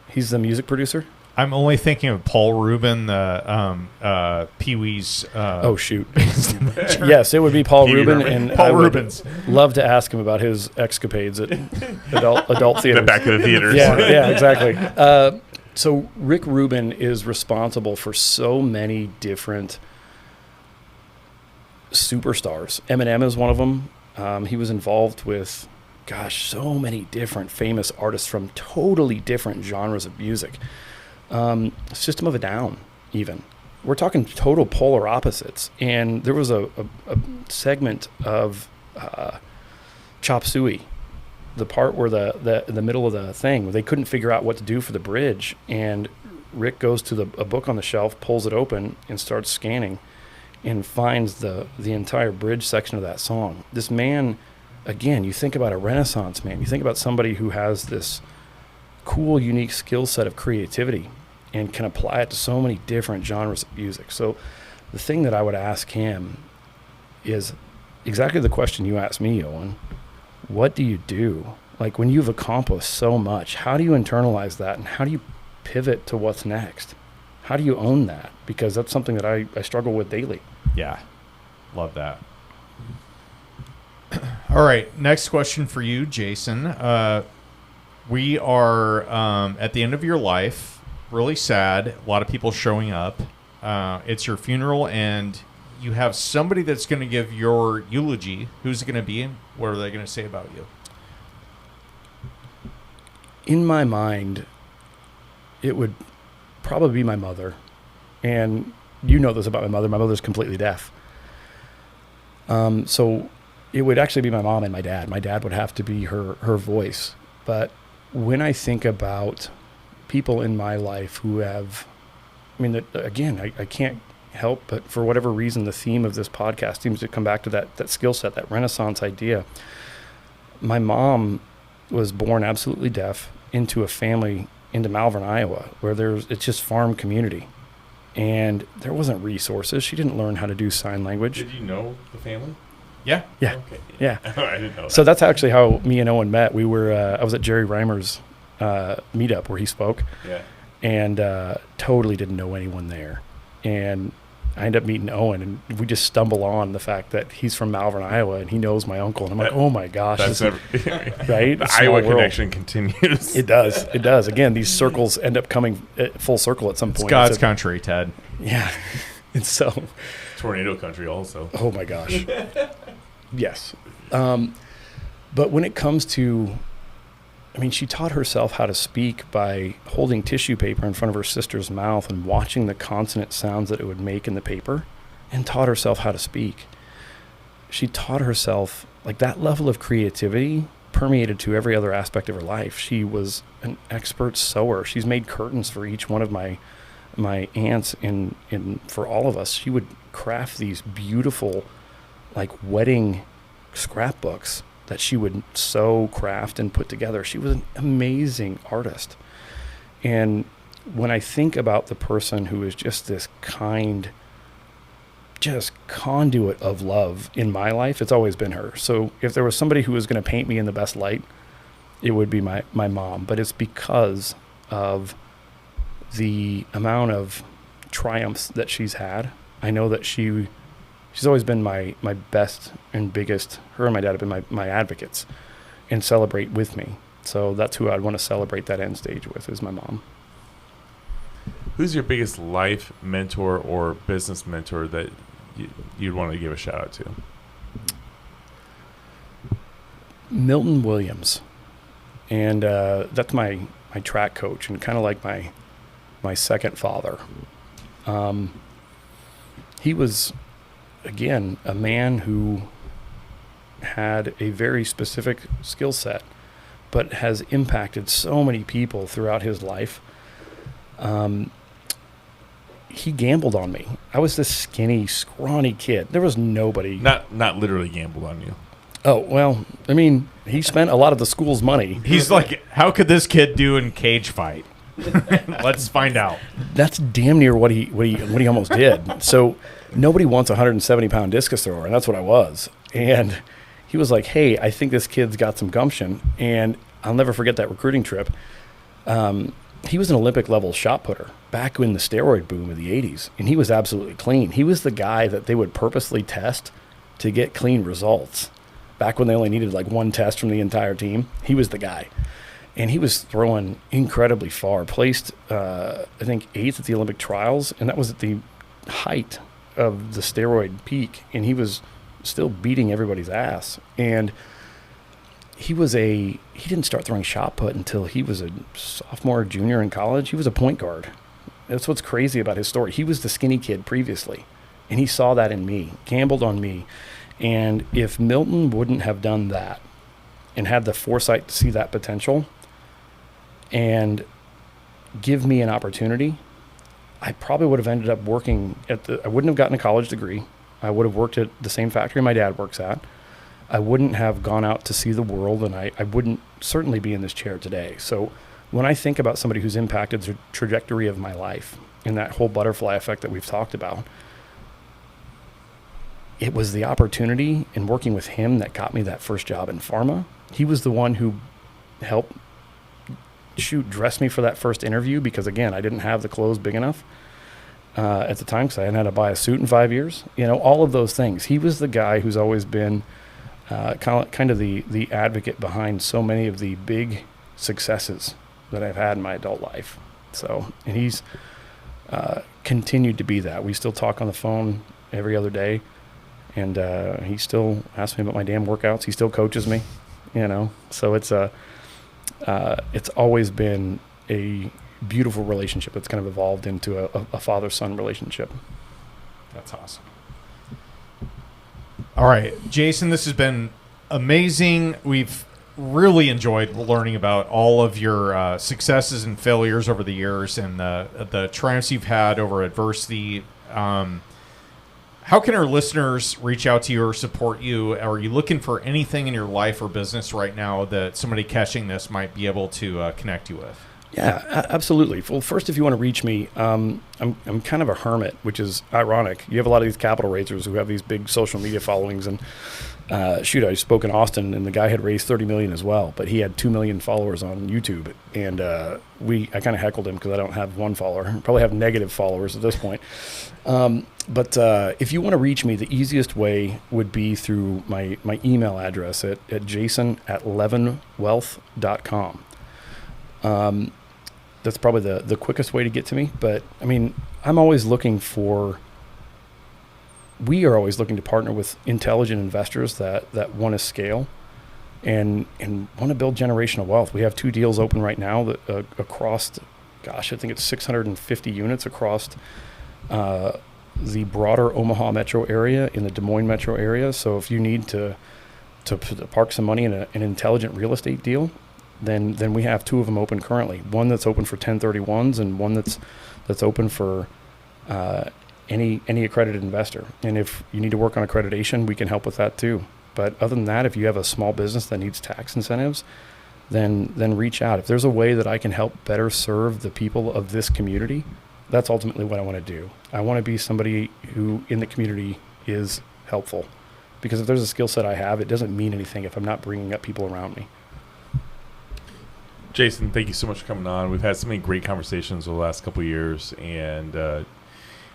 He's the music producer. I'm only thinking of Paul Rubin, the Pee-wee's. Oh, shoot. Yes, it would be Paul Rubin. And Paul I would Rubens. love to ask him about his escapades at adult theaters. The back of the theaters. Yeah, exactly. So Rick Rubin is responsible for so many different superstars. Eminem is one of them. He was involved with, so many different famous artists from totally different genres of music. System of a Down, even. We're talking total polar opposites. And there was a segment of Chop Suey, the part where the middle of the thing, where they couldn't figure out what to do for the bridge, and Rick goes to a book on the shelf, pulls it open, and starts scanning, and finds the entire bridge section of that song. This man, again, you think about a Renaissance man, you think about somebody who has this cool, unique skill set of creativity and can apply it to so many different genres of music. So the thing that I would ask him is exactly the question you asked me, Owen. What do you do? Like, when you've accomplished so much, how do you internalize that, and how do you pivot to what's next? How do you own that? Because that's something that I struggle with daily. Yeah, love that. All right, next question for you, Jason. We are at the end of your life, really sad. A lot of people showing up. It's your funeral, and you have somebody that's going to give your eulogy. Who's it going to be, and what are they going to say about you? In my mind, it would probably be my mother. And you know this about my mother. My mother's completely deaf. So it would actually be my mom and my dad. My dad would have to be her voice. But when I think about people in my life who have, again, I can't help but, for whatever reason, the theme of this podcast seems to come back to that skill set, that Renaissance idea. My mom was born absolutely deaf into a family into Malvern, Iowa, where it's just farm community. And there wasn't resources. She didn't learn how to do sign language. Did you know the family? Yeah. Yeah. Okay. Yeah. I didn't know that. So that's actually how me and Owen met. We were, I was at Jerry Reimer's meetup where he spoke. Yeah. And totally didn't know anyone there. And I end up meeting Owen, and we just stumble on the fact that he's from Malvern, Iowa, and he knows my uncle. And I'm like, oh my gosh, That's right? The Iowa connection continues. It does. It does. Again, these circles end up coming full circle at some point. It's God's country, Ted. Yeah. And so, tornado country also. oh my gosh. Yes. But when it comes to, I mean, she taught herself how to speak by holding tissue paper in front of her sister's mouth and watching the consonant sounds that it would make in the paper, and taught herself how to speak. She taught herself, like, that level of creativity permeated to every other aspect of her life. She was an expert sewer. She's made curtains for each one of my aunts and for all of us. She would craft these beautiful, like, wedding scrapbooks that she would sew, craft, and put together. She was an amazing artist. And when I think about the person who is just this kind, just conduit of love in my life, it's always been her. So if there was somebody who was going to paint me in the best light, it would be my mom. But it's because of the amount of triumphs that she's had. I know that she's always been my best and biggest. Her and my dad have been my advocates and celebrate with me. So that's who I'd want to celebrate that end stage with, is my mom. Who's your biggest life mentor or business mentor that you'd want to give a shout out to? Milton Williams. And that's my track coach, and kind of like my second father. He was, again, a man who had a very specific skill set, but has impacted so many people throughout his life. He gambled on me. I was this skinny, scrawny kid. There was nobody. Not literally gambled on you. Oh, well, I mean, he spent a lot of the school's money. He's like, how could this kid do in cage fight? Let's find out. That's damn near what he almost did. So nobody wants a 170-pound discus thrower, and that's what I was. And he was like, hey, I think this kid's got some gumption. And I'll never forget that recruiting trip. He was an Olympic-level shot putter back in the steroid boom of the 80s, and he was absolutely clean. He was the guy that they would purposely test to get clean results. Back when they only needed like one test from the entire team, he was the guy. And he was throwing incredibly far, placed, I think, 8th at the Olympic trials, and that was at the height of the steroid peak, and he was still beating everybody's ass. And he didn't start throwing shot put until he was a sophomore, junior in college. He was a point guard. That's what's crazy about his story. He was the skinny kid previously, and he saw that in me, gambled on me. And if Milton wouldn't have done that and had the foresight to see that potential and give me an opportunity, I probably would have ended up working I wouldn't have gotten a college degree. I would have worked at the same factory my dad works at. I wouldn't have gone out to see the world, and I wouldn't certainly be in this chair today. So when I think about somebody who's impacted the trajectory of my life and that whole butterfly effect that we've talked about, it was the opportunity in working with him that got me that first job in pharma. He was the one who helped dress me for that first interview, because, again, I didn't have the clothes big enough at the time, because I hadn't had to buy a suit in 5 years. You know, all of those things. He was the guy who's always been kind of the advocate behind so many of the big successes that I've had in my adult life. So, and he's continued to be that. We still talk on the phone every other day. And he still asks me about my damn workouts. He still coaches me, you know. So it's always been a beautiful relationship that's kind of evolved into a father-son relationship. That's awesome. All right, Jason, this has been amazing. We've really enjoyed learning about all of your successes and failures over the years, and the triumphs you've had over adversity. How can our listeners reach out to you or support you? Are you looking for anything in your life or business right now that somebody catching this might be able to connect you with? Yeah, absolutely. Well, first, if you want to reach me, I'm kind of a hermit, which is ironic. You have a lot of these capital raisers who have these big social media followings, and I spoke in Austin, and the guy had raised $30 million as well, but he had 2 million followers on YouTube, and I kind of heckled him because I don't have one follower. Probably have negative followers at this point. But if you want to reach me, the easiest way would be through my email address at jason@levenwealth.com. That's probably the quickest way to get to me. But I mean, we are always looking to partner with intelligent investors that want to scale and want to build generational wealth. We have 2 deals open right now that across, I think it's 650 units across the broader Omaha metro area, in the Des Moines metro area. So if you need to park some money in an intelligent real estate deal, then we have 2 of them open currently. One that's open for 1031s and one that's open for any accredited investor. And if you need to work on accreditation, we can help with that too. But other than that, if you have a small business that needs tax incentives, then reach out. If there's a way that I can help better serve the people of this community, that's ultimately what I want to do. I want to be somebody who in the community is helpful. Because if there's a skill set I have, it doesn't mean anything if I'm not bringing up people around me. Jason, thank you so much for coming on. We've had so many great conversations over the last couple of years, and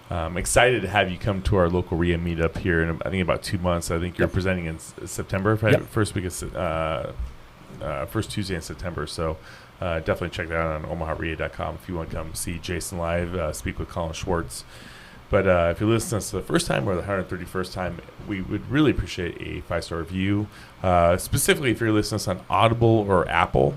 I'm excited to have you come to our local REIA meetup here in, I think, about 2 months. I think you're presenting in September, first Tuesday in September. So definitely check that out on omahareia.com if you want to come see Jason live, speak with Colin Schwartz. But if you listen to us the first time or the 131st time, we would really appreciate a 5-star review. Specifically, if you're listening to us on Audible or Apple,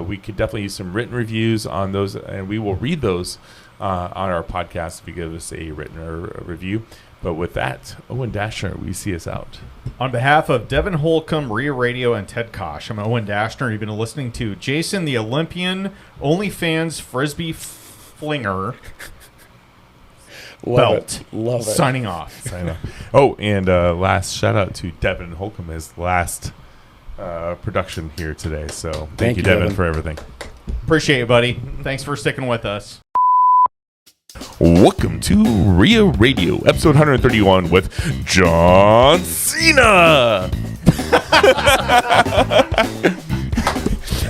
we could definitely use some written reviews on those, and we will read those on our podcast if you give us a written review. But with that, Owen Dashner, we see us out. On behalf of Devin Holcomb, REIA Radio, and Ted Kosh, I'm Owen Dashner. You've been listening to Jason the Olympian, OnlyFans Frisbee Flinger. Love it. Signing off. Oh, and last shout out to Devin Holcomb, his last production here today. So thank you, Devin, for everything. Appreciate it, buddy. Thanks for sticking with us. Welcome to REIA Radio, episode 131 with John Cena.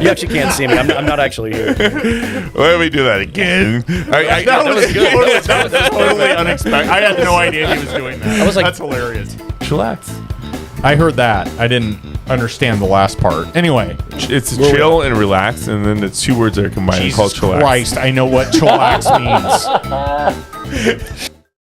You actually can't see me. I'm not actually here. Let me do that again. That was good. That was totally unexpected. I had no idea he was doing that. I was like, that's hilarious. Chillax. I heard that. I didn't understand the last part. Anyway, it's chill and relax, and then the 2 words that are combined called chillax. Christ, I know what chillax means.